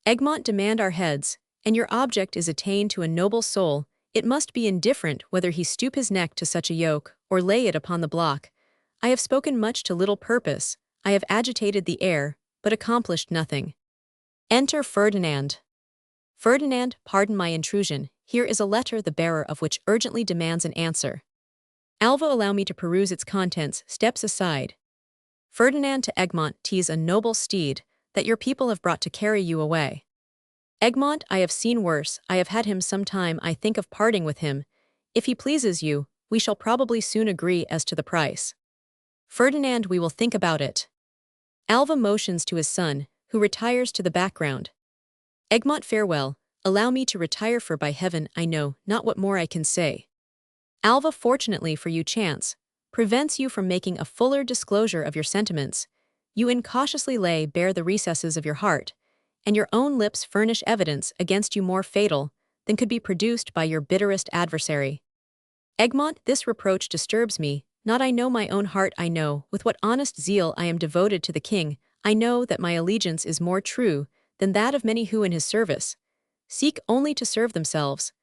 Egmont demand our heads, and your object is attained to a noble soul. It must be indifferent whether he stoop his neck to such a yoke or lay it upon the block. I have spoken much to little purpose, I have agitated the air, but accomplished nothing. Enter Ferdinand. Ferdinand, pardon my intrusion, here is a letter the bearer of which urgently demands an answer. Alva, allow me to peruse its contents, steps aside. Ferdinand to Egmont, 'tis a noble steed that your people have brought to carry you away. Egmont, I have seen worse, I have had him some time, I think of parting with him. If he pleases you, we shall probably soon agree as to the price. Ferdinand, we will think about it. Alva motions to his son, who retires to the background. Egmont, farewell, allow me to retire, for by heaven I know not what more I can say. Alva, fortunately for you, chance prevents you from making a fuller disclosure of your sentiments. You incautiously lay bare the recesses of your heart, and your own lips furnish evidence against you more fatal than could be produced by your bitterest adversary. Egmont, this reproach disturbs me, not I know my own heart, I know with what honest zeal I am devoted to the king, I know that my allegiance is more true than that of many who in his service seek only to serve themselves.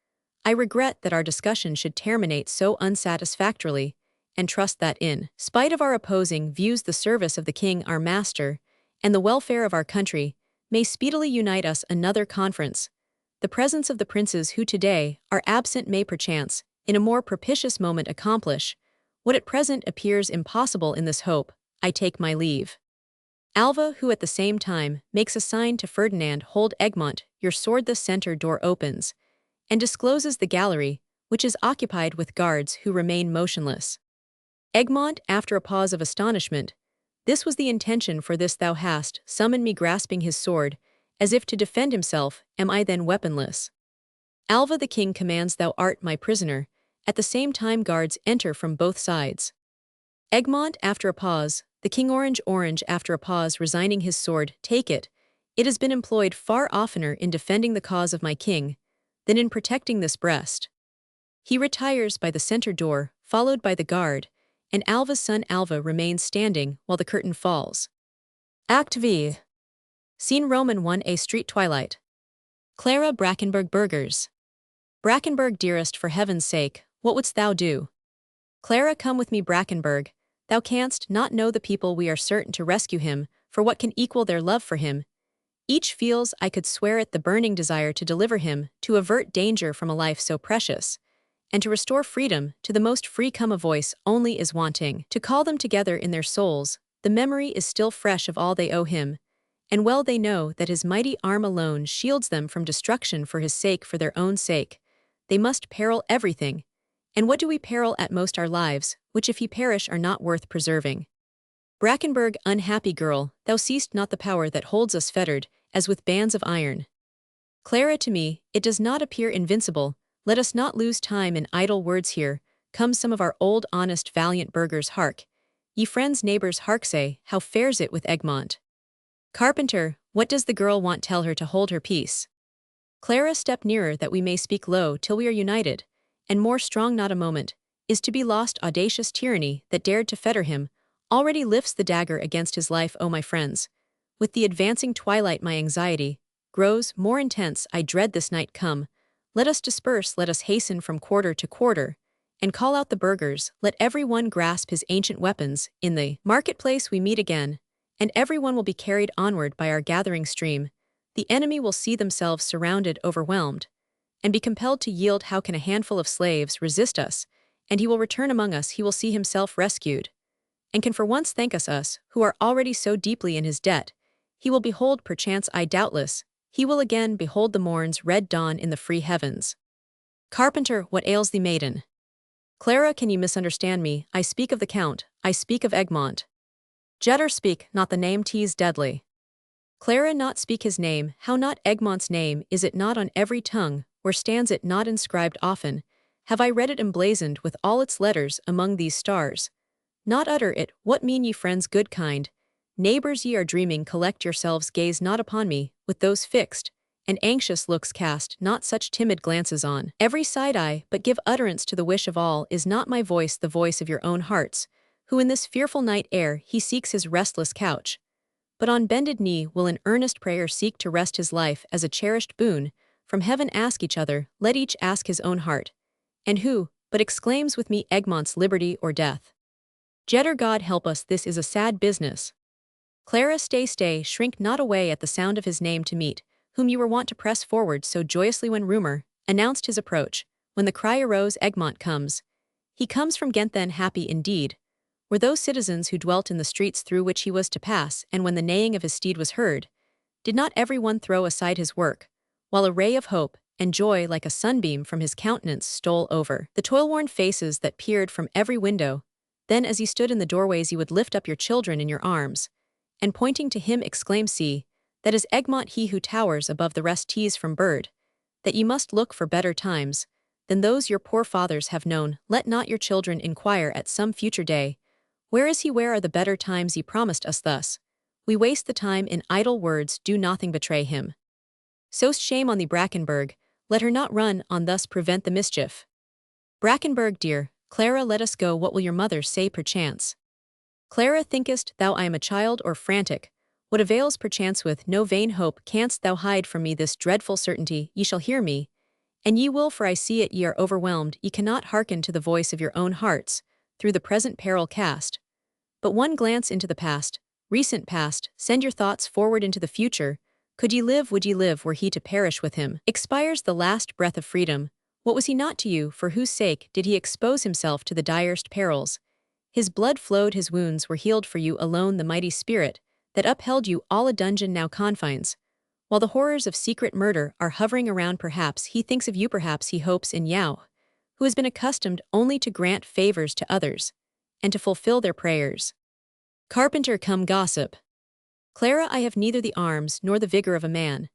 I regret that our discussion should terminate so unsatisfactorily, and trust that in spite of our opposing views the service of the king our master, and the welfare of our country, may speedily unite us another conference. The presence of the princes who today are absent may perchance, in a more propitious moment accomplish what at present appears impossible. In this hope, I take my leave. Alva, who at the same time makes a sign to Ferdinand, hold Egmont, your sword. The center door opens, and discloses the gallery, which is occupied with guards who remain motionless. Egmont, after a pause of astonishment, this was the intention, for this thou hast summoned me, grasping his sword, as if to defend himself. Am I then weaponless? Alva, the king commands, thou art my prisoner. At the same time guards enter from both sides. Egmont, after a pause, the king, orange, after a pause, resigning his sword, take it. It has been employed far oftener in defending the cause of my king than in protecting this breast. He retires by the center door, followed by the guard, and Alva's son Alva remains standing while the curtain falls. Act V. Scene Roman 1, a street twilight. Clara, Brackenburg burgers. Brackenburg, dearest, for heaven's sake, what wouldst thou do? Clara, come with me, Brackenburg. Thou canst not know the people, we are certain to rescue him, for what can equal their love for him? Each feels, I could swear it, the burning desire to deliver him, to avert danger from a life so precious, and to restore freedom to the most free. Come, a voice only is wanting to call them together in their souls. The memory is still fresh of all they owe him, and well they know that his mighty arm alone shields them from destruction. For his sake, for their own sake, they must peril everything. And what do we peril at most? Our lives, which if he perish are not worth preserving. Brackenburg, unhappy girl, thou seest not the power that holds us fettered, as with bands of iron. Clara, to me, it does not appear invincible. Let us not lose time in idle words here. Come, some of our old honest valiant burghers, hark. Ye friends, neighbors, hark, say, how fares it with Egmont? Carpenter, what does the girl want? Tell her to hold her peace. Clara, step nearer that we may speak low till we are united, and more strong. Not a moment is to be lost. Audacious tyranny that dared to fetter him already lifts the dagger against his life. O my friends, with the advancing twilight my anxiety grows more intense. I dread this night. Come, let us disperse, let us hasten from quarter to quarter, and call out the burghers. Let every one grasp his ancient weapons. In the marketplace we meet again, and every one will be carried onward by our gathering stream. The enemy will see themselves surrounded, overwhelmed, and be compelled to yield. How can a handful of slaves resist us? And he will return among us, he will see himself rescued, and can for once thank us who are already so deeply in his debt. He will behold, perchance, I doubtless, he will again behold the morn's red dawn in the free heavens. Carpenter, what ails thee, maiden? Clara, can you misunderstand me? I speak of the Count, I speak of Egmont. Jetter, speak not the name, 'tis deadly. Clara, not speak his name, how not? Egmont's name, is it not on every tongue, or stands it not inscribed often? Have I read it emblazoned with all its letters among these stars? Not utter it. What mean ye, friends good kind? Neighbors, ye are dreaming, collect yourselves, gaze not upon me, with those fixed and anxious looks cast not such timid glances on every side eye, but give utterance to the wish of all. Is not my voice the voice of your own hearts, who in this fearful night air he seeks his restless couch, but on bended knee will in earnest prayer seek to rest his life as a cherished boon, from heaven ask each other, let each ask his own heart, and who but exclaims with me Egmont's liberty or death. Jetter, God help us, this is a sad business. Clara, stay, stay, shrink not away at the sound of his name to meet, whom you were wont to press forward so joyously when rumour announced his approach, when the cry arose, Egmont comes. He comes from Ghent, then happy indeed were those citizens who dwelt in the streets through which he was to pass, and when the neighing of his steed was heard, did not every one throw aside his work, while a ray of hope and joy like a sunbeam from his countenance stole over the toil-worn faces that peered from every window? Then as ye stood in the doorways ye would lift up your children in your arms, and pointing to him exclaim, see, that is Egmont, he who towers above the rest. Tease from bird, that ye must look for better times than those your poor fathers have known. Let not your children inquire at some future day, where is he, where are the better times ye promised us? Thus we waste the time in idle words, do nothing betray him. So shame on thee, Brackenberg, let her not run on thus, prevent the mischief. Brackenberg, dear Clara, let us go, what will your mother say perchance? Clara, thinkest thou I am a child or frantic? What avails perchance? With no vain hope canst thou hide from me this dreadful certainty, ye shall hear me, and ye will, for I see it, ye are overwhelmed, ye cannot hearken to the voice of your own hearts, through the present peril cast. But one glance into the past, recent past, send your thoughts forward into the future. Could ye live, would ye live, were he to perish with him? Expires the last breath of freedom. What was he not to you, for whose sake did he expose himself to the direst perils? His blood flowed, his wounds were healed for you alone, the mighty spirit that upheld you all a dungeon now confines. While the horrors of secret murder are hovering around, perhaps he thinks of you, perhaps he hopes in Yao, who has been accustomed only to grant favors to others, and to fulfill their prayers. Carpenter, come gossip. Clara, I have neither the arms nor the vigor of a man,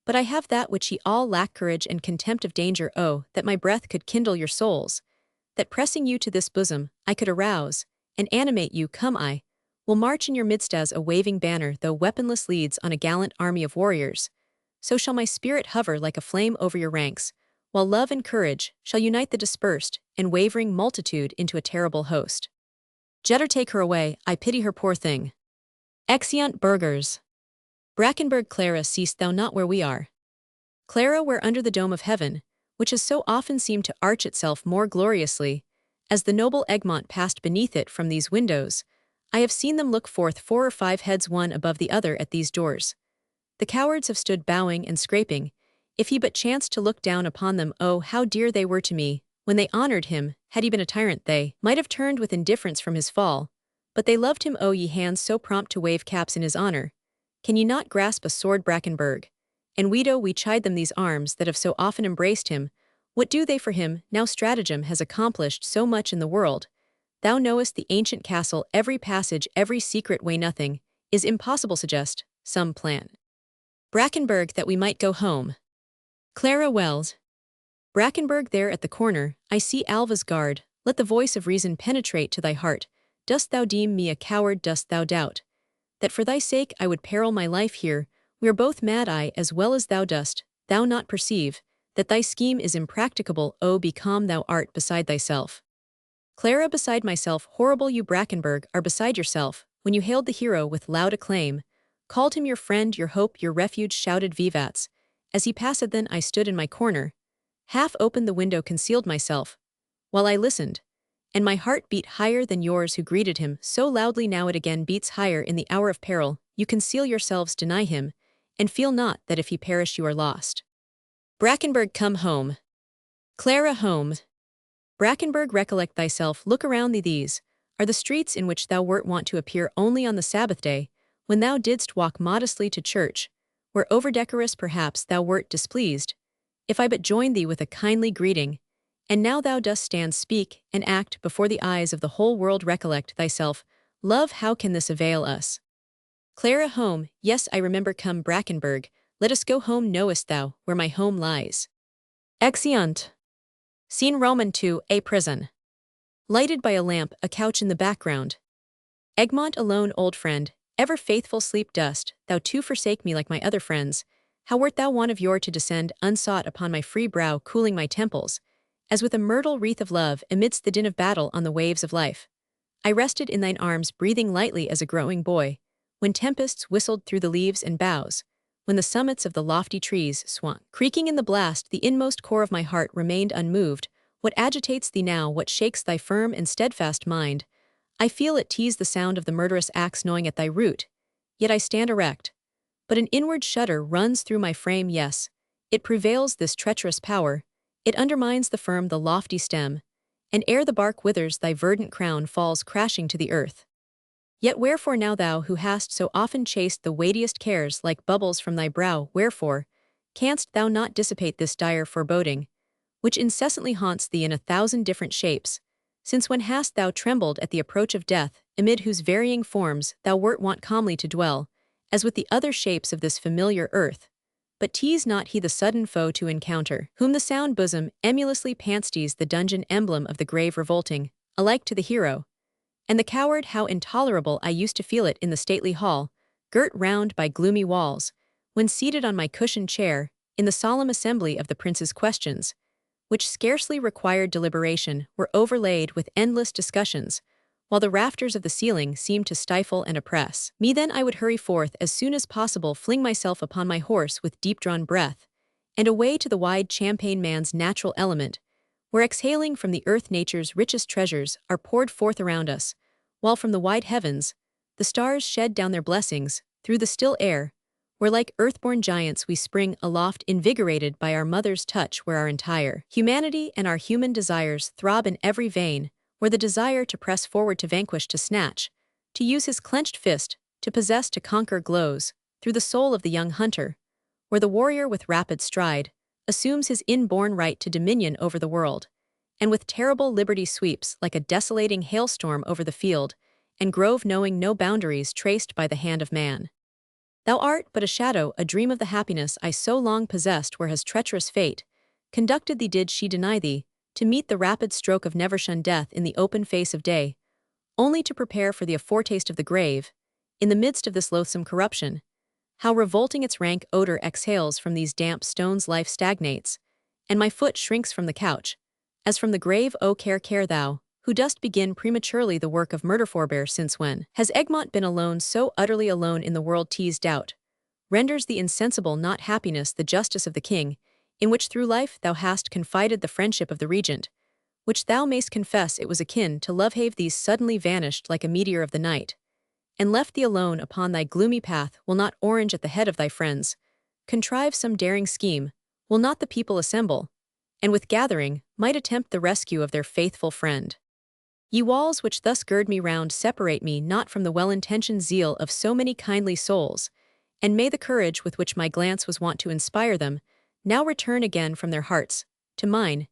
but I have that which ye all lack, courage and contempt of danger. Oh, that my breath could kindle your souls, that pressing you to this bosom, I could arouse and animate you. Come, I will march in your midst as a waving banner, though weaponless leads on a gallant army of warriors. So shall my spirit hover like a flame over your ranks, while love and courage shall unite the dispersed and wavering multitude into a terrible host. Jetter, take her away, I pity her, poor thing. Exeunt burghers. Brackenberg, Clara, seest thou not where we are? Clara, we're under the dome of heaven, which has so often seemed to arch itself more gloriously, as the noble Egmont passed beneath it from these windows. I have seen them look forth 4 or 5 heads one above the other at these doors. The cowards have stood bowing and scraping. If he but chanced to look down upon them, oh, how dear they were to me, when they honored him. Had he been a tyrant, they might have turned with indifference from his fall, but they loved him. O ye hands so prompt to wave caps in his honor, can ye not grasp a sword, Brackenberg? And we chide them, these arms that have so often embraced him, what do they for him? Now stratagem has accomplished so much in the world. Thou knowest the ancient castle, every passage, every secret way, nothing is impossible. Suggest some plan, Brackenberg, that we might go home. Clara Wells. Brackenberg, there at the corner, I see Alva's guard. Let the voice of reason penetrate to thy heart. Dost thou deem me a coward? Dost thou doubt that for thy sake I would peril my life here? We are both mad, I as well as thou. Dost thou not perceive that thy scheme is impracticable? Oh, be calm, thou art beside thyself. Clara, beside myself, horrible. You, Brackenberg, are beside yourself. When you hailed the hero with loud acclaim, called him your friend, your hope, your refuge, shouted vivats as he passed, then I stood in my corner, half opened the window, concealed myself, while I listened, and my heart beat higher than yours who greeted him so loudly. Now it again beats higher in the hour of peril. You conceal yourselves, deny him, and feel not that if he perish you are lost. Brackenberg, come home. Clara, home. Brackenberg, recollect thyself, look around thee. These are the streets in which thou wert wont to appear only on the Sabbath day, when thou didst walk modestly to church, where overdecorous perhaps thou wert displeased, if I but joined thee with a kindly greeting. And now thou dost stand, speak, and act before the eyes of the whole world. Recollect thyself, love, how can this avail us? Clara, home, yes, I remember. Come, Brackenberg, let us go home. Knowest thou where my home lies? Exeunt. Scene Roman II, a prison. Lighted by a lamp, a couch in the background. Egmont alone, old friend, Ever faithful sleep dust, thou too forsake me like my other friends. How wert thou one of yore to descend unsought upon my free brow, cooling my temples, as with a myrtle wreath of love amidst the din of battle on the waves of life. I rested in thine arms, breathing lightly as a growing boy, when tempests whistled through the leaves and boughs, when the summits of the lofty trees swung. Creaking in the blast, the inmost core of my heart remained unmoved. What agitates thee now, what shakes thy firm and steadfast mind? I feel it tease the sound of the murderous axe gnawing at thy root, yet I stand erect. But an inward shudder runs through my frame, yes, it prevails this treacherous power, it undermines the firm, the lofty stem, and ere the bark withers thy verdant crown falls crashing to the earth. Yet wherefore now thou who hast so often chased the weightiest cares like bubbles from thy brow, wherefore canst thou not dissipate this dire foreboding, which incessantly haunts thee in 1,000 different shapes, since when hast thou trembled at the approach of death, amid whose varying forms thou wert wont calmly to dwell, as with the other shapes of this familiar earth? But tease not he the sudden foe to encounter, whom the sound bosom emulously pantsties the dungeon emblem of the grave revolting, alike to the hero, and the coward. How intolerable I used to feel it in the stately hall, girt round by gloomy walls, when seated on my cushioned chair, in the solemn assembly of the prince's questions, which scarcely required deliberation, were overlaid with endless discussions, while the rafters of the ceiling seemed to stifle and oppress me. Then I would hurry forth as soon as possible, fling myself upon my horse with deep-drawn breath, and away to the wide champaign man's natural element, where exhaling from the earth nature's richest treasures are poured forth around us, while from the wide heavens, the stars shed down their blessings, through the still air, where like earthborn giants we spring aloft, invigorated by our mother's touch, where our entire humanity and our human desires throb in every vein, where the desire to press forward, to vanquish, to snatch, to use his clenched fist, to possess, to conquer glows, through the soul of the young hunter, where the warrior with rapid stride assumes his inborn right to dominion over the world, and with terrible liberty sweeps like a desolating hailstorm over the field and grove, knowing no boundaries traced by the hand of man. Thou art but a shadow, a dream of the happiness I so long possessed, where has treacherous fate conducted thee, did she deny thee, to meet the rapid stroke of never-shunned death in the open face of day, only to prepare for the aforetaste of the grave, in the midst of this loathsome corruption. How revolting its rank odor exhales from these damp stones! Life stagnates, and my foot shrinks from the couch, as from the grave. O care thou, who dost begin prematurely the work of murder, forbear, since when has Egmont been alone, so utterly alone in the world? Tease doubt, renders the insensible, not happiness, the justice of the king, in which through life thou hast confided the friendship of the regent, which thou mayst confess it was akin to love, have these suddenly vanished like a meteor of the night, and left thee alone upon thy gloomy path. Will not Orange at the head of thy friends contrive some daring scheme? Will not the people assemble, and with gathering might attempt the rescue of their faithful friend? Ye walls which thus gird me round, separate me not from the well-intentioned zeal of so many kindly souls, and may the courage with which my glance was wont to inspire them now return again from their hearts to mine.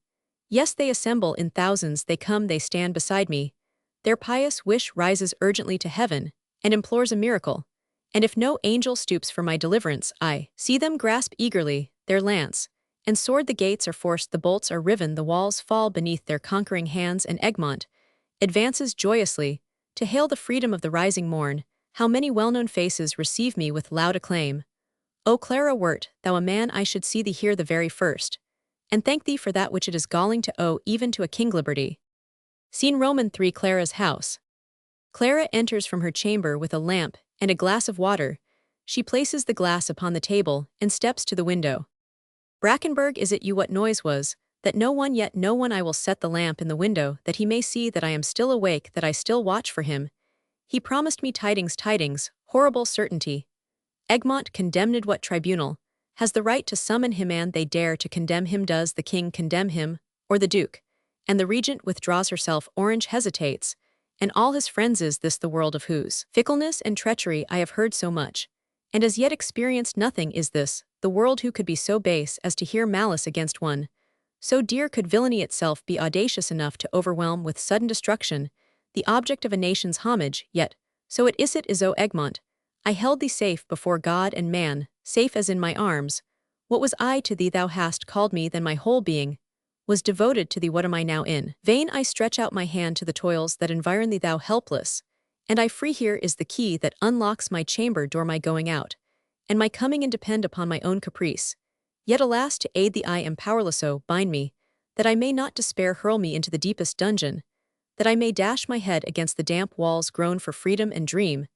Yes, they assemble in thousands, they come, they stand beside me. Their pious wish rises urgently to heaven, and implores a miracle. And if no angel stoops for my deliverance, I see them grasp eagerly their lance, and sword. The gates are forced, the bolts are riven, the walls fall beneath their conquering hands, and Egmont advances joyously to hail the freedom of the rising morn. How many well-known faces receive me with loud acclaim! O Clara, wert thou a man, I should see thee here the very first, and thank thee for that which it is galling to owe even to a king, liberty. Scene Roman 3. Clara's house. Clara enters from her chamber with a lamp and a glass of water. She places the glass upon the table and steps to the window. Brackenberg, is it you? What noise was that? No one, yet no one. I will set the lamp in the window, that he may see that I am still awake, that I still watch for him. He promised me tidings, horrible certainty. Egmont condemned. What tribunal has the right to summon him, and they dare to condemn him? Does the king condemn him, or the duke? And the regent withdraws herself. Orange hesitates, and all his friends. Is this the world of whose fickleness and treachery I have heard so much, and as yet experienced nothing? Is this the world who could be so base as to hear malice against one so dear? Could villainy itself be audacious enough to overwhelm with sudden destruction the object of a nation's homage? Yet, so it is, O Egmont, I held thee safe before God and man, safe as in my arms. What was I to thee? Thou hast called me, then my whole being was devoted to thee. What am I now? In vain I stretch out my hand to the toils that environ thee. Thou helpless And I free here is the key that unlocks my chamber door, my going out, and my coming in depend upon my own caprice. Yet alas, to aid the I am powerless, so bind me, that I may not despair, hurl me into the deepest dungeon, that I may dash my head against the damp walls, groan for freedom and dream.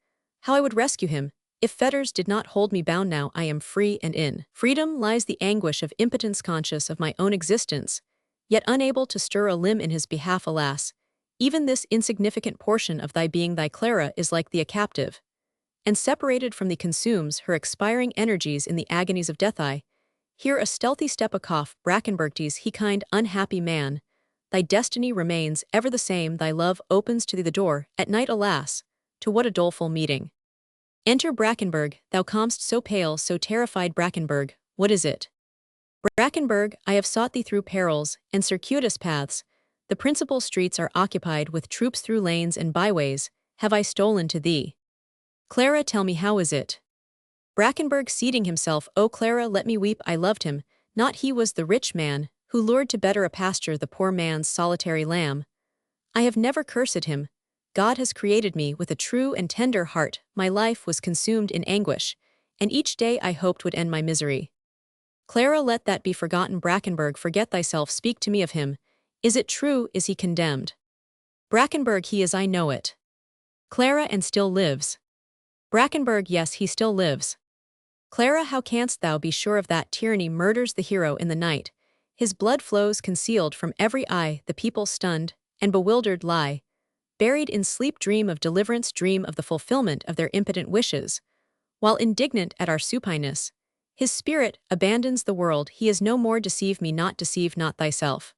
How I would rescue him, if fetters did not hold me bound. Now I am free, and in freedom lies the anguish of impotence, conscious of my own existence, yet unable to stir a limb in his behalf. Alas, even this insignificant portion of thy being, thy Clara, is like thee a captive, and separated from thee consumes her expiring energies in the agonies of death. I hear a stealthy step, a cough. Brackenberg, he kind, unhappy man, thy destiny remains ever the same, thy love opens to thee the door, at night. Alas, to what a doleful meeting! Enter Brackenberg, thou comest so pale, so terrified. Brackenberg, what is it? Brackenberg, I have sought thee through perils and circuitous paths. The principal streets are occupied with troops, through lanes and byways have I stolen to thee. Clara, tell me, how is it? Brackenberg, seating himself, O Clara, let me weep. I loved him, not he was the rich man, who lured to better a pasture the poor man's solitary lamb. I have never cursed him. God has created me with a true and tender heart. My life was consumed in anguish, and each day I hoped would end my misery. Clara, let that be forgotten. Brackenberg, forget thyself, speak to me of him. Is it true, is he condemned? Brackenberg, he is, I know it. Clara, and still lives? Brackenberg, yes, he still lives. Clara, how canst thou be sure of that? Tyranny murders the hero in the night. His blood flows concealed from every eye. The people stunned and bewildered lie, buried in sleep, dream of deliverance, dream of the fulfillment of their impotent wishes. While indignant at our supineness, his spirit abandons the world. He is no more. Deceive me not, deceive not thyself.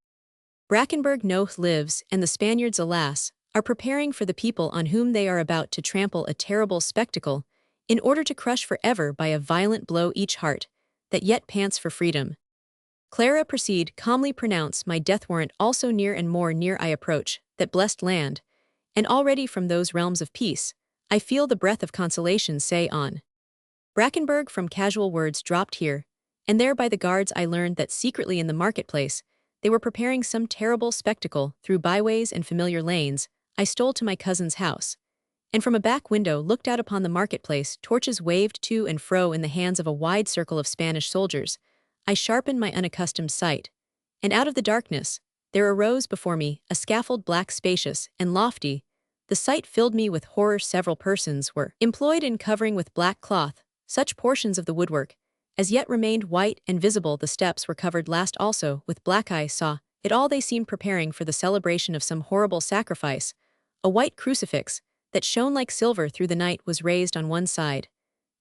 Brackenberg, no, lives, and the Spaniards, alas, are preparing for the people on whom they are about to trample a terrible spectacle, in order to crush forever by a violent blow each heart that yet pants for freedom. Clara, proceed, calmly pronounce my death warrant. Also near and more near I approach that blessed land, and already from those realms of peace I feel the breath of consolation. Say on. Brackenberg, from casual words dropped here and there by the guards I learned that secretly in the marketplace they were preparing some terrible spectacle. Through byways and familiar lanes I stole to my cousin's house, and from a back window looked out upon the marketplace. Torches waved to and fro in the hands of a wide circle of Spanish soldiers. I sharpened my unaccustomed sight, and out of the darkness there arose before me a scaffold, black, spacious, and lofty. The sight filled me with horror. Several persons were employed in covering with black cloth such portions of the woodwork as yet remained white and visible. The steps were covered last also with black. I saw it all. They seemed preparing for the celebration of some horrible sacrifice. A white crucifix that shone like silver through the night was raised on one side.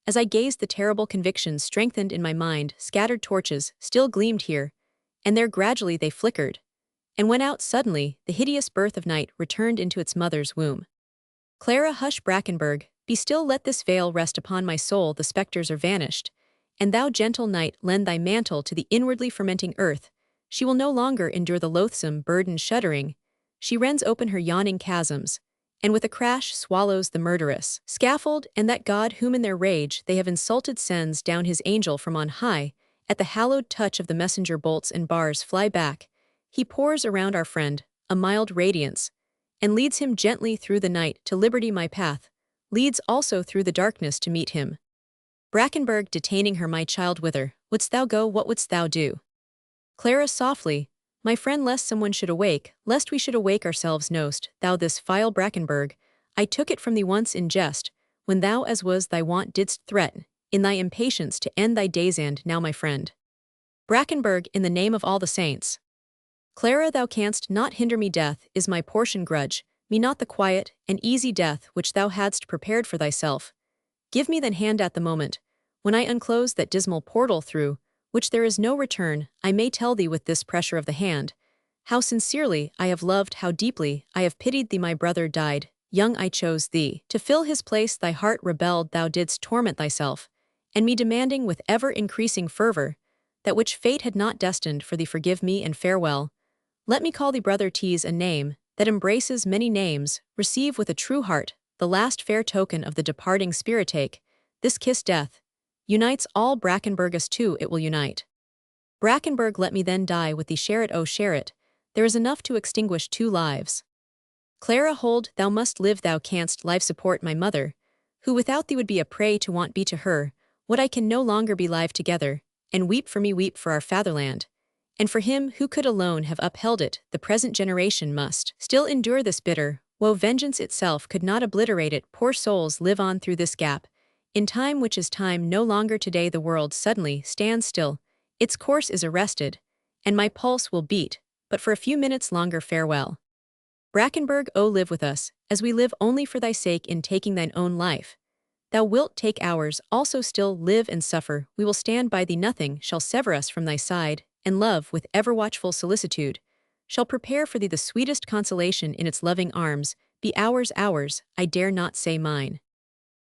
As I gazed, the terrible conviction strengthened in my mind. Scattered torches still gleamed here and there. Gradually they flickered and went out. Suddenly the hideous birth of night returned into its mother's womb. Clara, hush. Brackenberg, be still, let this veil rest upon my soul. The specters are vanished, and thou, gentle night, lend thy mantle to the inwardly fermenting earth. She will no longer endure the loathsome burden. Shuddering, she rends open her yawning chasms, and with a crash swallows the murderous scaffold. And that God whom in their rage they have insulted sends down his angel from on high. At the hallowed touch of the messenger, bolts and bars fly back. He pours around our friend a mild radiance, and leads him gently through the night to liberty. My path leads also through the darkness to meet him. Brackenberg, detaining her, my child, whither wouldst thou go? What wouldst thou do? Clara, softly, my friend, lest someone should awake, lest we should awake ourselves. Knowst thou this phial? Brackenberg, I took it from thee once in jest, when thou, as was thy wont, didst threaten in thy impatience to end thy days. And now, my friend. Brackenberg, in the name of all the saints. Clara, thou canst not hinder me. Death is my portion. Grudge me not the quiet and easy death which thou hadst prepared for thyself. Give me then hand at the moment when I unclose that dismal portal through which there is no return. I may tell thee with this pressure of the hand how sincerely I have loved, how deeply I have pitied thee. My brother died young. I chose thee to fill his place. Thy heart rebelled. Thou didst torment thyself and me, demanding with ever increasing fervor that which fate had not destined for thee. Forgive me and farewell. Let me call thee brother. 'Tis a name that embraces many names. Receive with a true heart the last fair token of the departing spirit. Take this kiss. Death unites all. Brackenberg, us too it will unite. Brackenberg, let me then die with thee. Share it, oh share it. There is enough to extinguish two lives. Clara, hold, thou must live, thou canst live support my mother, who without thee would be a prey to want be to her, what I can no longer be live together, and weep for me, weep for our fatherland. And for him who could alone have upheld it, the present generation must still endure this bitter woe. Vengeance itself could not obliterate it. Poor souls live on through this gap, in time which is time no longer. Today the world suddenly stands still, its course is arrested, and my pulse will beat, but for a few minutes longer. Farewell. Brackenberg, O live with us, as we live only for thy sake. In taking thine own life, thou wilt take ours also. Still live and suffer, we will stand by thee. Nothing shall sever us from thy side, and love, with ever watchful solicitude, shall prepare for thee the sweetest consolation in its loving arms. Be ours, ours, I dare not say mine.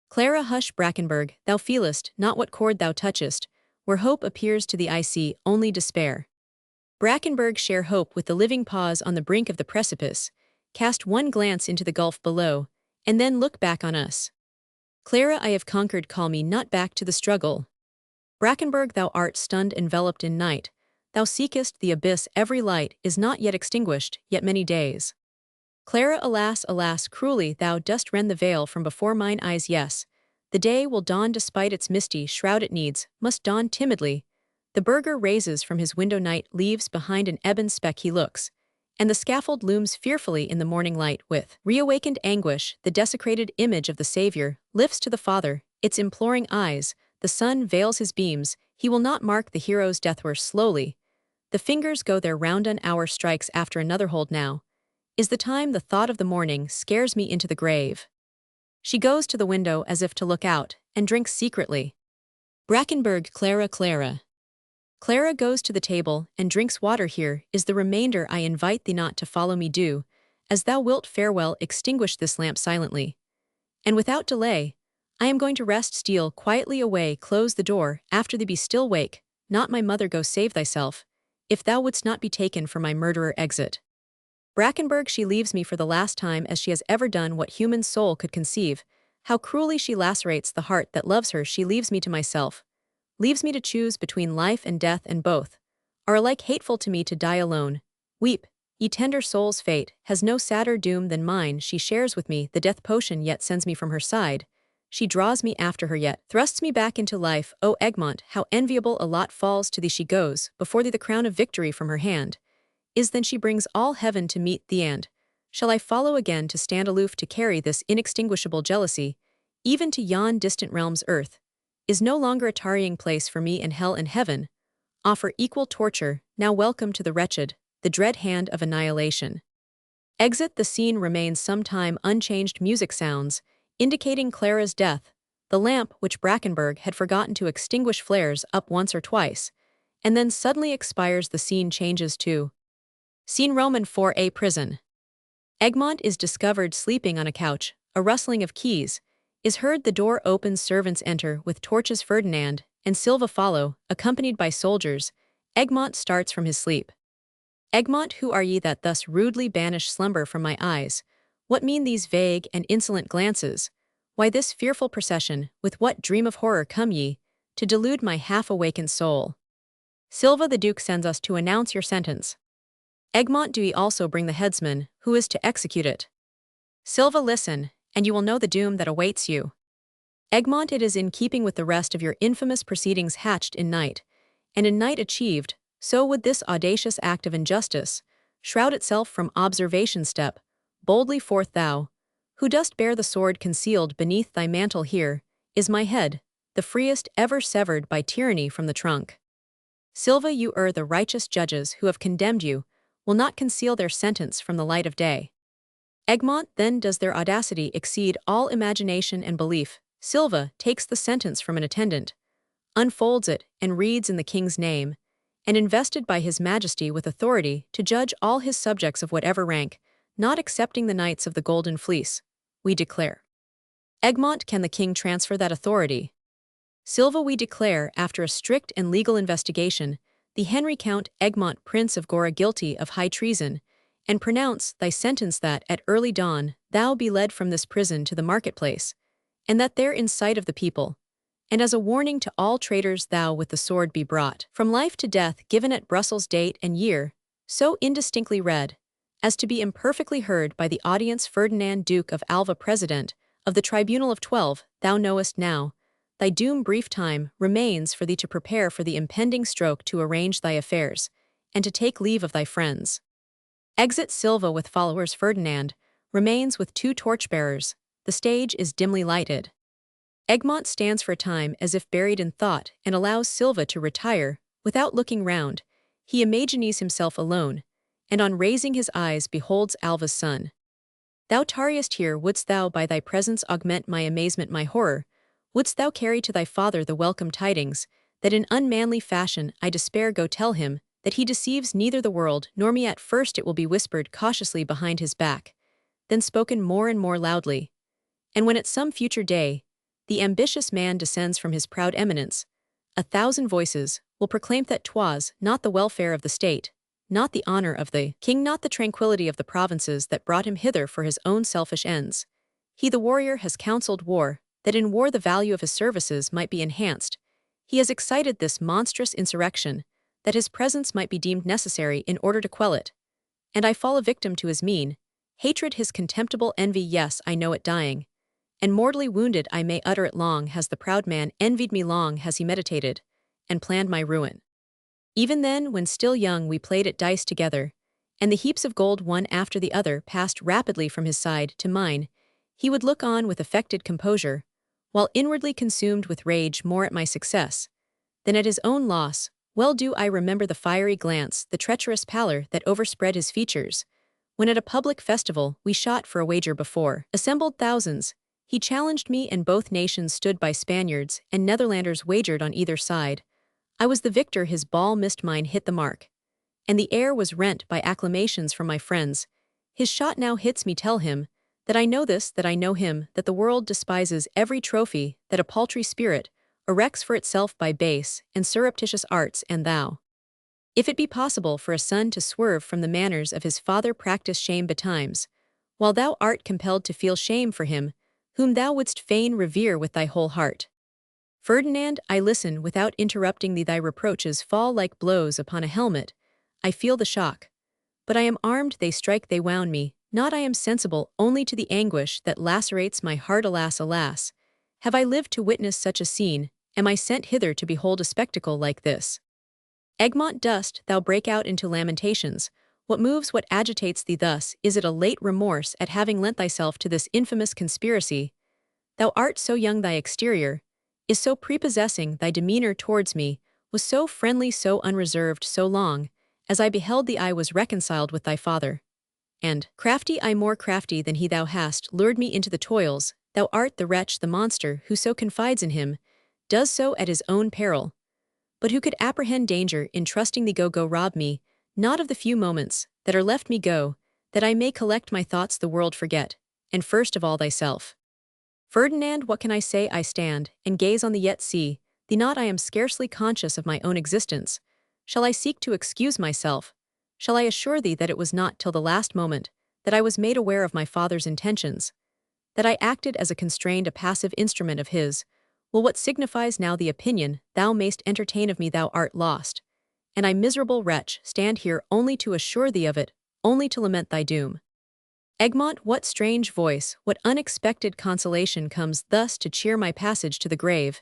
Clara, hush, Brackenberg, thou feelest not what chord thou touchest. Where hope appears to thee I see only despair. Brackenberg, share hope with the living. Pause on the brink of the precipice, cast one glance into the gulf below, and then look back on us. Clara, I have conquered, call me not back to the struggle. Brackenberg, thou art stunned, enveloped in night, thou seekest the abyss. Every light is not yet extinguished, yet many days. Clara, alas, alas, cruelly thou dost rend the veil from before mine eyes. Yes, the day will dawn despite its misty shroud. It needs must dawn timidly. The burgher raises from his window, night leaves behind an ebon speck. He looks, and the scaffold looms fearfully in the morning light. With reawakened anguish, the desecrated image of the Savior lifts to the Father its imploring eyes. The sun veils his beams, he will not mark the hero's death. Where slowly the fingers go their round, an hour strikes after another. Hold, now is the time. The thought of the morning scares me into the grave. She goes to the window as if to look out, and drinks secretly. Brackenberg, Clara, Clara. Clara goes to the table and drinks water. Here is the remainder. I invite thee not to follow me. Do as thou wilt. Farewell. Extinguish this lamp silently, and without delay. I am going to rest. Steal quietly away. Close the door after thee. Be still, wake not my mother. Go save thyself, if thou wouldst not be taken for my murderer. Exit. Brackenberg, she leaves me for the last time, as she has ever done. What human soul could conceive how cruelly she lacerates the heart that loves her? She leaves me to myself, leaves me to choose between life and death, and both are alike hateful to me. To die alone, weep, ye tender souls. Fate has no sadder doom than mine. She shares with me the death potion, yet sends me from her side. She draws me after her, yet thrusts me back into life. O Egmont, how enviable a lot falls to thee. She goes before thee, the crown of victory from her hand is. Then she brings all heaven to meet thee, and shall I follow again to stand aloof, to carry this inextinguishable jealousy even to yon distant realms? Earth is no longer a tarrying place for me, and hell and heaven offer equal torture. Now welcome to the wretched, the dread hand of annihilation. Exit. The scene remains some time unchanged. Music sounds, indicating Clara's death. The lamp, which Brackenberg had forgotten to extinguish, flares up once or twice, and then suddenly expires. The scene changes to Scene Roman 4a prison. Egmont is discovered sleeping on a couch. A rustling of keys is heard. The door opens. Servants enter with torches. Ferdinand and Silva follow, accompanied by soldiers. Egmont starts from his sleep. Egmont, who are ye that thus rudely banish slumber from my eyes? What mean these vague and insolent glances? Why this fearful procession? With what dream of horror come ye to delude my half-awakened soul? Silva, the Duke sends us to announce your sentence. Egmont, do ye also bring the headsman, who is to execute it? Silva, listen, and you will know the doom that awaits you. Egmont, it is in keeping with the rest of your infamous proceedings, hatched in night, and in night achieved, so would this audacious act of injustice shroud itself from observation. Step boldly forth, thou, who dost bear the sword concealed beneath thy mantle. Here is my head, the freest ever severed by tyranny from the trunk. Silva, you the righteous judges who have condemned you will not conceal their sentence from the light of day. Egmont, then does their audacity exceed all imagination and belief? Silva takes the sentence from an attendant, unfolds it, and reads in the king's name, and invested by his majesty with authority to judge all his subjects of whatever rank, not excepting the knights of the Golden Fleece, we declare. Egmont, can the king transfer that authority? Silva, we declare, after a strict and legal investigation, the Henry Count Egmont, Prince of Gora, guilty of high treason, and pronounce thy sentence that at early dawn thou be led from this prison to the marketplace, and that there in sight of the people, and as a warning to all traitors, thou with the sword be brought. From life to death, given at Brussels, date and year, so indistinctly read, as to be imperfectly heard by the audience. Ferdinand, Duke of Alva, President of the Tribunal of 12, thou knowest now, thy doom. Brief time remains for thee to prepare for the impending stroke, to arrange thy affairs, and to take leave of thy friends. Exit Silva with followers. Ferdinand remains with two torchbearers. The stage is dimly lighted. Egmont stands for a time as if buried in thought and allows Silva to retire. Without looking round, he imagines himself alone, and on raising his eyes beholds Alva's son. Thou tarriest here, wouldst thou by thy presence augment my amazement, my horror? Wouldst thou carry to thy father the welcome tidings, that in unmanly fashion I despair? Go tell him, that he deceives neither the world nor me. At first it will be whispered cautiously behind his back, then spoken more and more loudly. And when at some future day, the ambitious man descends from his proud eminence, 1,000 voices will proclaim that 'twas not the welfare of the state, not the honor of the king, not the tranquility of the provinces that brought him hither for his own selfish ends. He, the warrior, has counseled war, that in war the value of his services might be enhanced. He has excited this monstrous insurrection, that his presence might be deemed necessary in order to quell it. And I fall a victim to his mean hatred, his contemptible envy. Yes, I know it, dying and mortally wounded I may utter it. Long has the proud man envied me, long has he meditated and planned my ruin. Even then, when still young, we played at dice together, and the heaps of gold one after the other passed rapidly from his side to mine. He would look on with affected composure, while inwardly consumed with rage more at my success than at his own loss. Well do I remember the fiery glance, the treacherous pallor that overspread his features, when at a public festival we shot for a wager before assembled thousands. He challenged me, and both nations stood by. Spaniards and Netherlanders wagered on either side. I was the victor, his ball missed, mine hit the mark, and the air was rent by acclamations from my friends. His shot now hits me. Tell him that I know this, that I know him, that the world despises every trophy that a paltry spirit erects for itself by base and surreptitious arts. And thou, if it be possible for a son to swerve from the manners of his father, practice shame betimes, while thou art compelled to feel shame for him whom thou wouldst fain revere with thy whole heart. Ferdinand, I listen without interrupting thee. Thy reproaches fall like blows upon a helmet. I feel the shock, but I am armed. They strike, they wound me not. I am sensible only to the anguish that lacerates my heart. Alas, alas, have I lived to witness such a scene? Am I sent hither to behold a spectacle like this? Egmont, dost thou break out into lamentations? What moves, what agitates thee thus? Is it a late remorse at having lent thyself to this infamous conspiracy? Thou art so young, thy exterior is so prepossessing, thy demeanor towards me was so friendly, so unreserved. So long as I beheld thee, I was reconciled with thy father. And crafty, I more crafty than he. Thou hast lured me into the toils. Thou art the wretch, the monster, who so confides in him, does so at his own peril. But who could apprehend danger in trusting thee? Go, rob me not of the few moments that are left me. Go, that I may collect my thoughts, the world forget, and first of all thyself. Ferdinand, what can I say? I stand and gaze on thee, yet see thee not. I am scarcely conscious of my own existence. Shall I seek to excuse myself? Shall I assure thee that it was not till the last moment that I was made aware of my father's intentions, that I acted as a constrained, a passive instrument of his? Well, what signifies now the opinion thou mayst entertain of me? Thou art lost, and I, miserable wretch, stand here only to assure thee of it, only to lament thy doom. Egmont, what strange voice, what unexpected consolation comes thus to cheer my passage to the grave?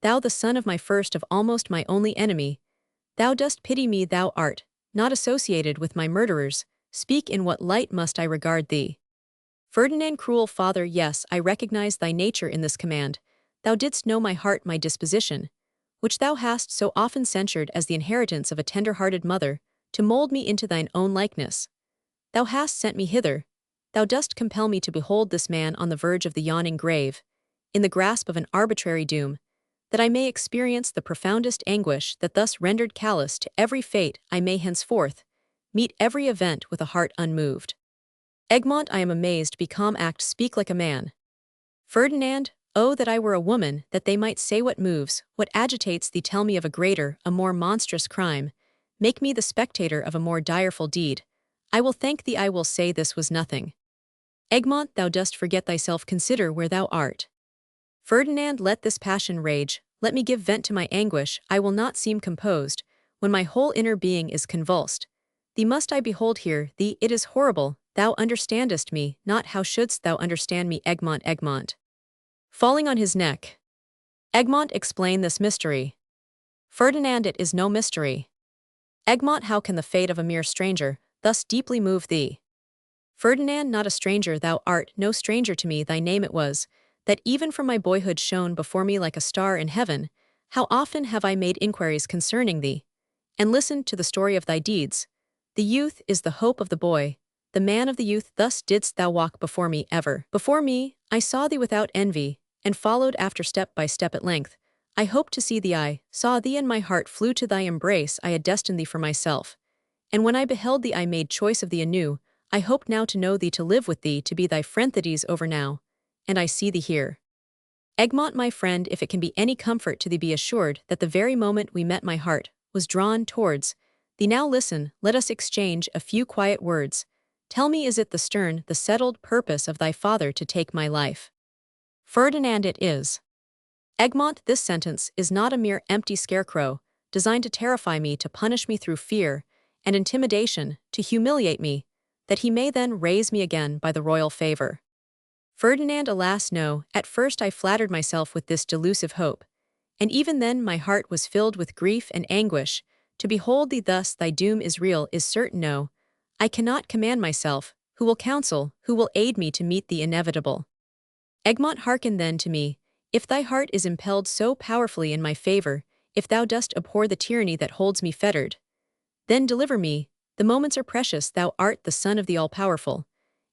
Thou, the son of my first, of almost my only enemy, thou dost pity me. Thou art not associated with my murderers. Speak, in what light must I regard thee? Ferdinand, cruel father, yes, I recognize thy nature in this command. Thou didst know my heart, my disposition, which thou hast so often censured as the inheritance of a tender-hearted mother, to mold me into thine own likeness. Thou hast sent me hither. Thou dost compel me to behold this man on the verge of the yawning grave, in the grasp of an arbitrary doom, that I may experience the profoundest anguish. That thus rendered callous to every fate, I may henceforth meet every event with a heart unmoved. Egmont, I am amazed. Be calm, act, speak like a man. Ferdinand, oh, that I were a woman, that they might say what moves, what agitates thee. Tell me of a greater, a more monstrous crime. Make me the spectator of a more direful deed. I will thank thee. I will say this was nothing. Egmont, thou dost forget thyself. Consider where thou art. Ferdinand, let this passion rage. Let me give vent to my anguish. I will not seem composed when my whole inner being is convulsed. Thee must I behold here, thee, it is horrible, thou understandest me, not how shouldst thou understand me, Egmont, Egmont. Falling on his neck. Egmont, explain this mystery. Ferdinand, it is no mystery. Egmont, how can the fate of a mere stranger thus deeply move thee? Ferdinand, not a stranger thou art, no stranger to me, thy name it was, that even from my boyhood shone before me like a star in heaven. How often have I made inquiries concerning thee, and listened to the story of thy deeds. The youth is the hope of the boy, the man of the youth, thus didst thou walk before me ever. Before me, I saw thee without envy, and followed after step by step at length. I hoped to see thee, I saw thee, and my heart flew to thy embrace, I had destined thee for myself. And when I beheld thee I made choice of thee anew, I hoped now to know thee, to live with thee, to be thy friend. That is over now, and I see thee here. Egmont, my friend, if it can be any comfort to thee, be assured that the very moment we met my heart was drawn towards thee. Now listen, let us exchange a few quiet words. Tell me, is it the stern, the settled purpose of thy father to take my life? Ferdinand, it is. Egmont, this sentence is not a mere empty scarecrow, designed to terrify me, to punish me through fear and intimidation, to humiliate me, that he may then raise me again by the royal favor. Ferdinand, alas no, at first I flattered myself with this delusive hope, and even then my heart was filled with grief and anguish. To behold thee thus, thy doom is real, is certain. No, I cannot command myself. Who will counsel, who will aid me to meet the inevitable? Egmont, hearken then to me. If thy heart is impelled so powerfully in my favor, if thou dost abhor the tyranny that holds me fettered, then deliver me. The moments are precious, thou art the Son of the All-Powerful,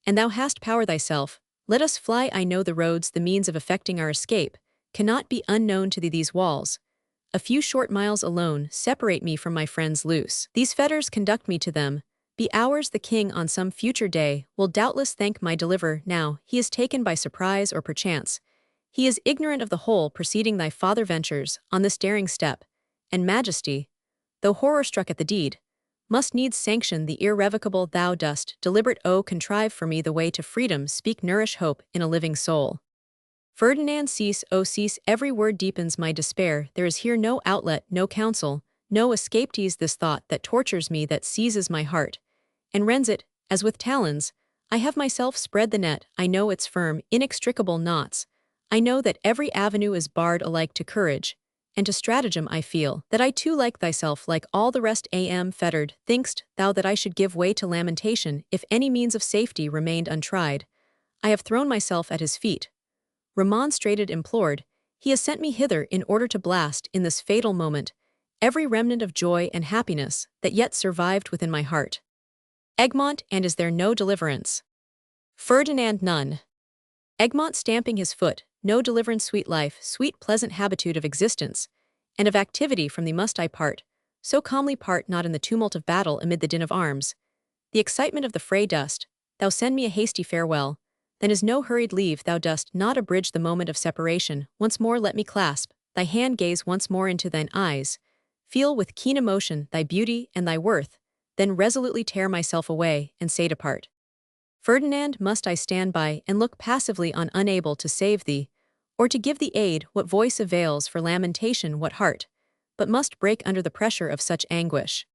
and thou hast power thyself. Let us fly. I know the roads, the means of effecting our escape cannot be unknown to thee. These walls, a few short miles alone, separate me from my friends loose. These fetters conduct me to them. Be ours the king on some future day, will doubtless thank my deliverer. Now, he is taken by surprise, or perchance he is ignorant of the whole proceeding. Thy father ventures on this daring step, and majesty, though horror-struck at the deed, must needs sanction the irrevocable. Thou dost, deliberate, O contrive for me the way to freedom, speak, nourish hope in a living soul. Ferdinand, cease, O cease, every word deepens my despair. There is here no outlet, no counsel, no escape. 'Tis this thought that tortures me, that seizes my heart and rends it, as with talons. I have myself spread the net, I know its firm, inextricable knots. I know that every avenue is barred alike to courage and to stratagem. I feel that I too, like thyself, like all the rest, am fettered. Think'st thou that I should give way to lamentation if any means of safety remained untried? I have thrown myself at his feet, remonstrated, implored. He has sent me hither in order to blast, in this fatal moment, every remnant of joy and happiness that yet survived within my heart. Egmont, and is there no deliverance? Ferdinand, none. Egmont, stamping his foot, no deliverance. Sweet life, sweet pleasant habitude of existence, and of activity, from thee must I part, so calmly part, not in the tumult of battle, amid the din of arms, the excitement of the fray. Dost thou send me a hasty farewell? Then is no hurried leave. Thou dost not abridge the moment of separation. Once more let me clasp thy hand, gaze once more into thine eyes, feel with keen emotion thy beauty and thy worth, then resolutely tear myself away, and say, depart. Ferdinand, must I stand by and look passively on, unable to save thee, or to give thee aid? What voice avails for lamentation, what heart but must break under the pressure of such anguish?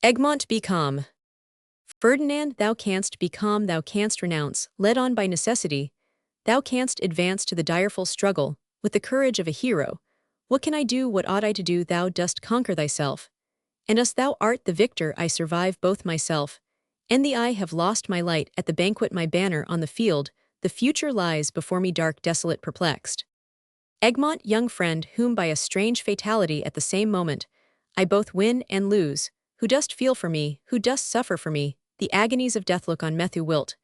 Egmont, be calm. Ferdinand, thou canst be calm, thou canst renounce, led on by necessity, thou canst advance to the direful struggle with the courage of a hero. What can I do? What ought I to do? Thou dost conquer thyself, and as thou art the victor, I survive both myself and thee. I have lost my light at the banquet, my banner on the field. The future lies before me, dark, desolate, perplexed. Egmont, young friend, whom by a strange fatality at the same moment I both win and lose, who dost feel for me, who dost suffer for me, the agonies of death, look on me. Thou wilt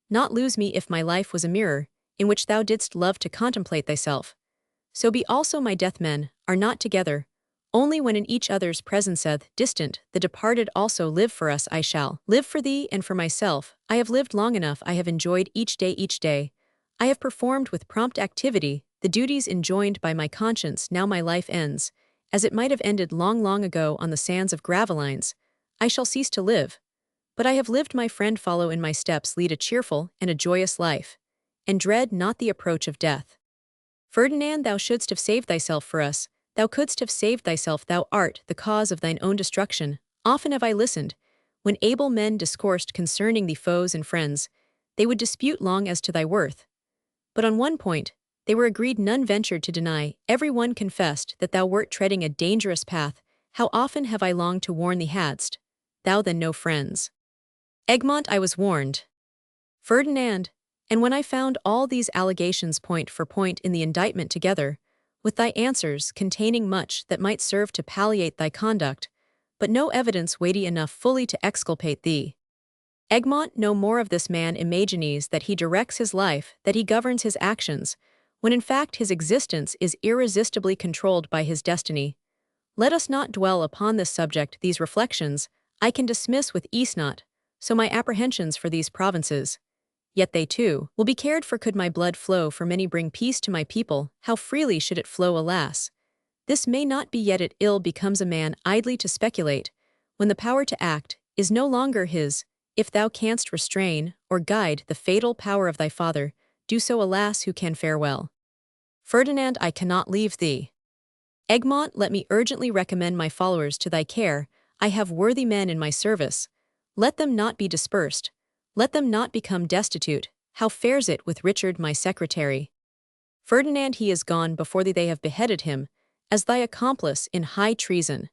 not lose me if my life was a mirror, in which thou didst love to contemplate thyself. So be also my death. Men are not together only when in each other's presence. Distant, the departed also live for us. I shall live for thee and for myself. I have lived long enough. I have enjoyed each day, each day. I have performed with prompt activity the duties enjoined by my conscience. Now my life ends, as it might have ended long, long ago on the sands of Gravelines. I shall cease to live. But I have lived, my friend. Follow in my steps, lead a cheerful and a joyous life, and dread not the approach of death. Ferdinand, thou shouldst have saved thyself for us. Thou couldst have saved thyself. Thou art the cause of thine own destruction. Often have I listened, when able men discoursed concerning thee foes and friends, they would dispute long as to thy worth. But on one point, they were agreed none ventured to deny, every one confessed that thou wert treading a dangerous path. How often have I longed to warn thee hadst thou then no friends. Egmont, I was warned. Ferdinand, and when I found all these allegations point for point in the indictment together, with thy answers containing much that might serve to palliate thy conduct, but no evidence weighty enough fully to exculpate thee. Egmont, no more of this man imagines that he directs his life, that he governs his actions, when in fact his existence is irresistibly controlled by his destiny. Let us not dwell upon this subject. These reflections I can dismiss with ease not, so my apprehensions for these provinces. Yet they too will be cared for. Could my blood flow for many bring peace to my people, how freely should it flow, alas! This may not be, yet it ill becomes a man idly to speculate, when the power to act is no longer his. If thou canst restrain or guide the fatal power of thy father, do so, alas, who can fare well. Ferdinand, I cannot leave thee. Egmont, let me urgently recommend my followers to thy care. I have worthy men in my service. Let them not be dispersed. Let them not become destitute. How fares it with Richard my secretary? Ferdinand, he is gone before thee. They have beheaded him, as thy accomplice in high treason.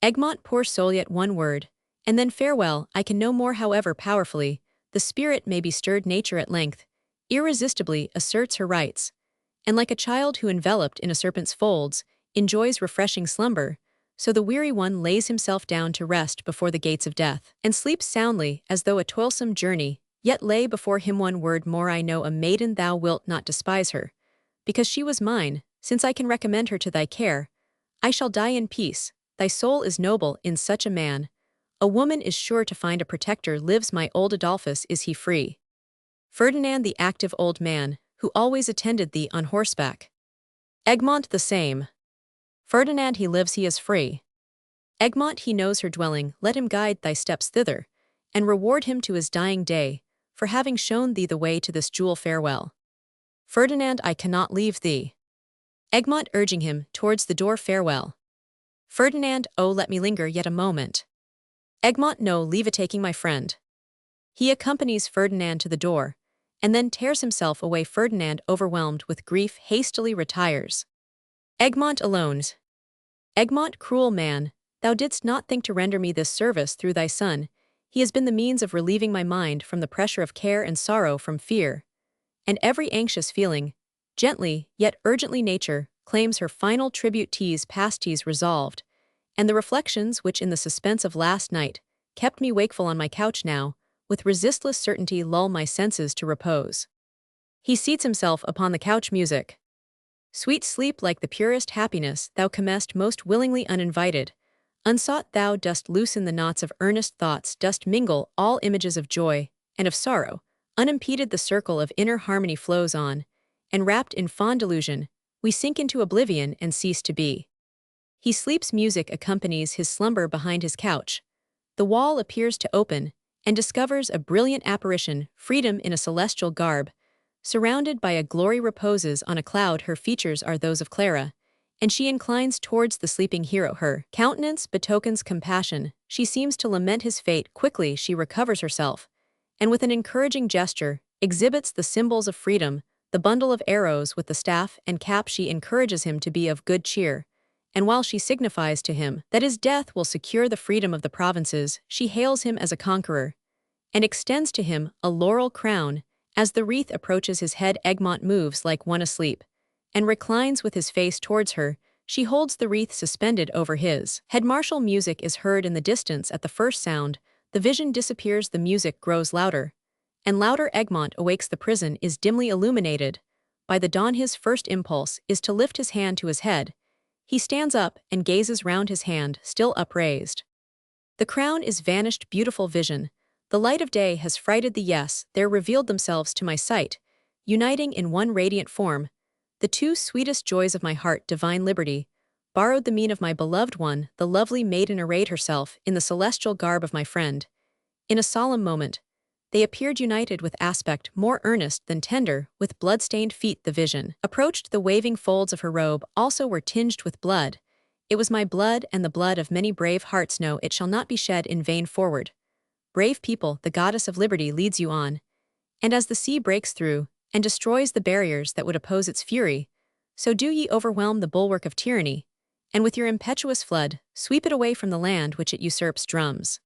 Egmont, poor soul, yet one word, and then farewell. I can no more, however powerfully the spirit may be stirred. Nature at length irresistibly asserts her rights, and like a child who, enveloped in a serpent's folds, enjoys refreshing slumber, so the weary one lays himself down to rest before the gates of death, and sleeps soundly as though a toilsome journey yet lay before him. One word more, I know a maiden. Thou wilt not despise her, because she was mine. Since I can recommend her to thy care, I shall die in peace. Thy soul is noble in such a man. A woman is sure to find a protector. Lives my old Adolphus, is he free? Ferdinand, the active old man, who always attended thee on horseback. Egmont, the same. Ferdinand, he lives, he is free. Egmont, he knows her dwelling. Let him guide thy steps thither, and reward him to his dying day, for having shown thee the way to this jewel. Farewell. Ferdinand, I cannot leave thee. Egmont, urging him towards the door. Farewell. Ferdinand, oh, let me linger yet a moment. Egmont, no, leave it, taking my friend. He accompanies Ferdinand to the door, and then tears himself away. Ferdinand, overwhelmed with grief, hastily retires. Egmont alone. Egmont, cruel man, thou didst not think to render me this service through thy son. He has been the means of relieving my mind from the pressure of care and sorrow, from fear and every anxious feeling. Gently, yet urgently, nature claims her final tribute. Tease past, tease resolved, and the reflections which in the suspense of last night kept me wakeful on my couch now, with resistless certainty lull my senses to repose. He seats himself upon the couch. Music. Sweet sleep, like the purest happiness, thou comest most willingly uninvited. Unsought thou dost loosen the knots of earnest thoughts, dost mingle all images of joy and of sorrow. Unimpeded the circle of inner harmony flows on, and wrapped in fond delusion, we sink into oblivion and cease to be. He sleeps. Music accompanies his slumber behind his couch. The wall appears to open, and discovers a brilliant apparition, freedom in a celestial garb, surrounded by a glory, reposes on a cloud. Her features are those of Clara, and she inclines towards the sleeping hero. Her countenance betokens compassion. She seems to lament his fate. Quickly she recovers herself, and with an encouraging gesture, exhibits the symbols of freedom, the bundle of arrows with the staff and cap. She encourages him to be of good cheer, and while she signifies to him that his death will secure the freedom of the provinces, she hails him as a conqueror, and extends to him a laurel crown. As the wreath approaches his head, Egmont moves like one asleep, and reclines with his face towards her. She holds the wreath suspended over his head. Martial music is heard in the distance. At the first sound, the vision disappears. The music grows louder and louder. Egmont awakes. The prison is dimly illuminated by the dawn. His first impulse is to lift his hand to his head. He stands up and gazes round, his hand still upraised. The crown is vanished. Beautiful vision. The light of day has frighted thee. Yes, there revealed themselves to my sight, uniting in one radiant form, the two sweetest joys of my heart. Divine liberty borrowed the mien of my beloved one. The lovely maiden arrayed herself in the celestial garb of my friend. In a solemn moment, they appeared united with aspect more earnest than tender. With blood-stained feet the vision approached. The waving folds of her robe also were tinged with blood. It was my blood and the blood of many brave hearts. No, it shall not be shed in vain. Forward. brave people, the goddess of liberty leads you on. And as the sea breaks through, and destroys the barriers that would oppose its fury, so do ye overwhelm the bulwark of tyranny, and with your impetuous flood, sweep it away from the land which it usurps. Drums.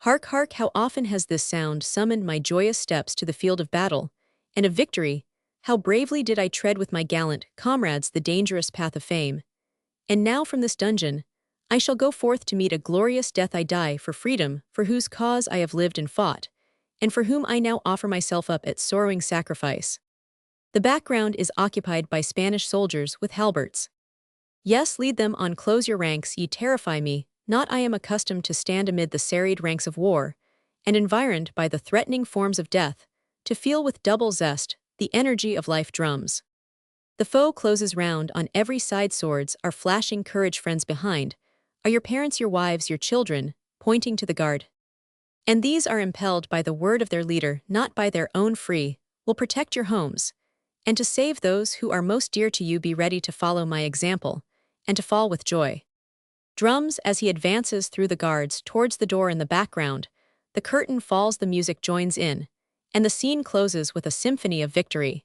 Hark, hark, how often has this sound summoned my joyous steps to the field of battle, and of victory, how bravely did I tread with my gallant comrades the dangerous path of fame. And now from this dungeon, I shall go forth to meet a glorious death. I die for freedom, for whose cause I have lived and fought, and for whom I now offer myself up at sorrowing sacrifice. The background is occupied by Spanish soldiers with halberds. Yes, lead them on, close your ranks, ye terrify me, not I am accustomed to stand amid the serried ranks of war, and environed by the threatening forms of death, to feel with double zest the energy of life. Drums. The foe closes round on every side, swords are flashing, courage, friends behind, are your parents, your wives, your children, pointing to the guard. And these are impelled by the word of their leader, not by their own free, will protect your homes, and to save those who are most dear to you. Be ready to follow my example, and to fall with joy. Drums. As he advances through the guards towards the door in the background, the curtain falls, the music joins in, and the scene closes with a symphony of victory.